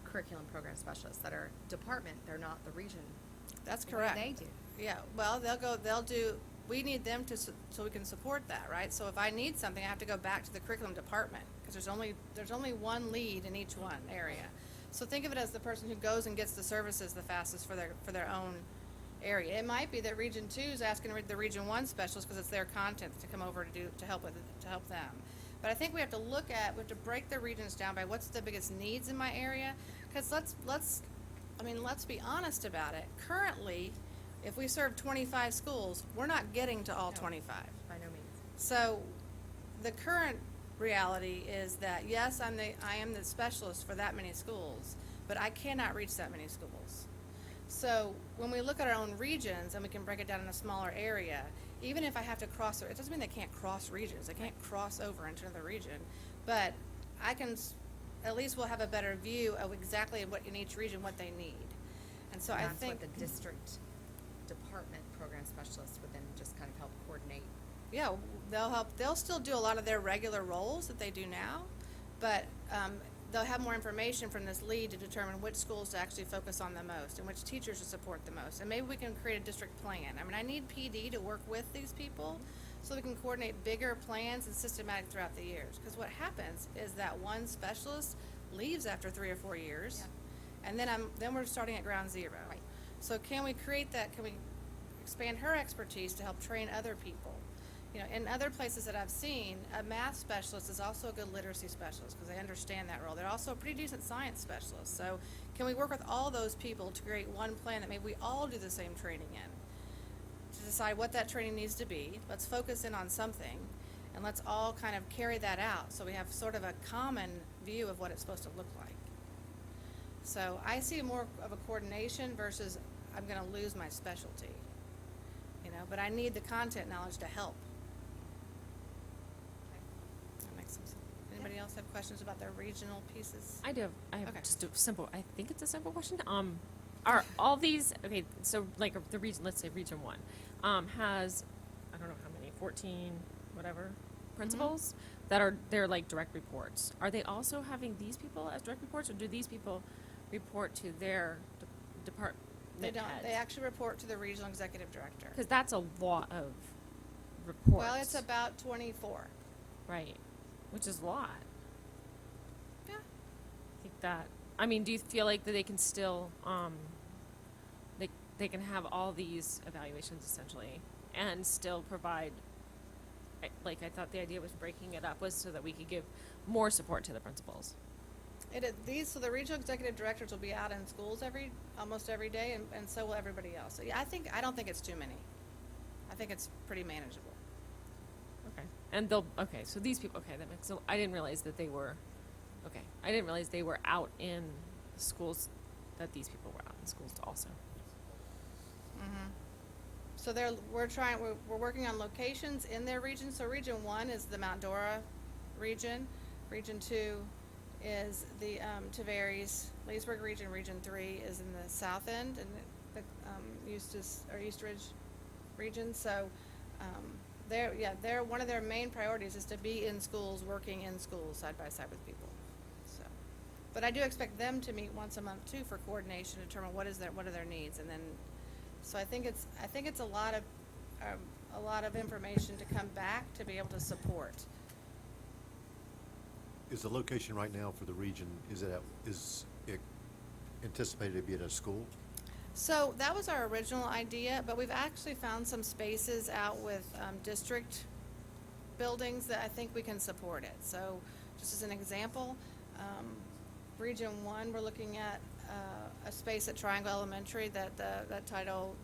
curriculum program specialists that are department, they're not the region. That's What do correct. they do? Yeah, well, we need them so we can support that, right? So if I need something, I have to go back to the curriculum department, because there's only one lead in each one area. So think of it as the person who goes and gets the services the fastest for their own area. It might be that Region 2 is asking the Region 1 specialist, because it's their content, to come over to help them. But I think we have to break the regions down by what's the biggest needs in my area, because let's be honest about it. Currently, if we serve 25 schools, we're not getting to all 25. By no means. So the current reality is that, yes, I am the specialist for that many schools, but I cannot reach that many schools. So when we look at our own regions and we can break it down in a smaller area, even if I have to cross, it doesn't mean they can't cross regions. They can't cross over into another region, but at least we'll have a better view of exactly what in each region, what they need. And so I That's think what the district department program specialists would then just kind of help coordinate. yeah, they'll still do a lot of their regular roles that they do now, but they'll have more information from this lead to determine which schools to actually focus on the most and which teachers to support the most. And maybe we can create a district plan. I mean, I need PD to work with these people so we can coordinate bigger plans and systematic throughout the years. Because what happens is that one specialist leaves after 3 or 4 years, and then we're starting at ground zero. Right. So can we create that? Can we expand her expertise to help train other people? You know, in other places that I've seen, a math specialist is also a good literacy specialist because they understand that role. They're also a pretty decent science specialist. So can we work with all those people to create one plan that maybe we all do the same training in? To decide what that training needs to be, let's focus in on something, and let's all kind of carry that out so we have sort of a common view of what it's supposed to look like. So I see more of a coordination versus I'm going to lose my specialty, you know, but I need the content knowledge to help. That makes sense. Anybody else have questions about their regional pieces? I have Okay. just a simple, I think it's a simple question. Are all these, okay, so like the region, let's say Region 1, has, I don't know how many, 14, whatever, principals they're like direct reports. Are they also having these people as direct reports, or do these people report to their department They don't. heads? They actually report to the regional executive director. Because that's a lot of reports. Well, it's about 24. Right, which is a lot. Yeah. I think that, I mean, do you feel like that they can still, they can have all these evaluations essentially and still provide, like, I thought the idea was breaking it up was so that we could give more support to the principals. So the regional executive directors will be out in schools almost every day, and so will everybody else. So yeah, I don't think it's too many. I think it's pretty manageable. Okay. And so these people, okay, that makes, so I didn't realize that they were out in schools, that these people were out in schools also. So we're working on locations in their region. So Region 1 is the Mount Dora region. Region 2 is the Tavares, Leesburg region. Region 3 is in the south end, and the Eustis, or East Ridge region. So one of their main priorities is to be in schools, working in schools side by side with people. So, but I do expect them to meet once a month too for coordination, to determine what are their needs, and then. So I think it's a lot of information to come back to be able to support. Is the location right now for the region, is it anticipated to be at a school? So that was our original idea, but we've actually found some spaces out with district buildings that I think we can support it. So just as an example, Region 1, we're looking at a space at Triangle Elementary that the title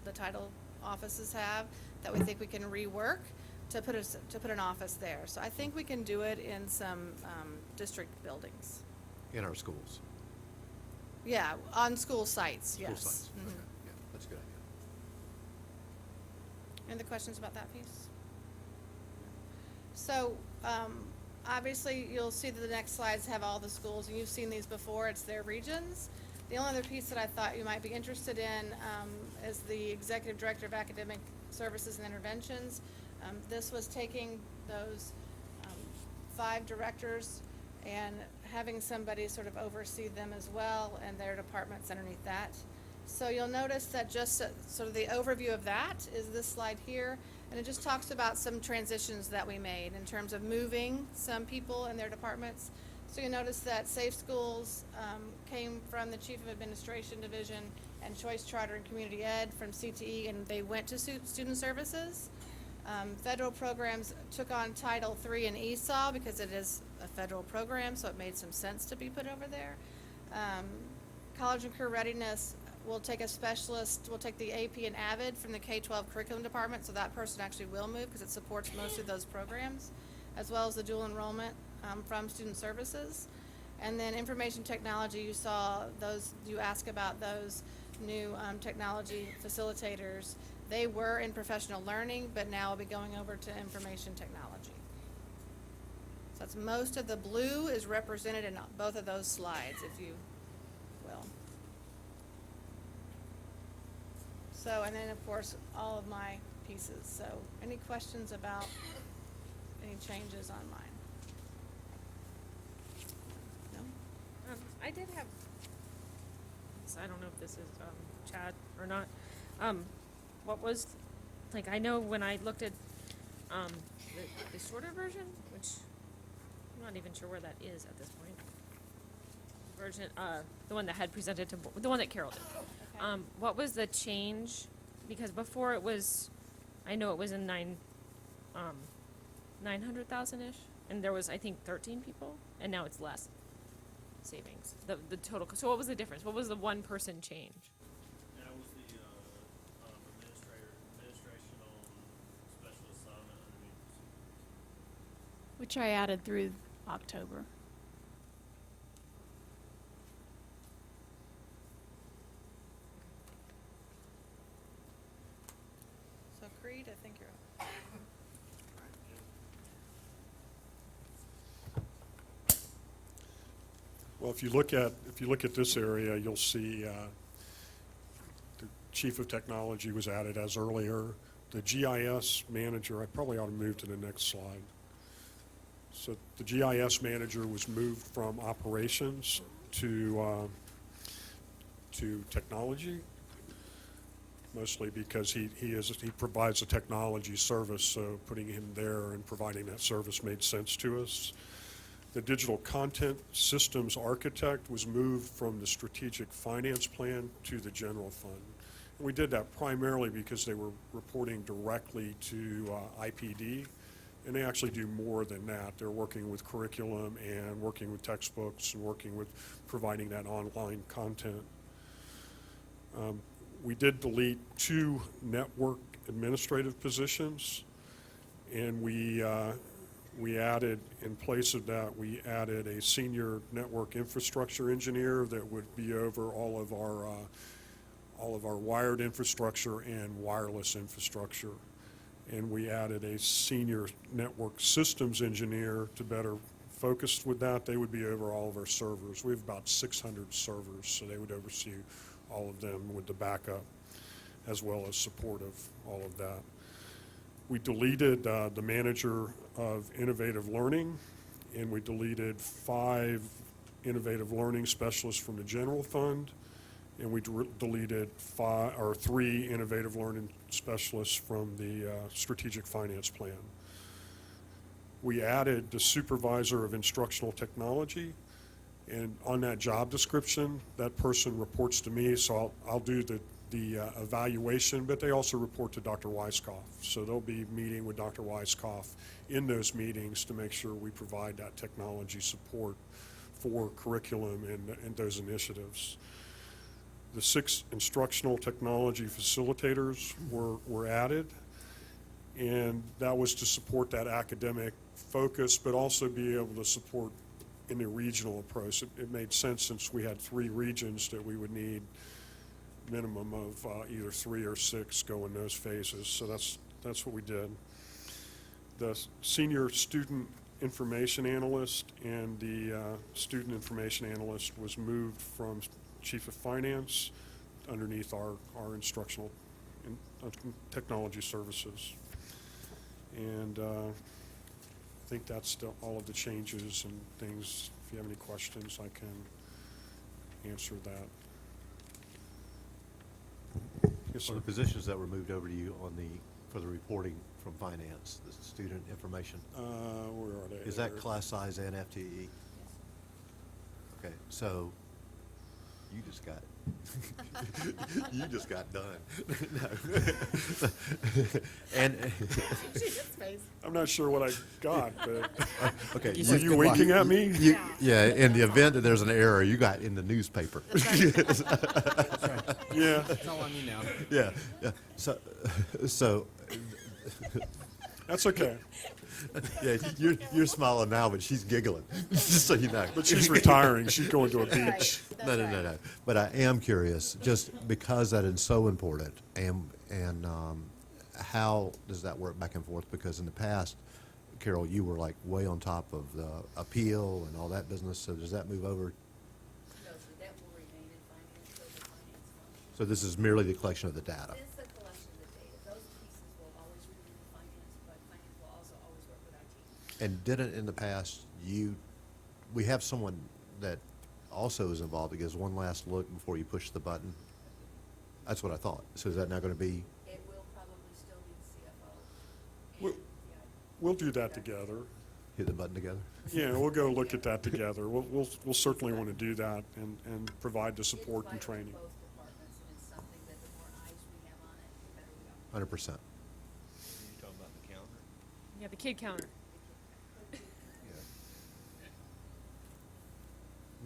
offices have that we think we can rework to put an office there. So I think we can do it in some district buildings. In our schools? Yeah, on school sites, School yes. sites, Mhm. okay, yeah, that's a good idea. Any other questions about that piece? So, obviously, you'll see that the next slides have all the schools, and you've seen these before, it's their regions. The only other piece that I thought you might be interested in is the Executive Director of Academic Services and Interventions. This was taking those 5 directors and having somebody sort of oversee them as well, and their departments underneath that. So you'll notice that just sort of the overview of that is this slide here, and it just talks about some transitions that we made in terms of moving some people in their departments. So you notice that Safe Schools came from the Chief of Administration Division, and Choice Charter and Community Ed from CTE, and they went to Student Services. Federal programs took on Title III and ESOL because it is a federal program, so it made some sense to be put over there. College and Career Readiness will take a specialist, will take the AP and AVID from the K-12 curriculum department, so that person actually will move because it supports most of those programs, as well as the dual enrollment from Student Services. And then information technology, you saw those, you asked about those new technology facilitators. They were in professional learning, but now will be going over to information technology. So that's most of the blue is represented in both of those slides, if you will. So, and then of course, all of my pieces. So any questions about any changes on mine? No? I did have, so I don't know if this is Chad or not. What was, like, I know when I looked at the shorter version, which I'm not even sure where that is at this point. Version, the one that had presented to, the one that Carol did. Okay. What was the change? Because before it was, I know it was in 900,000-ish, and there was, I think, 13 people, and now it's less savings. The total. So what was the difference? What was the one person change? That was the administration on special assignment underneath. Which I added through October. So Creed, I think you're up. Well, if you look at this area, you'll see the Chief of Technology was added as earlier. The GIS manager, I probably ought to move to the next slide. So the GIS manager was moved from operations to technology, mostly because he provides a technology service, so putting him there and providing that service made sense to us. The digital content systems architect was moved from the strategic finance plan to the general fund. And we did that primarily because they were reporting directly to IPD, and they actually do more than that. They're working with curriculum and working with textbooks and working with providing that online content. We did delete 2 network administrative positions, and we added, in place of that, we added a senior network infrastructure engineer that would be over all of our wired infrastructure and wireless infrastructure. And we added a senior network systems engineer to better focus with that. They would be over all of our servers. We have about 600 servers, so they would oversee all of them with the backup. as well as support of all of that. We deleted the manager of innovative learning, and we deleted 5 innovative learning specialists from the general fund, and we deleted 3 innovative learning specialists from the strategic finance plan. We added the supervisor of instructional technology, and on that job description, that person reports to me, so I'll do the evaluation, but they also report to Dr. Weiskopf. So they'll be meeting with Dr. Weiskopf in those meetings to make sure we provide that technology support for curriculum and those initiatives. The 6 instructional technology facilitators were added, and that was to support that academic focus, but also be able to support in the regional approach. It made sense, since we had 3 regions, that we would need minimum of either 3 or 6 go in those phases. So that's what we did. The senior student information analyst and the student information analyst was moved from chief of finance underneath our instructional technology services. And I think that's all of the changes and things. If you have any questions, I can answer that. Yes, So sir. the positions that were moved over to you for the reporting from finance, the student information, Where are they? is that There. class size and FTE? Okay, so you just got done. No. And I'm not sure what I got, but okay, You were said you good luck. winking at me? yeah, in the event that there's an error, you got in the newspaper. Yeah. It's all on you now. Yeah, yeah. So, That's okay. yeah, you're smiling now, but she's giggling, just so you know. But she's retiring. She's going to a beach. No. But I am curious, just because that is so important, and how does that work back and forth? Because in the past, Carol, you were like way on top of the appeal and all that business, so does that move over? No, so that will remain in finance, so the finance function. So this is merely the collection of the data? It is the collection of the data. Those pieces will always remain in finance, but finance will also always work with IT. And didn't in the past, we have someone that also is involved that gives one last look before you push the button? That's what I thought. So is that now going to be? It will probably still be the CFO. We'll- and We'll do that together. Hit the button together? Yeah, we'll go look at that together. We'll certainly want to do that and provide the It's support and vital to training. both departments, and it's something that the more eyes we have on it, the better we are. 100%. You talking about the calendar? Yeah, the kid counter.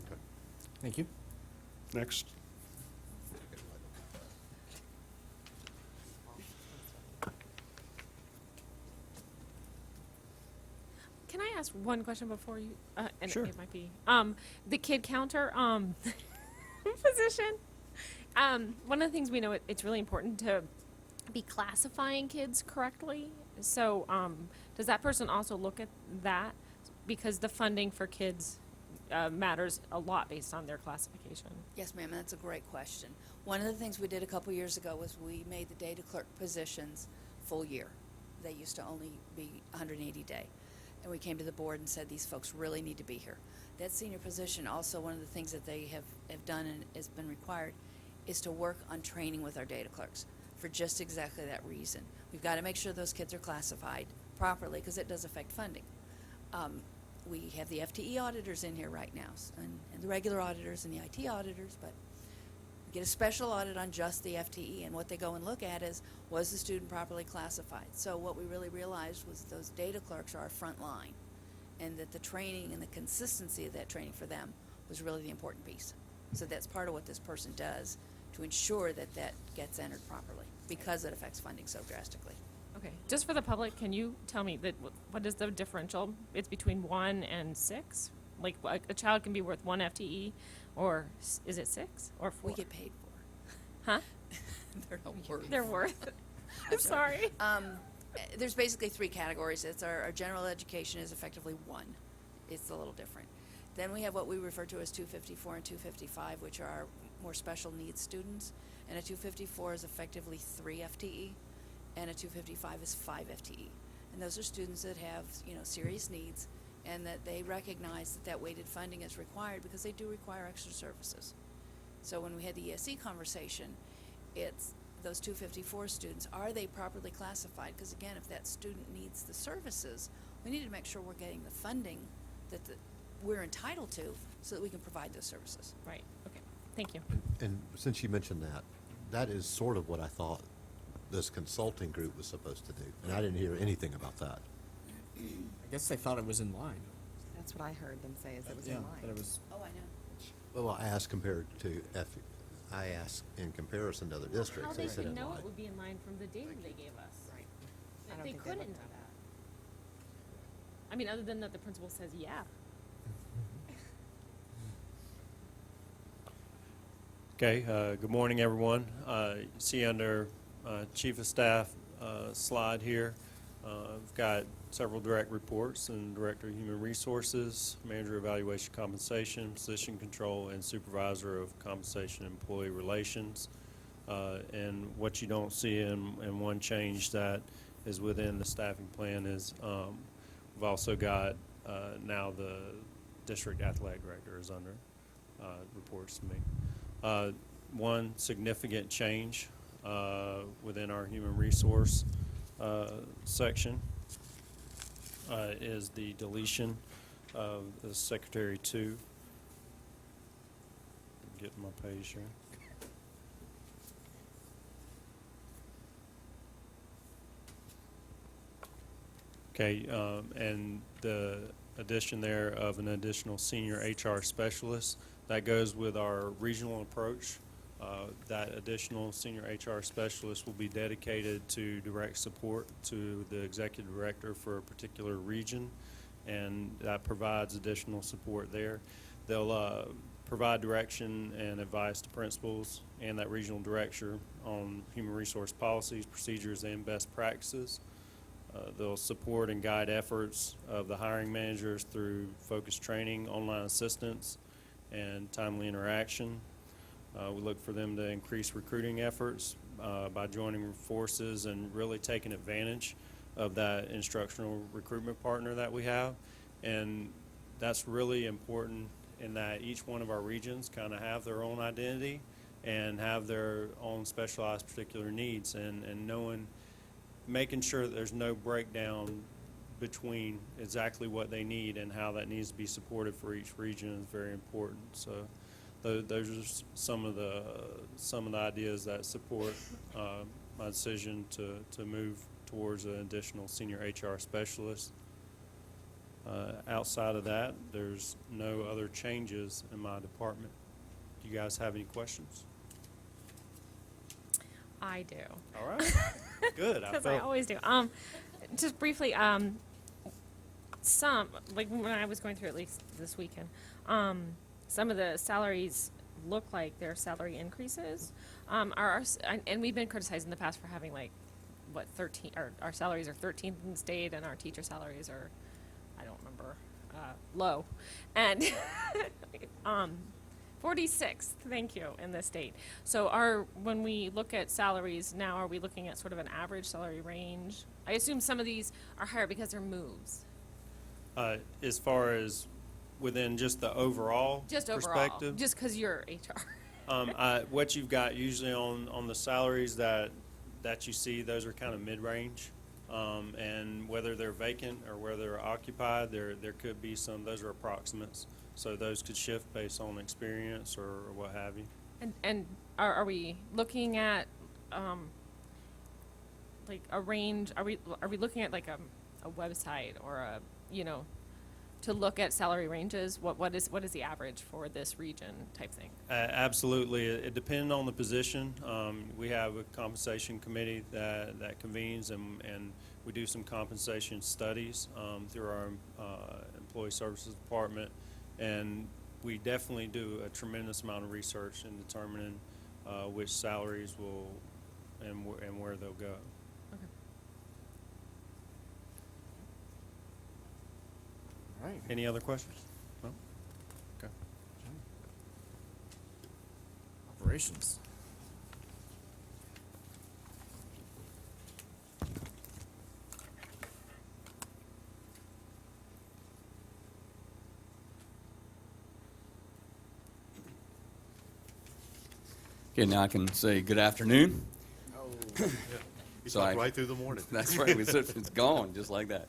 Okay. Thank you. Next. Can I ask one question before you, and Sure. it might be, the kid counter, position? One of the things we know, it's really important to be classifying kids correctly. So, does that person also look at that? Because the funding for kids, matters a lot based on their classification. Yes, ma'am, that's a great question. One of the things we did a couple years ago was we made the data clerk positions full year. They used to only be 180 day. And we came to the board and said, these folks really need to be here. That senior position, also one of the things that they have done and has been required is to work on training with our data clerks for just exactly that reason. We've got to make sure those kids are classified properly because it does affect funding. We have the FTE auditors in here right now, and the regular auditors and the IT auditors, but we get a special audit on just the FTE, and what they go and look at is, was the student properly classified? So what we really realized was those data clerks are our front line, and that the training and the consistency of that training for them was really the important piece. So that's part of what this person does to ensure that that gets entered properly, because it affects funding so drastically. Okay, just for the public, can you tell me that, what is the differential? It's between 1 and 6? Like, a child can be worth 1 FTE, or is it 6 or 4? We get paid for. Huh? They're not worth. They're worth. I'm sorry. There's basically 3 categories. It's our general education is effectively 1. It's a little different. Then we have what we refer to as 254 and 255, which are our more special needs students. And a 254 is effectively 3 FTE, and a 255 is 5 FTE. And those are students that have, serious needs, and that they recognize that weighted funding is required because they do require extra services. So when we had the ESE conversation, it's those 254 students, are they properly classified? Because again, if that student needs the services, we need to make sure we're getting the funding that we're entitled to so that we can provide those services. Right, okay, thank you. And since you mentioned that, that is sort of what I thought this consulting group was supposed to do, and I didn't hear anything about that. I guess they thought it was in line. That's what I heard them say, is it was Yeah, in that it line. was. Oh, I know. Well, I asked compared to I asked in comparison to other districts. How they said could in know line. it would be in line from the data they gave us. Right. I That don't they think they couldn't looked know at that. I mean, other than that the principal says, yeah. Okay, good morning, everyone. You see under Chief of Staff slide here, I've got several direct reports, and Director of Human Resources, Manager of Evaluation Compensation, Position Control, and Supervisor of Compensation and Employee Relations. And what you don't see in one change that is within the staffing plan is we've also got now the District Athletic Director is under, reports to me. One significant change within our human resource section is the deletion of the Secretary 2. Getting my page here. Okay, and the addition there of an additional senior HR specialist, that goes with our regional approach. That additional senior HR specialist will be dedicated to direct support to the executive director for a particular region, and that provides additional support there. They'll provide direction and advice to principals and that regional director on human resource policies, procedures, and best practices. They'll support and guide efforts of the hiring managers through focused training, online assistance, and timely interaction. We look for them to increase recruiting efforts by joining forces and really taking advantage of that instructional recruitment partner that we have. And that's really important in that each one of our regions kind of have their own identity and have their own specialized particular needs, and making sure that there's no breakdown between exactly what they need and how that needs to be supported for each region is very important. So those are some of the ideas that support my decision to move towards an additional senior HR specialist. Outside of that, there's no other changes in my department. Do you guys have any questions? I do. All right. Good. Because I always do. Just briefly, some, like when I was going through at least this weekend, some of the salaries look like they're salary increases. And we've been criticized in the past for having like, 13, our salaries are 13th in the state, and our teacher salaries are, I don't remember, low. And 46th, thank you, in the state. So when we look at salaries now, are we looking at sort of an average salary range? I assume some of these are higher because they're moves. As far as within just the overall Just overall, perspective, just because you're HR. what you've got usually on the salaries that you see, those are kind of mid-range. And whether they're vacant or whether they're occupied, there could be some, those are approximates. So those could shift based on experience or what have you. And are we looking at like a range? Are we looking at like a website or to look at salary ranges? What is the average for this region type thing? Absolutely. It depends on the position. We have a compensation committee that convenes, and we do some compensation studies through our employee services department. And we definitely do a tremendous amount of research in determining which salaries will and where they'll go. Okay. All right. Any other questions? No? Operations. Okay, now I can say good afternoon. You So talked I- right through the morning. That's right, it's gone, just like that.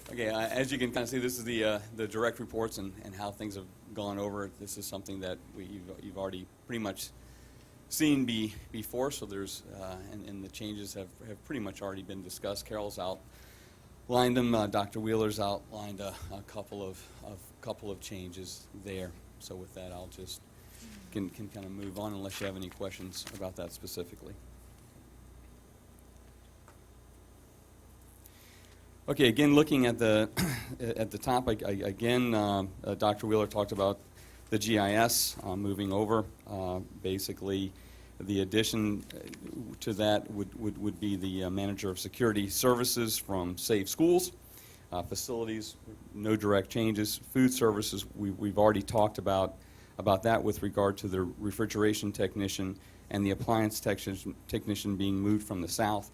Okay, as you can kind of see, this is the direct reports and how things have gone over. This is something that you've already pretty much seen before, so there's, and the changes have pretty much already been discussed. Carol's outlined them, Dr. Wheeler's outlined a couple of changes there. So with that, I'll just can kind of move on unless you have any questions about that specifically. Okay, again, looking at the at the top, Dr. Wheeler talked about the GIS moving over. Basically, the addition to that would be the manager of security services from Safe Schools. Facilities, no direct changes. Food services, we've already talked about that with regard to the refrigeration technician and the appliance technician being moved from the south.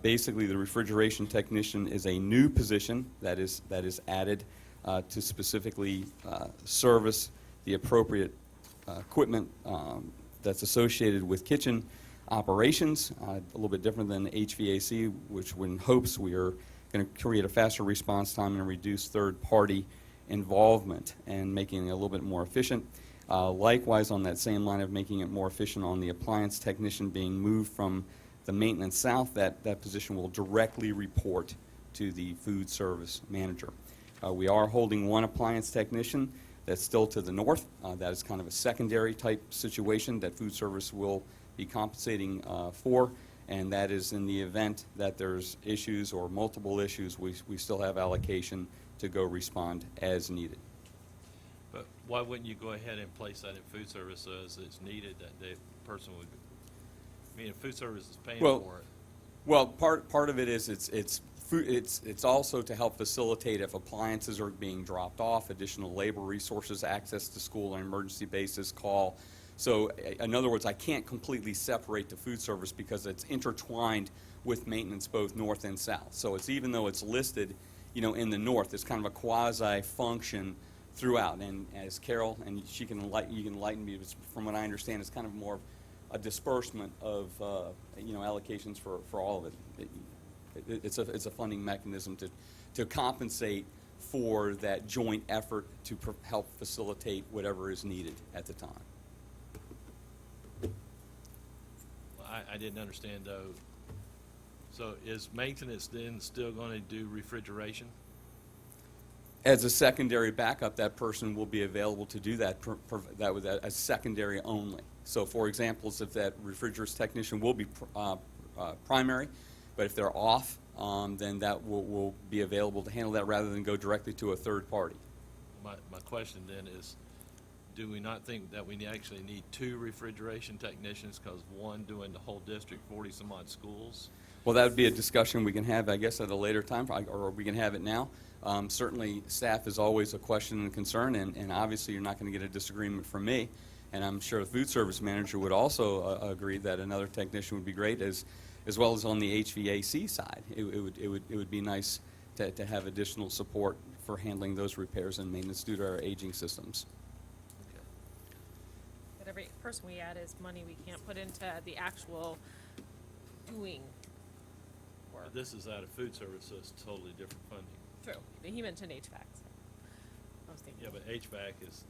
Basically, the refrigeration technician is a new position that is added to specifically service the appropriate equipment that's associated with kitchen operations. A little bit different than HVAC, which in hopes we are going to create a faster response time and reduce third-party involvement and making it a little bit more efficient. Likewise, on that same line of making it more efficient on the appliance technician being moved from the maintenance south, that position will directly report to the food service manager. We are holding one appliance technician that's still to the north. That is kind of a secondary type situation that food service will be compensating for, and that is in the event that there's issues or multiple issues, we still have allocation to go respond as needed. But why wouldn't you go ahead and place that in food service as it's needed, that the person would, I mean, if food service is paying Well, for it? Well, part of it is it's also to help facilitate if appliances are being dropped off, additional labor resources, access to school on an emergency basis, call. So in other words, I can't completely separate the food service because it's intertwined with maintenance both north and south. So it's, even though it's listed, in the north, it's kind of a quasi function throughout. And as Carol, and you can enlighten me, from what I understand, it's kind of more a disbursement of allocations for all of it. It's a funding mechanism to compensate for that joint effort to help facilitate whatever is needed at the time. I didn't understand though. So is maintenance then still going to do refrigeration? As a secondary backup, that person will be available to do that, that with a secondary only. So for example, if that refrigerants technician will be primary, but if they're off, then that will be available to handle that rather than go directly to a third party. My question then is, do we not think that we actually need 2 refrigeration technicians, because one doing the whole district, 40-some odd schools? Well, that would be a discussion we can have, I guess, at a later time, or we can have it now. Certainly, staff is always a question and concern, and obviously you're not going to get a disagreement from me. And I'm sure the food service manager would also agree that another technician would be great, as well as on the HVAC side. It would be nice to have additional support for handling those repairs and maintenance due to our aging systems. But every person we add is money we can't put into the actual doing work. But this is out of food service, so it's totally different funding. True. He mentioned HVAC, so I was thinking. Yeah, but HVAC is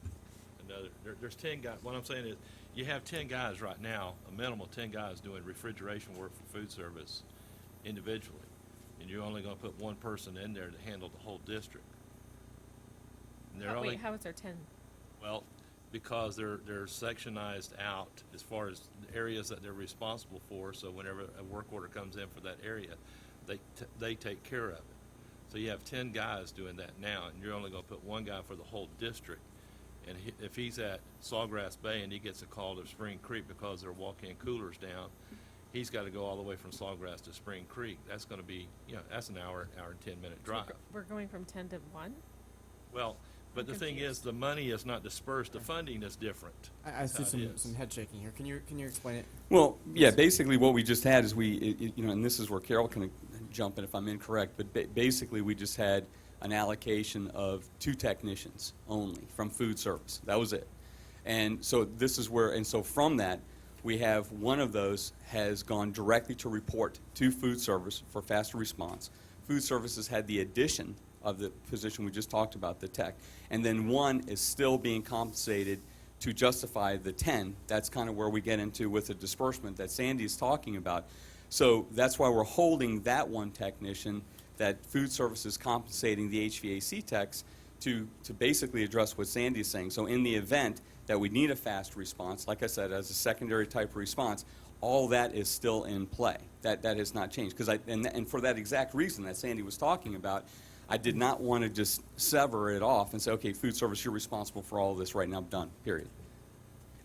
another, there's 10 guys, what I'm saying is, you have 10 guys right now, a minimal 10 guys doing refrigeration work for food service individually, and you're only gonna put one person in there to handle the whole district. And they're only, Wait, how is there 10? well, because they're sectionized out as far as the areas that they're responsible for, so whenever a work order comes in for that area, they take care of it. So you have 10 guys doing that now, and you're only gonna put one guy for the whole district. And if he's at Sawgrass Bay and he gets a call to Spring Creek because their walk-in cooler's down, he's got to go all the way from Sawgrass to Spring Creek. That's going to be, that's an hour and 10-minute drive. We're going from 10 to 1? Well, But the thing is, the money is not dispersed, the funding is different. I see That's how it is. some head shaking here. Can you explain it? Well, yeah, basically what we just had is and this is where Carol can jump in if I'm incorrect, but basically we just had an allocation of 2 technicians only from food service. That was it. And so this is where, and so from that, we have one of those has gone directly to report to food service for faster response. Food services had the addition of the position we just talked about, the tech. And then one is still being compensated to justify the 10. That's kind of where we get into with the disbursement that Sandy is talking about. So that's why we're holding that one technician, that food service is compensating the HVAC techs to basically address what Sandy is saying. So in the event that we need a fast response, like I said, as a secondary type of response, all that is still in play. That has not changed. And for that exact reason that Sandy was talking about, I did not want to just sever it off and say, okay, food service, you're responsible for all of this right now, done, period.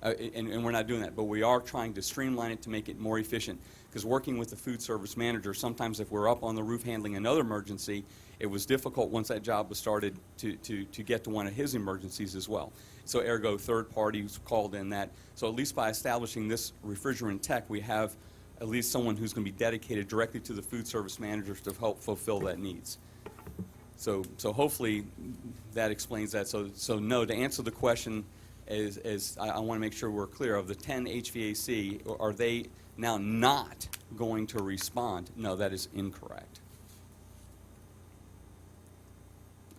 And we're not doing that, but we are trying to streamline it to make it more efficient. Because working with the food service manager, sometimes if we're up on the roof handling another emergency, it was difficult once that job was started to get to one of his emergencies as well. So ergo, third parties called in that. So at least by establishing this refrigerant tech, we have at least someone who's going to be dedicated directly to the food service managers to help fulfill that needs. So hopefully that explains that. So no, to answer the question is I want to make sure we're clear of the 10 HVAC, are they now not going to respond? No, that is incorrect.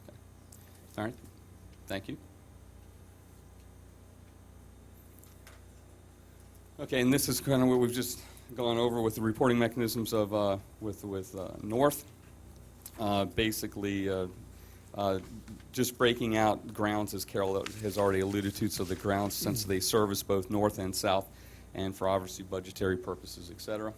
Okay. All right, thank you. Okay, and this is kind of what we've just gone over with the reporting mechanisms of with North. Basically, just breaking out grounds, as Carol has already alluded to, so the grounds, since they service both north and south, and for obviously budgetary purposes, et cetera.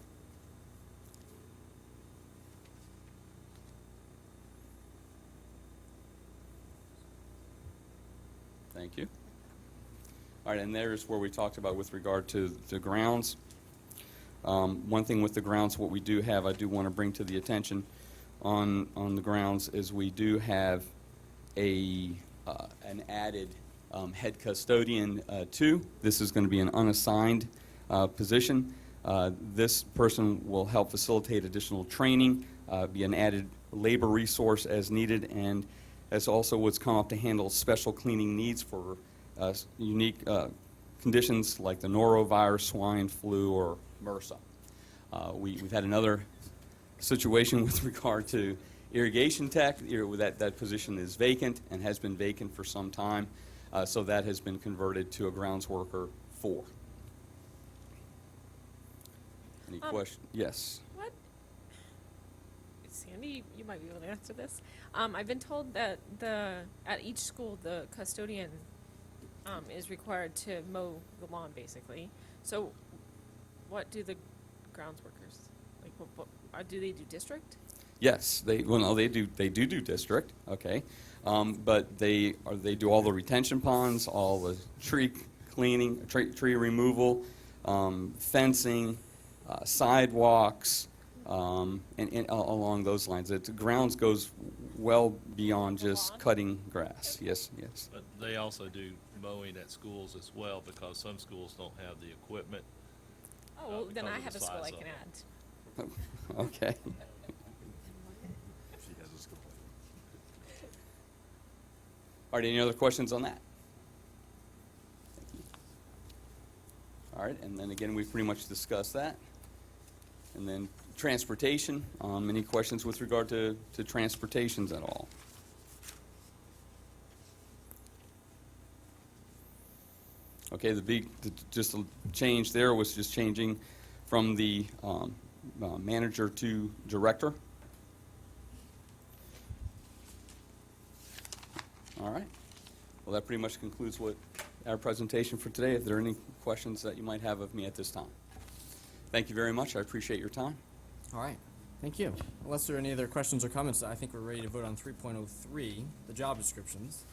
Thank you. All right, and there's where we talked about with regard to the grounds. One thing with the grounds, what we do have, I do want to bring to the attention on the grounds is we do have an added head custodian too. This is going to be an unassigned position. This person will help facilitate additional training, be an added labor resource as needed, and as also what's come up to handle special cleaning needs for unique conditions like the norovirus, swine flu, or MRSA. We've had another situation with regard to irrigation tech. That position is vacant and has been vacant for some time, so that has been converted to a grounds worker 4. Any questions? Yes. What? Sandy, you might be able to answer this. I've been told that at each school the custodian is required to mow the lawn, basically. So, what do the grounds workers like? What do they do? District? Yes, they do district, okay, but they do all the retention ponds, all the tree cleaning, tree removal, fencing, sidewalks, and along those lines. Grounds goes well beyond just cutting grass. Yes. But they also do mowing at schools as well, because some schools don't have the equipment. Oh, well, then because I of have the a school I size can of it. add. Okay. All right, any other questions on that? All right, and then again, we've pretty much discussed that. And then transportation, any questions with regard to transportations at all? Okay, just a change there was just changing from the manager to director. All right. Well, that pretty much concludes our presentation for today. If there are any questions that you might have of me at this time. Thank you very much. I appreciate your time. All right. Thank you. Unless there are any other questions or comments, I think we're ready to vote on 3.03, the job descriptions.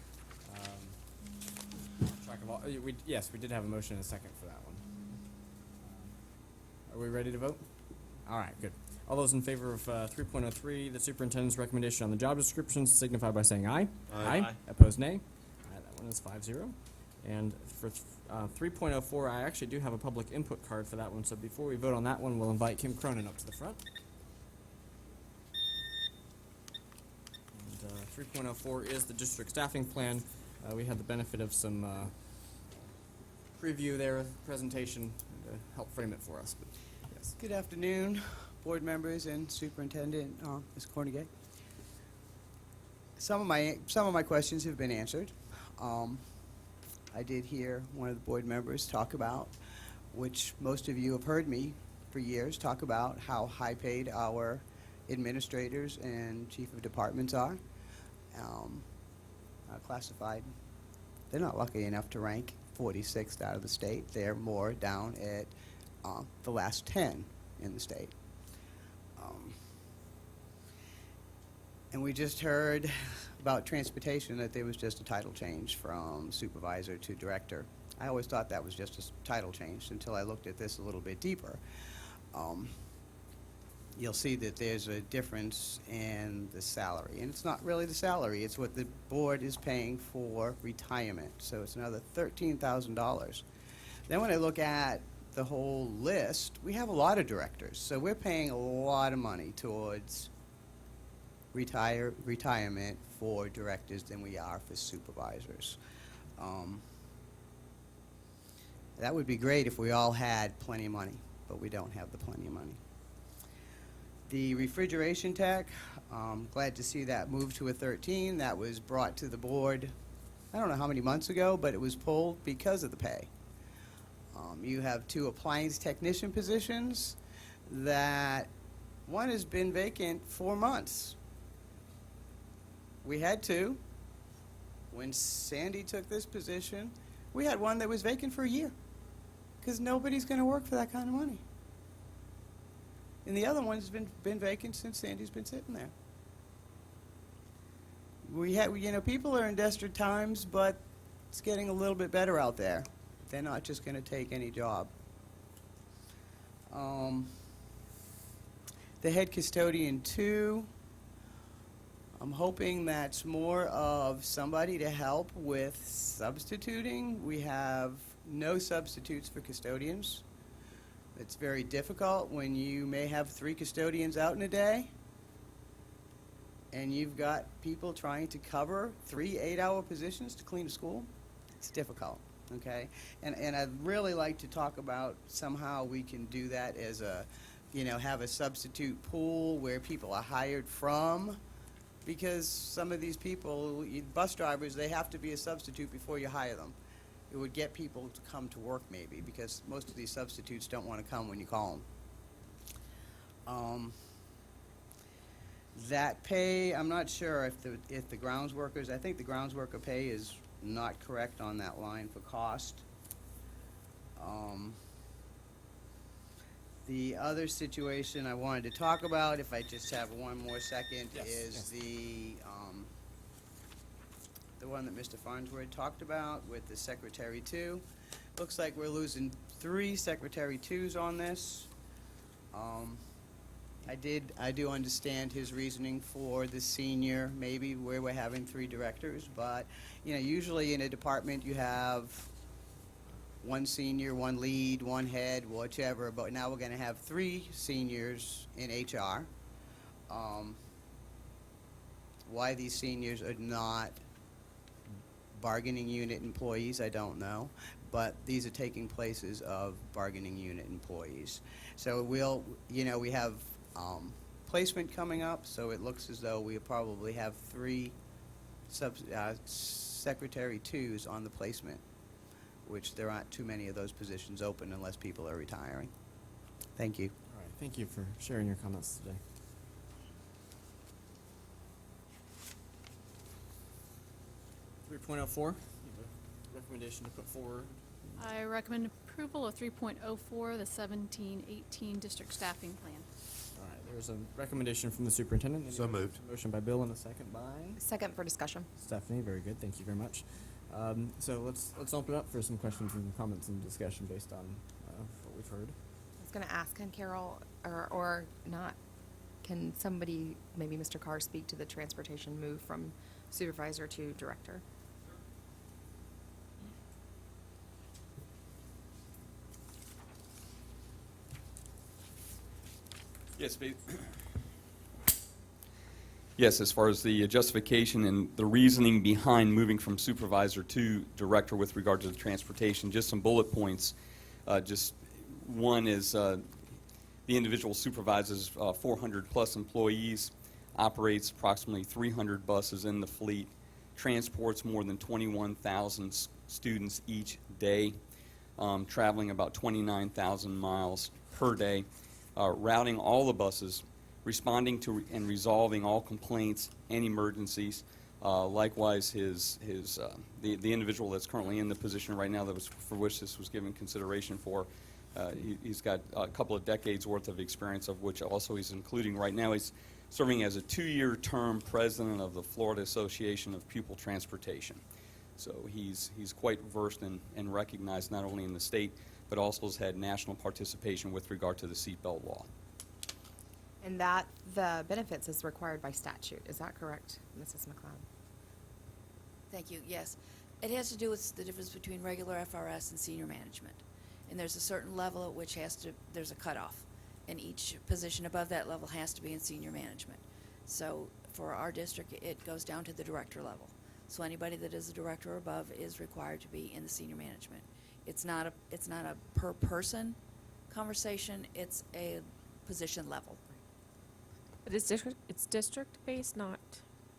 Yes, we did have a motion and a second for that one. Are we ready to vote? All right, good. All those in favor of 3.03, the superintendent's recommendation on the job descriptions, signify by saying aye. Aye. Opposed, nay. one is 5-0. And for 3.04, I actually do have a public input card for that one. So before we vote on that one, we'll invite Kim Cronin up to the front. And 3.04 is the district staffing plan. We had the benefit of some preview there, presentation to help frame it for us. But yes. Good afternoon, board members and Superintendent Ms. Cornegay. Some of my questions have been answered. I did hear one of the board members talk about, which most of you have heard me for years talk about, how high paid our administrators and chief of departments are. Classified, they're not lucky enough to rank 46th out of the state. They're more down at the last 10 in the state. And we just heard about transportation, that there was just a title change from supervisor to director. I always thought that was just a title change until I looked at this a little bit deeper. You'll see that there's a difference in the salary. And it's not really the salary, it's what the board is paying for retirement. So it's another $13,000. Then when I look at the whole list, we have a lot of directors. So we're paying a lot of money towards retirement for directors than we are for supervisors. That would be great if we all had plenty of money, but we don't have the plenty of money. The refrigeration tech, glad to see that move to a 13. That was brought to the board, I don't know how many months ago, but it was pulled because of the pay. You have 2 appliance technician positions that one has been vacant 4 months. We had 2. When Sandy took this position, we had one that was vacant for a year because nobody's going to work for that kind of money. And the other one's been vacant since Sandy's been sitting there. People are in desperate times, but it's getting a little bit better out there. They're not just going to take any job. The head custodian 2, I'm hoping that's more of somebody to help with substituting. We have no substitutes for custodians. It's very difficult when you may have 3 custodians out in a day and you've got people trying to cover 3 8-hour positions to clean a school. It's difficult, okay? And I'd really like to talk about somehow we can do that as a, have a substitute pool where people are hired from, because some of these people, bus drivers, they have to be a substitute before you hire them. It would get people to come to work maybe, because most of these substitutes don't want to come when you call them. That pay, I'm not sure if the grounds workers, I think the grounds worker pay is not correct on that line for cost. The other situation I wanted to talk about, if I just have one more second, is the one that Mr. Farnsworth talked about with the Secretary 2. Looks like we're losing 3 Secretary 2s on this. I do understand his reasoning for the senior, maybe where we're having 3 directors, but usually in a department you have 1 senior, 1 lead, 1 head, whichever, but now we're going to have 3 seniors in HR. Why these seniors are not bargaining unit employees, I don't know, but these are taking places of bargaining unit employees. So we have placement coming up, so it looks as though we'll probably have 3 Secretary 2s on the placement, which there aren't too many of those positions open unless people are retiring. Thank you. All right, thank you for sharing your comments today. .04, recommendation to put forward. I recommend approval of 3.04, the 17-18 district staffing plan. All right, there's a recommendation from the superintendent. So moved. Motion by Bill and a second by Second for discussion. Stephanie. Very good. Thank you very much. So let's open up for some questions and comments and discussion based on what we've heard. I was going to ask, can Carol, or not, can somebody, maybe Mr. Carr, speak to the transportation move from supervisor to director? Yes, yes, as far as the justification and the reasoning behind moving from supervisor to director with regard to the transportation, just some bullet points. Just one is the individual supervises 400-plus employees, operates approximately 300 buses in the fleet, transports more than 21,000 students each day, traveling about 29,000 miles per day, routing all the buses, responding to and resolving all complaints and emergencies. Likewise, the individual that's currently in the position right now for which this was given consideration for, he's got a couple of decades worth of experience, of which also he's including right now. He's serving as a 2-year term president of the Florida Association of Pupil Transportation. So he's quite versed and recognized not only in the state, but also has had national participation with regard to the seatbelt law. And that the benefits is required by statute. Is that correct, Mrs. McLeod? Thank you, yes. It has to do with the difference between regular FRS and senior management. And there's a certain level at which there's a cutoff. And each position above that level has to be in senior management. So for our district, it goes down to the director level. So anybody that is a director or above is required to be in the senior management. It's not a per person conversation, it's a position level. But it's district based, not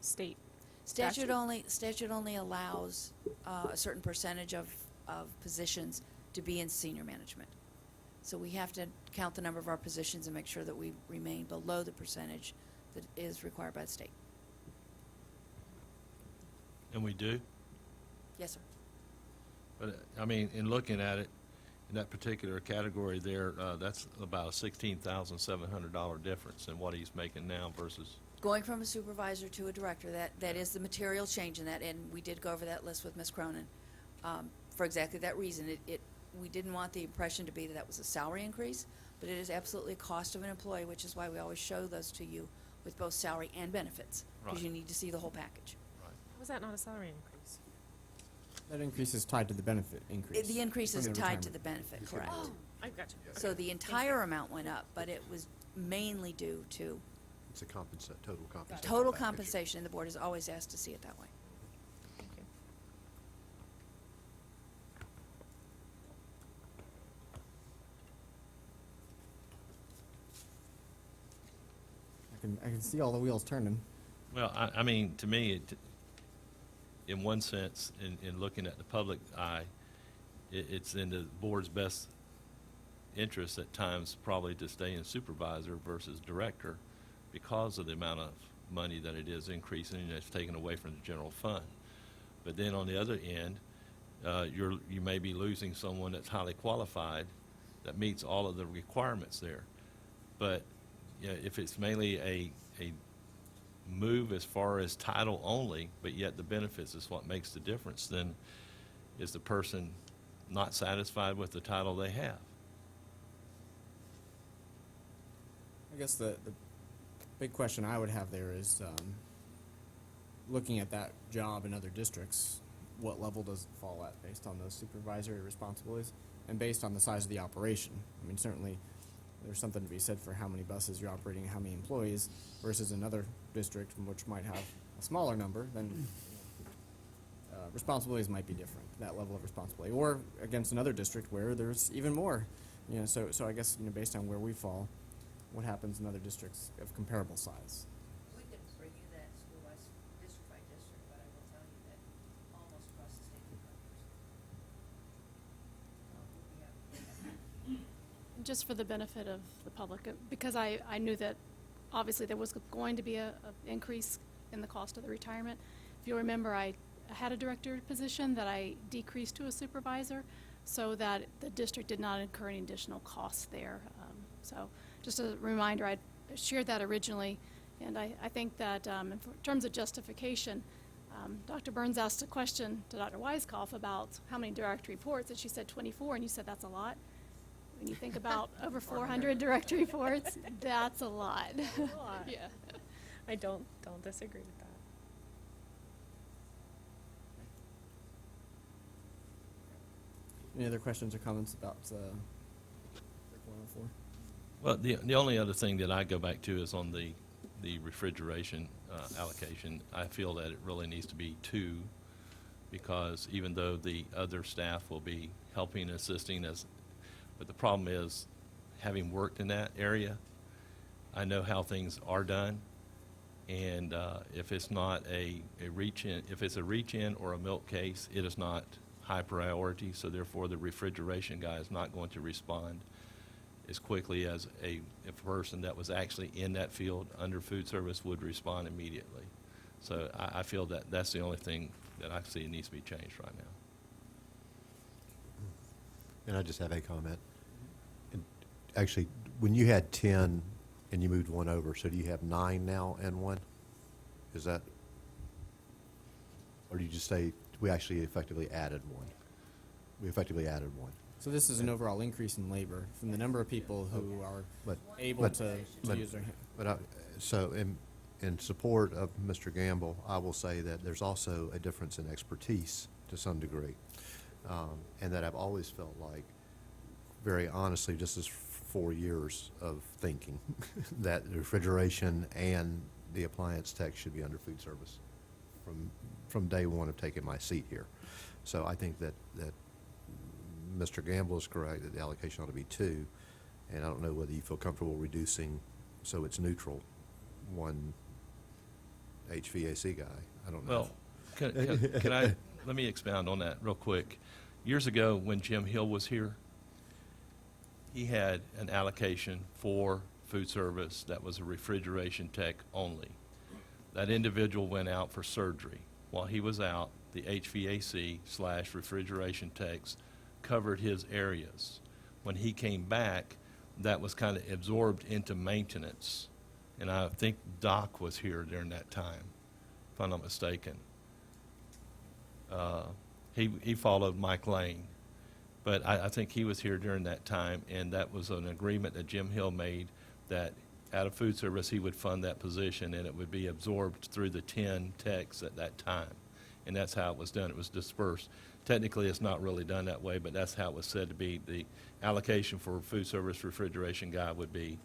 state. Statute only allows a certain percentage of positions to be in senior management. So we have to count the number of our positions and make sure that we remain below the percentage that is required by the state. And we do? Yes, sir. But, I mean, in looking at it, in that particular category there, that's about a $16,700 difference in what he's making now versus. Going from a supervisor to a director, that is the material change in that, and we did go over that list with Ms. Cronin for exactly that reason. We didn't want the impression to be that was a salary increase, but it is absolutely a cost of an employee, which is why we always show those to you with both salary and benefits, because Right. you need to see the whole package. How was that not a salary increase? That increase is tied to the benefit increase. The increase is from the tied to retirement. the benefit, correct. Oh, I got you. So the entire amount went up, but it was mainly due to It's a total compensation. total package. compensation, and the board is always asked to see it that way. Thank you. I can see all the wheels turning. Well, I mean, to me, in one sense, in looking at the public eye, it's in the board's best interest at times probably to stay in supervisor versus director because of the amount of money that it is increasing and it's taken away from the general fund. But then on the other end, you may be losing someone that's highly qualified that meets all of the requirements there. But if it's mainly a move as far as title only, but yet the benefits is what makes the difference, then is the person not satisfied with the title they have? I guess the big question I would have there is, looking at that job in other districts, what level does it fall at based on those supervisory responsibilities and based on the size of the operation? I mean, certainly there's something to be said for how many buses you're operating and how many employees versus another district which might have a smaller number, then responsibilities might be different, that level of responsibility. Or against another district where there's even more. So I guess, based on where we fall, what happens in other districts of comparable size? We could review that school by district, but I will tell you that almost across the state Just for the benefit of the public, because I knew that obviously there was going to be a increase in the cost of the retirement. If you remember, I had a director position that I decreased to a supervisor so that the district did not incur any additional costs there. So just a reminder, I shared that originally, and I think that in terms of justification, Dr. Burns asked a question to Dr. Weiskopf about how many direct reports, and she said 24, and you said that's a lot. When you think about over 400 direct reports, that's a lot. Yeah. I don't disagree with that. Any other questions or comments about Curriculum 104? Well, the only other thing that I go back to is on the refrigeration allocation. I feel that it really needs to be 2, because even though the other staff will be helping and assisting us, but the problem is, having worked in that area, I know how things are done, and if it's not a reach-in, if it's a reach-in or a milk case, it is not high priority, so therefore the refrigeration guy is not going to respond as quickly as a person that was actually in that field under food service would respond immediately. So I feel that that's the only thing that I see needs to be changed right now. And I just have a comment. And actually, when you had 10 and you moved 1 over, so do you have 9 now and 1? Is that, or do you just say, we actually effectively added 1? We effectively added 1. So this is an overall increase in labor from the number of people who are But- able but- to but- use their hand. But so in support of Mr. Gamble, I will say that there's also a difference in expertise to some degree. And that I've always felt like, very honestly, just as 4 years of thinking, that the refrigeration and the appliance tech should be under food service from day one of taking my seat here. So I think that Mr. Gamble is correct, that the allocation ought to be 2, and I don't know whether you feel comfortable reducing, so it's neutral, 1 HVAC guy. I don't know. Well, can I, let me expound on that real quick. Years ago, when Jim Hill was here, he had an allocation for food service that was a refrigeration tech only. That individual went out for surgery. While he was out, the HVAC/refrigeration techs covered his areas. When he came back, that was kind of absorbed into maintenance. And I think Doc was here during that time, if I'm not mistaken. He followed Mike Lane. But I think he was here during that time, and that was an agreement that Jim Hill made that out of food service, he would fund that position, and it would be absorbed through the 10 techs at that time. And that's how it was done. It was dispersed. Technically, it's not really done that way, but that's how it was said to be. The allocation for food service refrigeration guy would be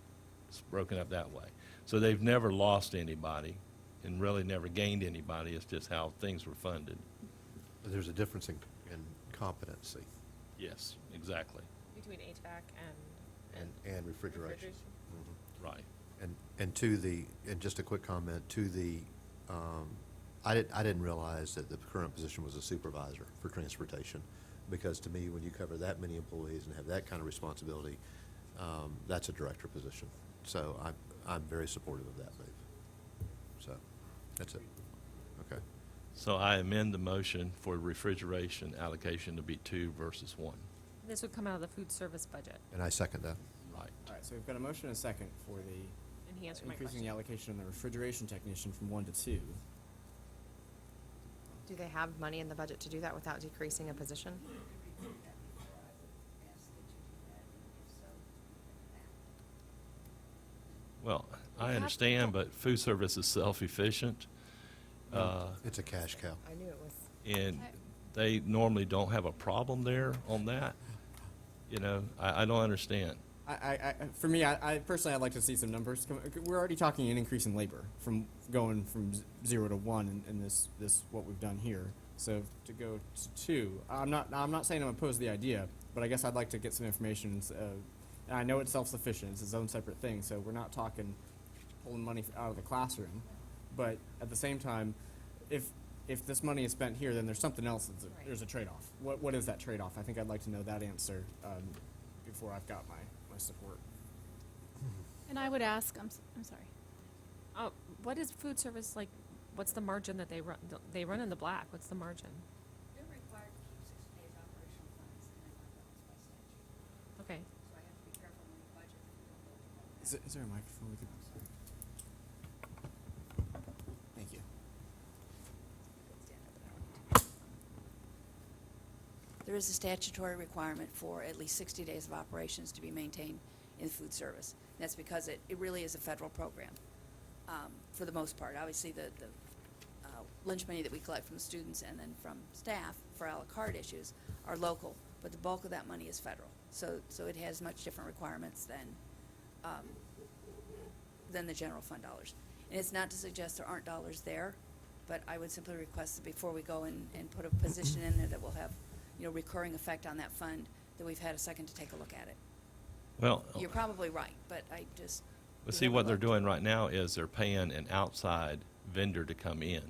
broken up that way. So they've never lost anybody and really never gained anybody. It's just how things were funded. But there's a difference in competency Yes, exactly. Between HVAC and refrigeration. Right. And just a quick comment, I didn't realize that the current position was a supervisor for transportation, because to me, when you cover that many employees and have that kind of responsibility, that's a director position. So I'm very supportive of that move. So, that's it. Okay. So I amend the motion for refrigeration allocation to be 2 versus 1. This would come out of the food service budget. And I second that. Right. All right, so we've got a motion and a second for the And he answered my increasing question. the allocation on the refrigeration technician from 1 to 2. Do they have money in the budget to do that without decreasing a position? Well, I have- understand, but food service is self-efficient. It's a cash cow. I knew it was. And they normally don't have a problem there on that. You know, I don't understand. For me, I personally, I'd like to see some numbers. We're already talking an increase in labor from going from 0 to 1 in this what we've done here. So to go to 2, I'm not saying I'm opposed to the idea, but I guess I'd like to get some information. And I know it's self-sufficient; it's its own separate thing. So we're not talking pulling money out of the classroom, but at the same time, if this money is spent here, then there's something else. There's a trade-off. What is that trade-off? I think I'd like to know that answer before I've got my support. And I would ask, I'm sorry. What is food service like? What's the margin that they run? They run in the black. What's the margin? They're required to keep 6 days operational funds in their balance by statute. Okay. So I have to be careful when we budget if we don't go to budget. Is there a microphone we could? Thank you. There is a statutory requirement for at least 60 days of operations to be maintained in food service. That's because it really is a federal program, for the most part. Obviously, the lunch money that we collect from students and then from staff for a la carte issues are local, but the bulk of that money is federal. So it has much different requirements than than the general fund dollars. And it's not to suggest there aren't dollars there, but I would simply request that before we go and put a position in there that will have, recurring effect on that fund, that we've had a second to take a look at it. Well, You're probably right, but I just. but we see, haven't what they're looked. doing right now is they're paying an outside vendor to come in,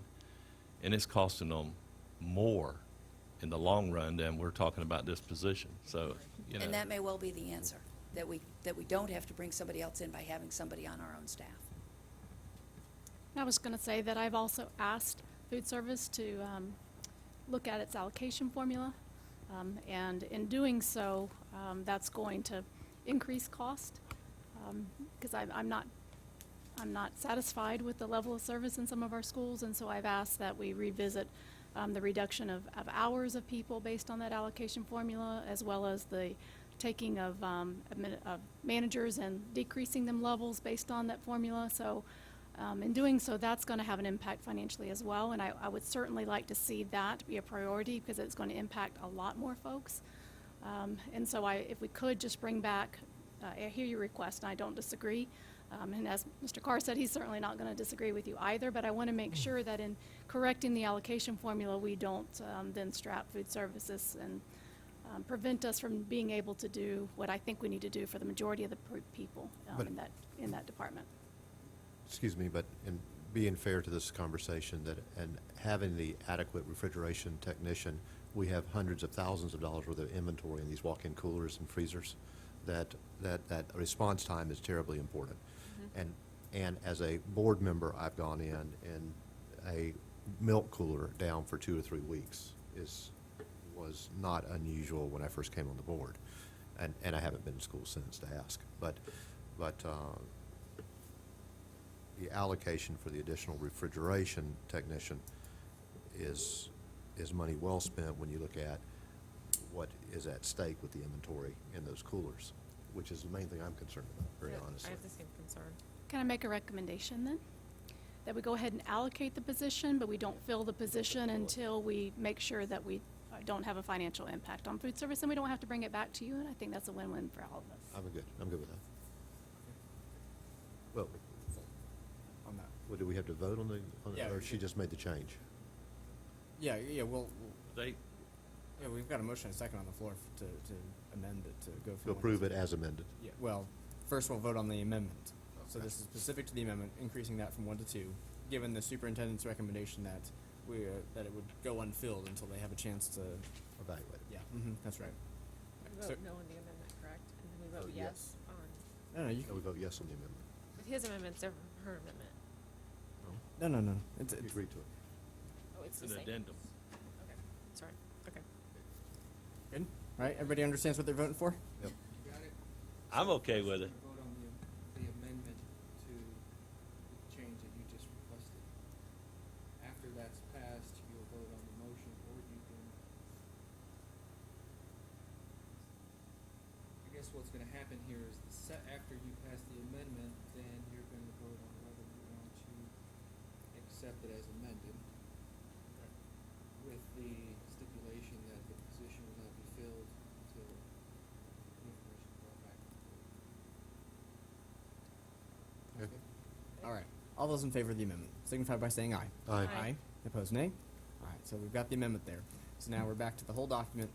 and it's costing them more in the long run than we're talking about this position. So, you know. And that may well be the answer, that we don't have to bring somebody else in by having somebody on our own staff. I was going to say that I've also asked food service to look at its allocation formula. And in doing so, that's going to increase cost, because I'm not satisfied with the level of service in some of our schools, and so I've asked that we revisit the reduction of hours of people based on that allocation formula, as well as the taking of managers and decreasing them levels based on that formula. So in doing so, that's going to have an impact financially as well, and I would certainly like to see that be a priority, because it's going to impact a lot more folks. And so if we could just bring back, I hear your request, and I don't disagree. And as Mr. Carr said, he's certainly not going to disagree with you either, but I want to make sure that in correcting the allocation formula, we don't then strap food services and prevent us from being able to do what I think we need to do for the majority of the people But- in that department. Excuse me, but in being fair to this conversation, and having the adequate refrigeration technician, we have hundreds of thousands of dollars worth of inventory in these walk-in coolers and freezers, that response time is terribly important. And as a board member, I've gone in, and a milk cooler down for 2 or 3 weeks was not unusual when I first came on the board. And I haven't been to school since to ask. But the allocation for the additional refrigeration technician is money well spent when you look at what is at stake with the inventory in those coolers, which is the main thing I'm concerned about, very honestly. I have the same concern. Can I make a recommendation then? That we go ahead and allocate the position, but we don't fill the position until we make sure that we don't have a financial impact on food service, and we don't have to bring it back to you, and I think that's a win-win for all of us. I'm good with that. Well, On that. do we have to vote on Yeah. or she just made the change? Yeah, we'll They, yeah, we've got a motion and a second on the floor to amend it, to go from. To approve it as amended. Yeah, well, first we'll vote on the amendment. So this is specific to the amendment, increasing that from 1 to 2, given the superintendent's recommendation that that it would go unfilled until they have a chance to. Evaluate it. Yeah, that's right. We So- vote no on the amendment, correct? And then we vote Vote yes yes. on, No, you No, we vote yes on the amendment. but his amendment's different from her amendment. no. It's, You agreed to it. Oh, it's it's the an same. addendum. Okay, sorry, okay. good. All right, everybody understands what they're voting for? Yep. I'm okay with it. Vote on the amendment to the change that you just requested. After that's passed, you'll vote on the motion, or you can. I guess what's gonna happen here is after you pass the amendment, then you're gonna vote on whether you want to accept it as amended. With the stipulation that the position will not be filled until information is brought back. Okay. All right. All those in favor of the amendment signify by saying aye. Aye. Aye. Opposed, nay. All right, so we've got the amendment there. So now we're back to the whole document.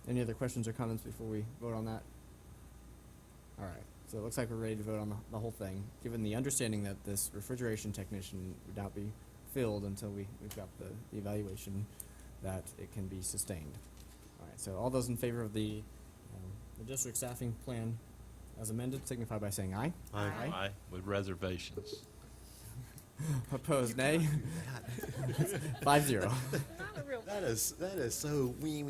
Any other questions or comments before we vote on that? All right, so it looks like we're ready to vote on the whole thing, given the understanding that this refrigeration technician would not be filled until we've got the evaluation that it can be sustained. All right, so all those in favor of the district staffing plan as amended signify by saying aye. Aye. Aye, with reservations. Opposed, nay. 5-0. Not a real. That is so wee.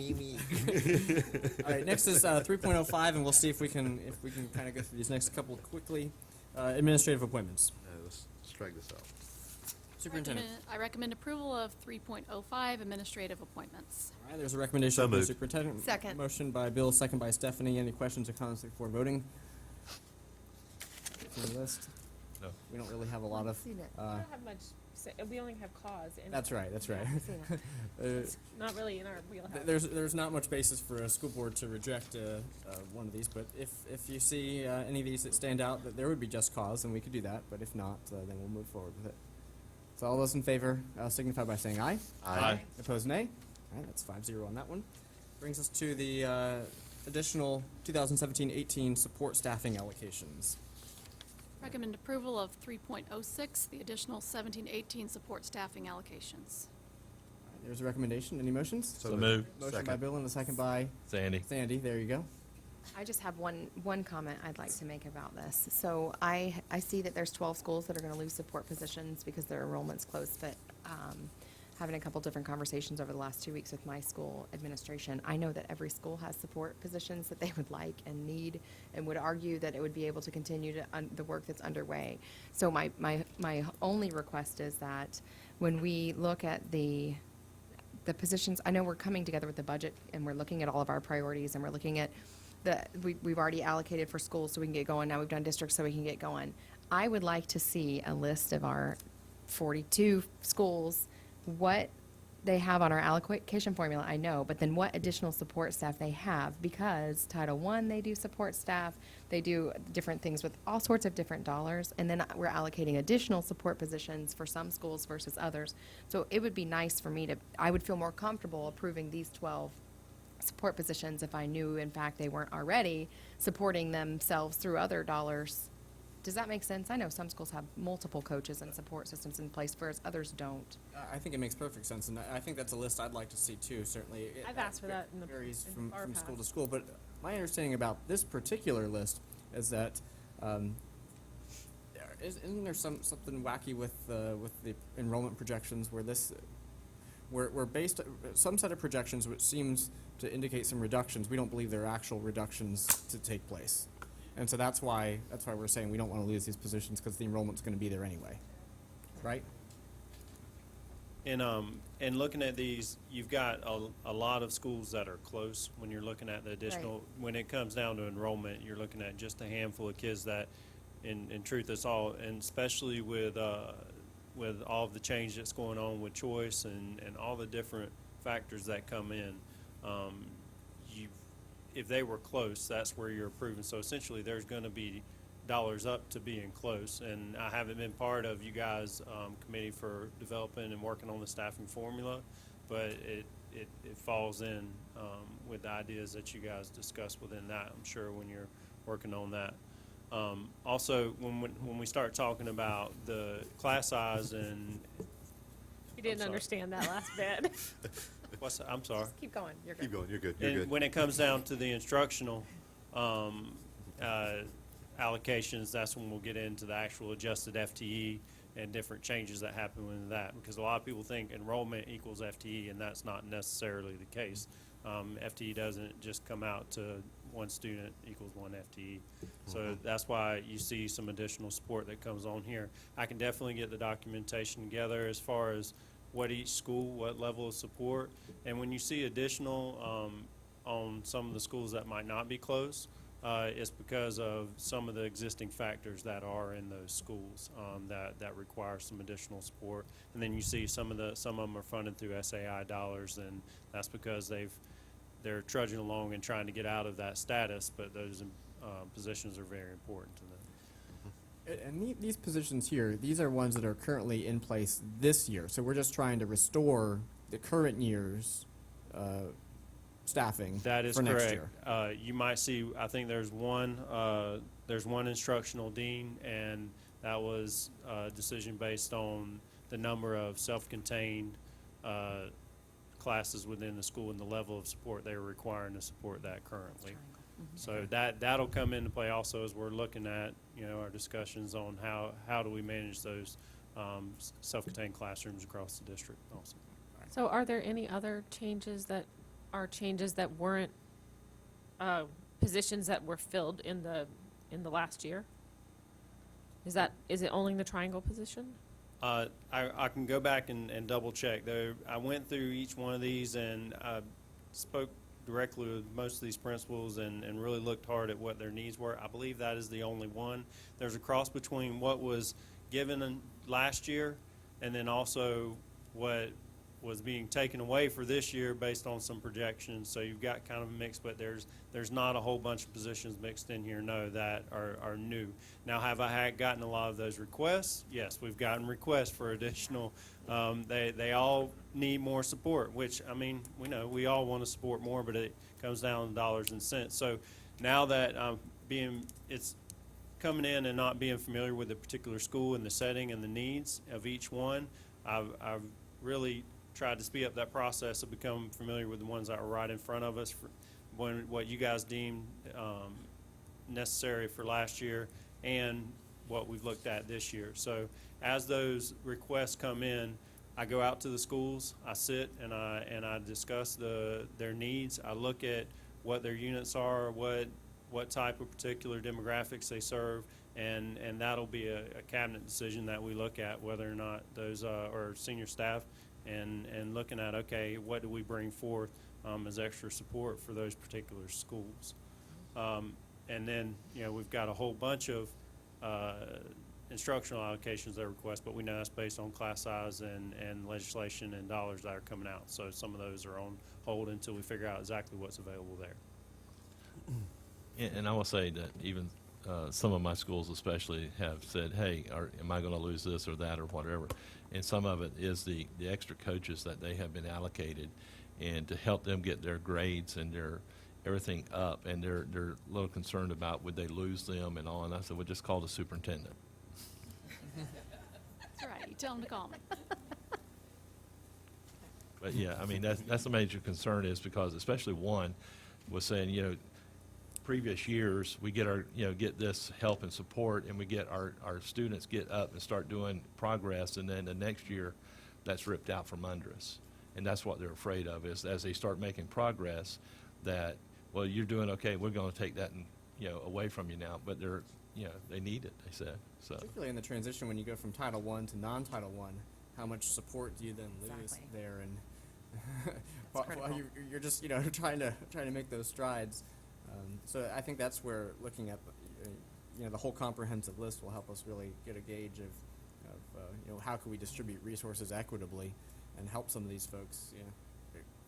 All right, next is 3.05, and we'll see if we can kind of go through these next couple quickly. Administrative appointments. No, let's strike this out. Superintendent. I recommend approval of 3.05 administrative appointments. All right, there's a recommendation So from the moved. superintendent. Second. Motion by Bill, second by Stephanie. Any questions or comments before voting? For the list? No. We don't really have a lot of. I don't have much we only have cause. And That's right, that's right. it's not really in our wheelhouse. There's not much basis for a school board to reject one of these, but if you see any of these that stand out, that there would be just cause, then we could do that, but if not, then we'll move forward with it. So all those in favor signify by saying aye. Aye. Opposed, nay. All right, that's 5-0 on that one. Brings us to the additional 2017-18 support staffing allocations. Recommend approval of 3.06, the additional 17-18 support staffing allocations. All right, there's a recommendation. Any motions? So moved. Motion by Second. Bill and a second by Sandy. Sandy. There you go. I just have one comment I'd like to make about this. So I see that there's 12 schools that are going to lose support positions because their enrollment's close, but having a couple different conversations over the last 2 weeks with my school administration, I know that every school has support positions that they would like and need and would argue that it would be able to continue to the work that's underway. So my only request is that when we look at the positions, I know we're coming together with the budget and we're looking at all of our priorities and we're looking at we've already allocated for schools so we can get going. Now we've done districts so we can get going. I would like to see a list of our 42 schools, what they have on our allocation formula, I know, but then what additional support staff they have, because Title I, they do support staff, they do different things with all sorts of different dollars, and then we're allocating additional support positions for some schools versus others. So it would be nice for me I would feel more comfortable approving these 12 support positions if I knew, in fact, they weren't already supporting themselves through other dollars. Does that make sense? I know some schools have multiple coaches and support systems in place, whereas others don't. I think it makes perfect sense, and I think that's a list I'd like to see too. Certainly, I've asked for that in the varies in from our school to past. school. But my understanding about this particular list is that isn't there something wacky with the enrollment projections where we're based some set of projections which seems to indicate some reductions. We don't believe there are actual reductions to take place. And so that's why we're saying we don't want to lose these positions because the enrollment's going to be there anyway, right? And looking at these, you've got a lot of schools that are close when you're looking at the additional. When it comes down to enrollment, you're looking at just a handful of kids that, in truth, it's all, and especially with all of the change that's going on with choice and all the different factors that come in. If they were close, that's where you're approving. So essentially, there's going to be dollars up to being close. And I haven't been part of you guys' committee for developing and working on the staffing formula, but it falls in with the ideas that you guys discuss within that, I'm sure, when you're working on that. Also, when we start talking about the class size and You didn't sorry. understand that last bit. I'm sorry. Keep going, you're good. Keep going, you're good, you're And good. when it comes down to the instructional allocations, that's when we'll get into the actual adjusted FTE and different changes that happen with that. Because a lot of people think enrollment equals FTE, and that's not necessarily the case. FTE doesn't just come out to one student equals one FTE. So that's why you see some additional support that comes on here. I can definitely get the documentation together as far as what each school, what level of support. And when you see additional on some of the schools that might not be close, it's because of some of the existing factors that are in those schools that require some additional support. And then you see some of them are funded through SAI dollars, and that's because they're trudging along and trying to get out of that status, but those positions are very important to them. And these positions here, these are ones that are currently in place this year. So we're just trying to restore the current year's staffing That is for next correct. year. You might see, I think there's one instructional dean, and that was a decision based on the number of self-contained classes within the school and the level of support they were requiring to support that currently. So that'll come into play also as we're looking at, our discussions on how do we manage those self-contained classrooms across the district also. So are there any other changes that weren't positions that were filled in the last year? Is it only the triangle position? I can go back and double check. Though I went through each one of these and I spoke directly with most of these principals and really looked hard at what their needs were. I believe that is the only one. There's a cross between what was given last year and then also what was being taken away for this year based on some projections. So you've got kind of a mix, but there's not a whole bunch of positions mixed in here, no, that are new. Now, have I gotten a lot of those requests? Yes, we've gotten requests for additional. They all need more support, which, I mean, we know we all want to support more, but it comes down to dollars and cents. So now that it's coming in and not being familiar with the particular school and the setting and the needs of each one, I've really tried to speed up that process of becoming familiar with the ones that were right in front of us, what you guys deemed necessary for last year and what we've looked at this year. So as those requests come in, I go out to the schools, I sit and I discuss their needs. I look at what their units are, what type of particular demographics they serve, and that'll be a cabinet decision that we look at, whether or not those are senior staff, and looking at, okay, what do we bring forth as extra support for those particular schools. And then, we've got a whole bunch of instructional allocations that request, but we know that's based on class size and legislation and dollars that are coming out. So some of those are on hold until we figure out exactly what's available there. And I will say that even some of my schools especially have said, hey, am I going to lose this or that or whatever? And some of it is the extra coaches that they have been allocated, and to help them get their grades and their everything up, and they're a little concerned about would they lose them and all. And I said, well, just call the superintendent. That's right, you tell them to call me. But yeah, I mean, that's a major concern, is because especially one was saying, previous years, we get get this help and support, and we get our students get up and start doing progress, and then the next year, that's ripped out from under us. And that's what they're afraid of, is as they start making progress, that, well, you're doing okay, we're going to take that and, away from you now. But they're, they need it, they said. So Particularly in the transition when you go from Title I to non-Title I, how much support do you then lose Exactly. there? And while you're just trying to make those strides. So I think that's where looking at the whole comprehensive list will help us really get a gauge of how can we distribute resources equitably and help some of these folks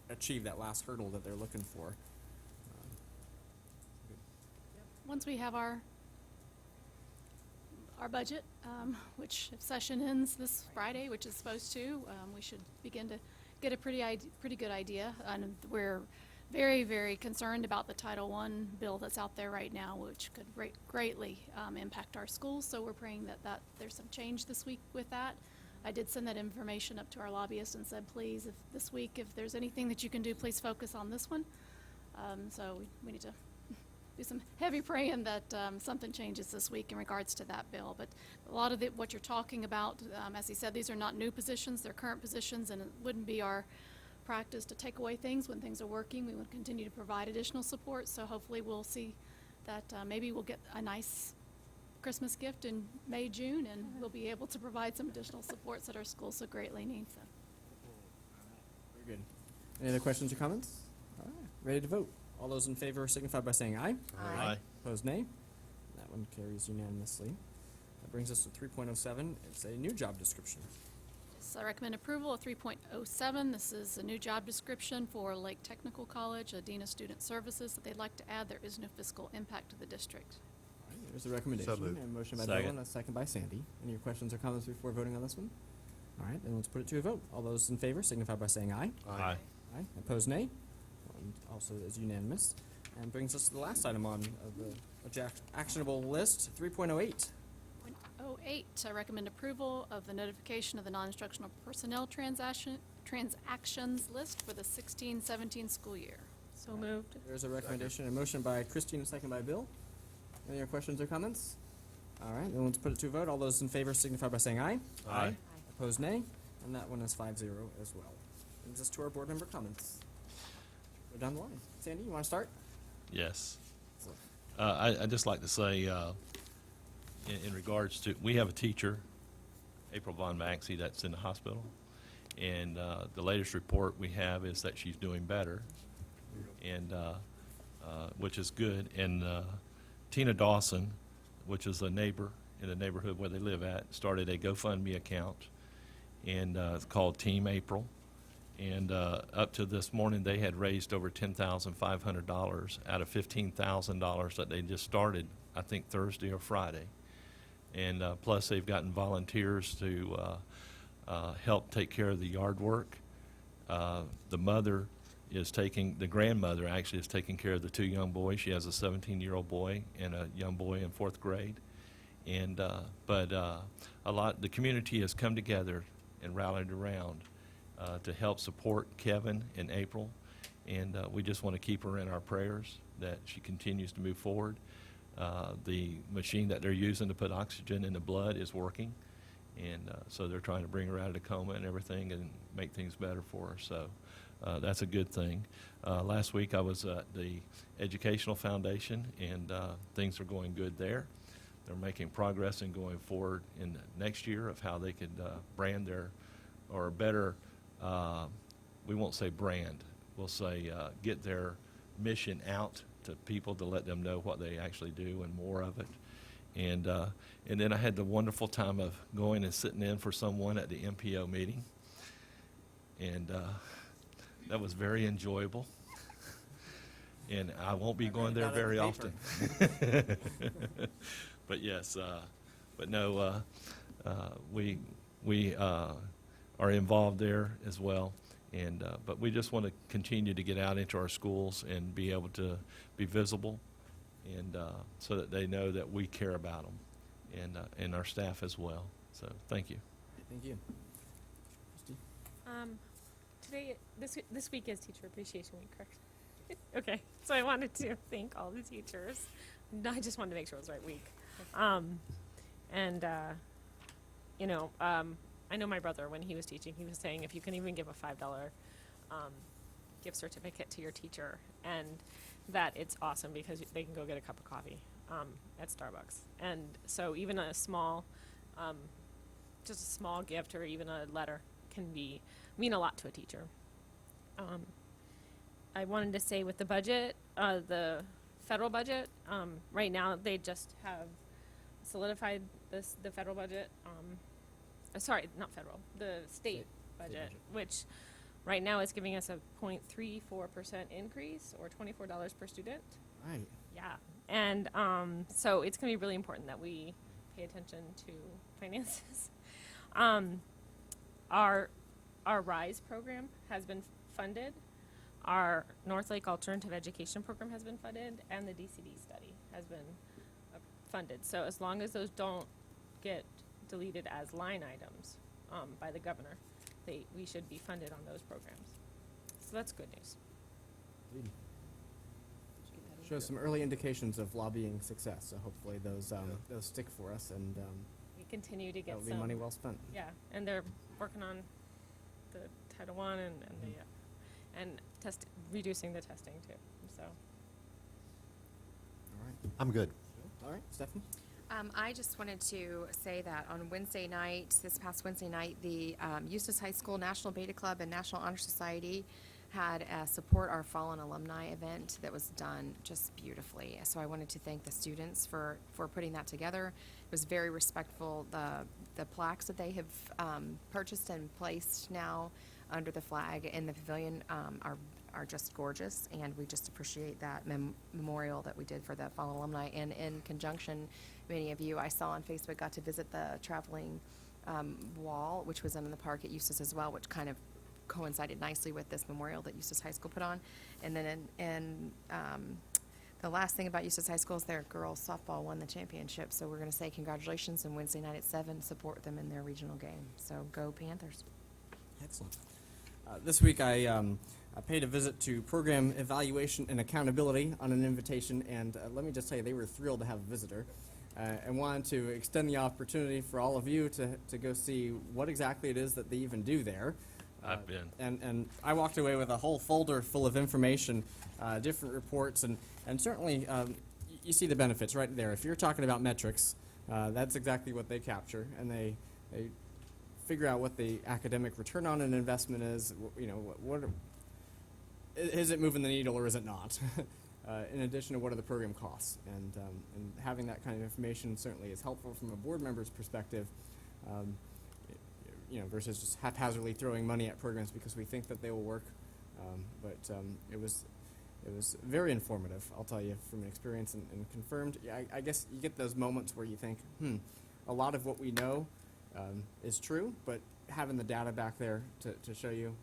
achieve that last hurdle that they're looking for. Once we have our budget, which if session ends this Friday, which is supposed to, we should begin to get a pretty good idea. And we're very, very concerned about the Title I bill that's out there right now, which could greatly impact our schools. So we're praying that there's some change this week with that. I did send that information up to our lobbyists and said, please, if this week, if there's anything that you can do, please focus on this one. So we need to do some heavy praying that something changes this week in regards to that bill. But a lot of what you're talking about, as he said, these are not new positions, they're current positions, and it wouldn't be our practice to take away things when things are working. We would continue to provide additional support, so hopefully we'll see that maybe we'll get a nice Christmas gift in May, June, and we'll be able to provide some additional supports that our schools so greatly need. So. Very good. Any other questions or comments? All right, ready to vote. All those in favor signify by saying aye. Aye. Opposed, nay. That one carries unanimously. That brings us to 3.07. It's a new job description. So I recommend approval of 3.07. This is a new job description for Lake Technical College, a Dean of Student Services that they'd like to add. There is no fiscal impact to the district. All right, there's a recommendation. moved. And a motion by Second. Bill and a second by Sandy. Any questions or comments before voting on this one? All right, then let's put it to a vote. All those in favor signify by saying aye. Aye. Aye. Opposed, nay. One also is unanimous. And brings us to the last item on the actionable list, 3.08. 08, I recommend approval of the notification of the non-instructional personnel transactions list for the 16-17 school year. So moved. There's a recommendation, a motion by Christine, and a second by Bill. Any other questions or comments? All right, then let's put it to a vote. All those in favor signify by saying aye. Aye. Opposed, nay. And that one is 5-0 as well. Brings us to our board member comments. Go down the line. Sandy, you want to start? Yes. I'd just like to say, in regards to, we have a teacher, April Von Maxey, that's in the hospital. And the latest report we have is that she's doing better, and which is good. And Tina Dawson, which is a neighbor in the neighborhood where they live at, started a GoFundMe account. and it's called Team April. And up to this morning, they had raised over $10,500 out of $15,000 that they just started, I think, Thursday or Friday. And plus, they've gotten volunteers to help take care of the yard work. The grandmother actually is taking care of the two young boys. She has a 17-year-old boy and a young boy in 4th grade. And the community has come together and rallied around to help support Kevin and April. And we just want to keep her in our prayers that she continues to move forward. The machine that they're using to put oxygen in the blood is working. And so they're trying to bring her out of the coma and everything and make things better for her. So that's a good thing. Last week I was at the Educational Foundation, and things are going good there. They're making progress in going forward in the next year of how they could brand their, or better, we won't say brand, we'll say get their mission out to people to let them know what they actually do and more of it. And then I had the wonderful time of going and sitting in for someone at the MPO meeting. And that was very enjoyable. And I won't be going there very often. But yes, but no, we are involved there as well. And but we just want to continue to get out into our schools and be able to be visible, and so that they know that we care about them, and our staff as well. So thank you. Thank you. Today, this week is Teacher Appreciation Week, correct? Okay, so I wanted to thank all the teachers. No, I just wanted to make sure it was the right week. I know my brother, when he was teaching, he was saying if you can even give a $5 gift certificate to your teacher, and that it's awesome because they can go get a cup of coffee at Starbucks. And so even a small, just a small gift or even a letter can mean a lot to a teacher. I wanted to say with the budget, the federal budget, right now they just have solidified the federal budget. Sorry, not federal, the state budget, which right now is giving us a 0.34% increase or $24 per student. Right. Yeah, and so it's going to be really important that we pay attention to finances. Our RISE program has been funded. Our North Lake Alternative Education program has been funded, and the DCD study has been funded. So as long as those don't get deleted as line items by the governor, we should be funded on those programs. So that's good news. Shows some early indications of lobbying success, so hopefully those stick for us, and We continue to get that'll be some money well spent. Yeah, and they're working on the Title I and reducing the testing too. So. All right. I'm good. All right, Stephanie? I just wanted to say that on Wednesday night, this past Wednesday night, the Eustis High School National Beta Club and National Honor Society had a Support Our Fallen Alumni event that was done just beautifully. So I wanted to thank the students for putting that together. It was very respectful. The plaques that they have purchased and placed now under the flag in the pavilion are just gorgeous, and we just appreciate that memorial that we did for the fallen alumni. And in conjunction, many of you I saw on Facebook got to visit the traveling wall, which was in the park at Eustis as well, which kind of coincided nicely with this memorial that Eustis High School put on. And then the last thing about Eustis High School is their girls softball won the championship. So we're going to say congratulations, and Wednesday night at 7, support them in their regional game. So go Panthers. Excellent. This week I paid a visit to Program Evaluation and Accountability on an invitation, and let me just tell you, they were thrilled to have a visitor, and wanted to extend the opportunity for all of you to go see what exactly it is that they even do there. I've been. And I walked away with a whole folder full of information, different reports, and certainly you see the benefits right there. If you're talking about metrics, that's exactly what they capture, and they figure out what the academic return on an investment is. Is it moving the needle or is it not? In addition to what are the program costs, and having that kind of information certainly is helpful from a board member's perspective. versus just haphazardly throwing money at programs because we think that they will work. It was very informative, I'll tell you, from experience and confirmed. I guess you get those moments where you think, a lot of what we know is true, but having the data back there to show you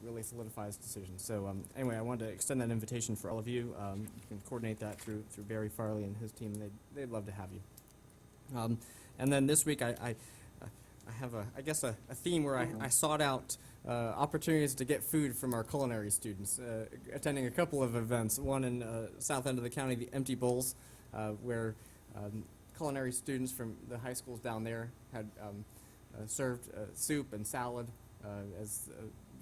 really solidifies decisions. So anyway, I wanted to extend that invitation for all of you. You can coordinate that through Barry Farley and his team. They'd love to have you. And then this week, I have a theme where I sought out opportunities to get food from our culinary students, attending a couple of events, one in south end of the county, the Empty Bowls, where culinary students from the high schools down there had served soup and salad as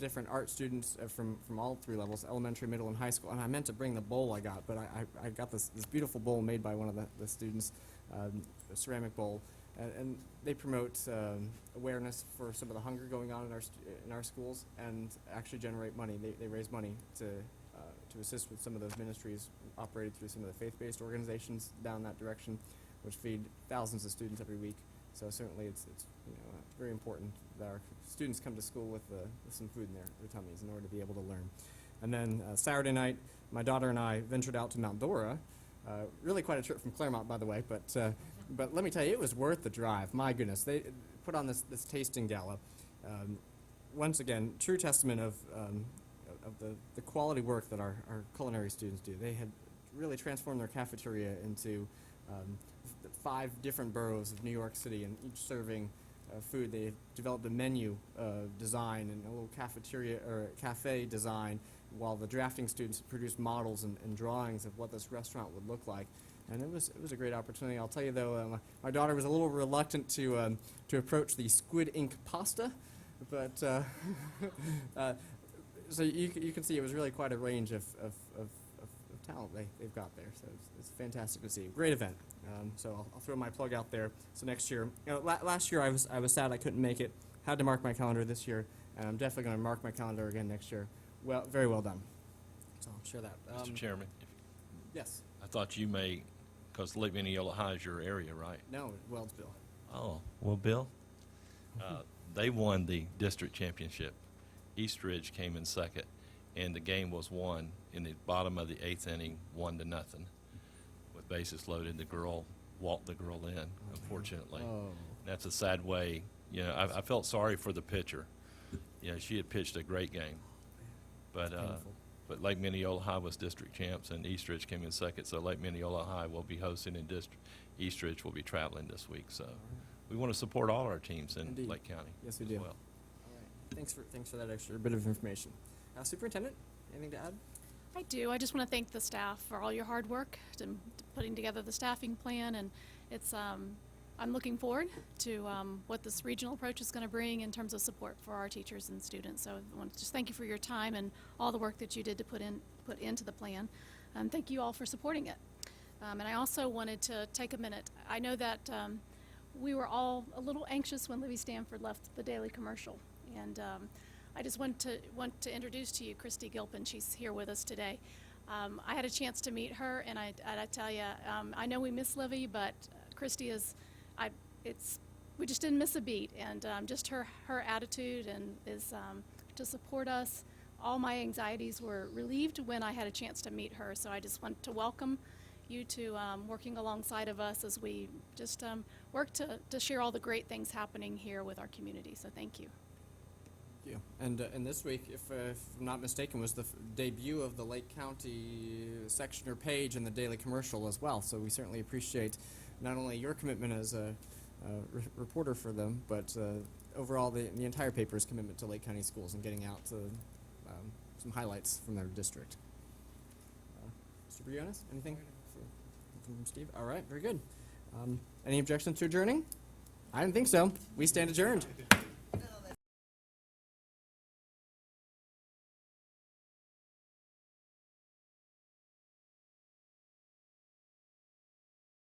different art students from all three levels, elementary, middle, and high school. And I meant to bring the bowl I got, but I got this beautiful bowl made by one of the students, a ceramic bowl. And they promote awareness for some of the hunger going on in our schools, and actually generate money. They raise money to assist with some of those ministries operated through some of the faith-based organizations down that direction, which feed thousands of students every week. So certainly it's very important that our students come to school with some food in their tummies in order to be able to learn. And then Saturday night, my daughter and I ventured out to Mount Dora. Really quite a trip from Claremont, by the way, but let me tell you, it was worth the drive. My goodness, they put on this tasting gala. Once again, true testament of the quality work that our culinary students do. They had really transformed their cafeteria into 5 different boroughs of New York City, and each serving food. They developed a menu design and a little cafeteria or cafe design, while the drafting students produced models and drawings of what this restaurant would look like. And it was a great opportunity. I'll tell you though, my daughter was a little reluctant to approach the squid ink pasta, but so you can see it was really quite a range of talent they've got there. So it's fantastic to see. Great event. So I'll throw my plug out there. So next year, last year I was sad I couldn't make it. Had to mark my calendar this year, and I'm definitely going to mark my calendar again next year. Well, very well done. So I'll share that. Mr. Chairman, Yes. I thought you may, because Lake Mineola High is your area, right? No, Weldsville. Oh, well, Bill, they won the district championship. Eastridge came in second, and the game was won in the bottom of the 8th inning, 1-0. With bases loaded, the girl walked the girl in, unfortunately. Oh. That's a sad way. I felt sorry for the pitcher. She had pitched a great game. But Lake Mineola High was district champs, and Eastridge came in second. So Lake Mineola High will be hosting, and Eastridge will be traveling this week. So we want to support all our teams in Indeed. Lake County. Yes, we as do. well. All right. Thanks for that extra bit of information. Superintendent, anything to add? I do. I just want to thank the staff for all your hard work to putting together the staffing plan, and it's I'm looking forward to what this regional approach is going to bring in terms of support for our teachers and students. So I want to just thank you for your time and all the work that you did to put into the plan. Thank you all for supporting it. And I also wanted to take a minute. I know that we were all a little anxious when Libby Stanford left the Daily Commercial, and I just want to introduce to you Christy Gilpin. She's here with us today. I had a chance to meet her, and I tell you, I know we miss Livy, but Christy is, we just didn't miss a beat, and just her attitude and is to support us. All my anxieties were relieved when I had a chance to meet her, so I just want to welcome you to working alongside of us as we just work to share all the great things happening here with our community. So thank you. Thank you. And this week, if I'm not mistaken, was the debut of the Lake County section or page in the Daily Commercial as well. So we certainly appreciate not only your commitment as a reporter for them, but overall the entire paper's commitment to Lake County schools and getting out to some highlights from their district. Mr. Briones, anything from Steve? All right, very good. Any objections to adjourning? I didn't think so. We stand adjourned.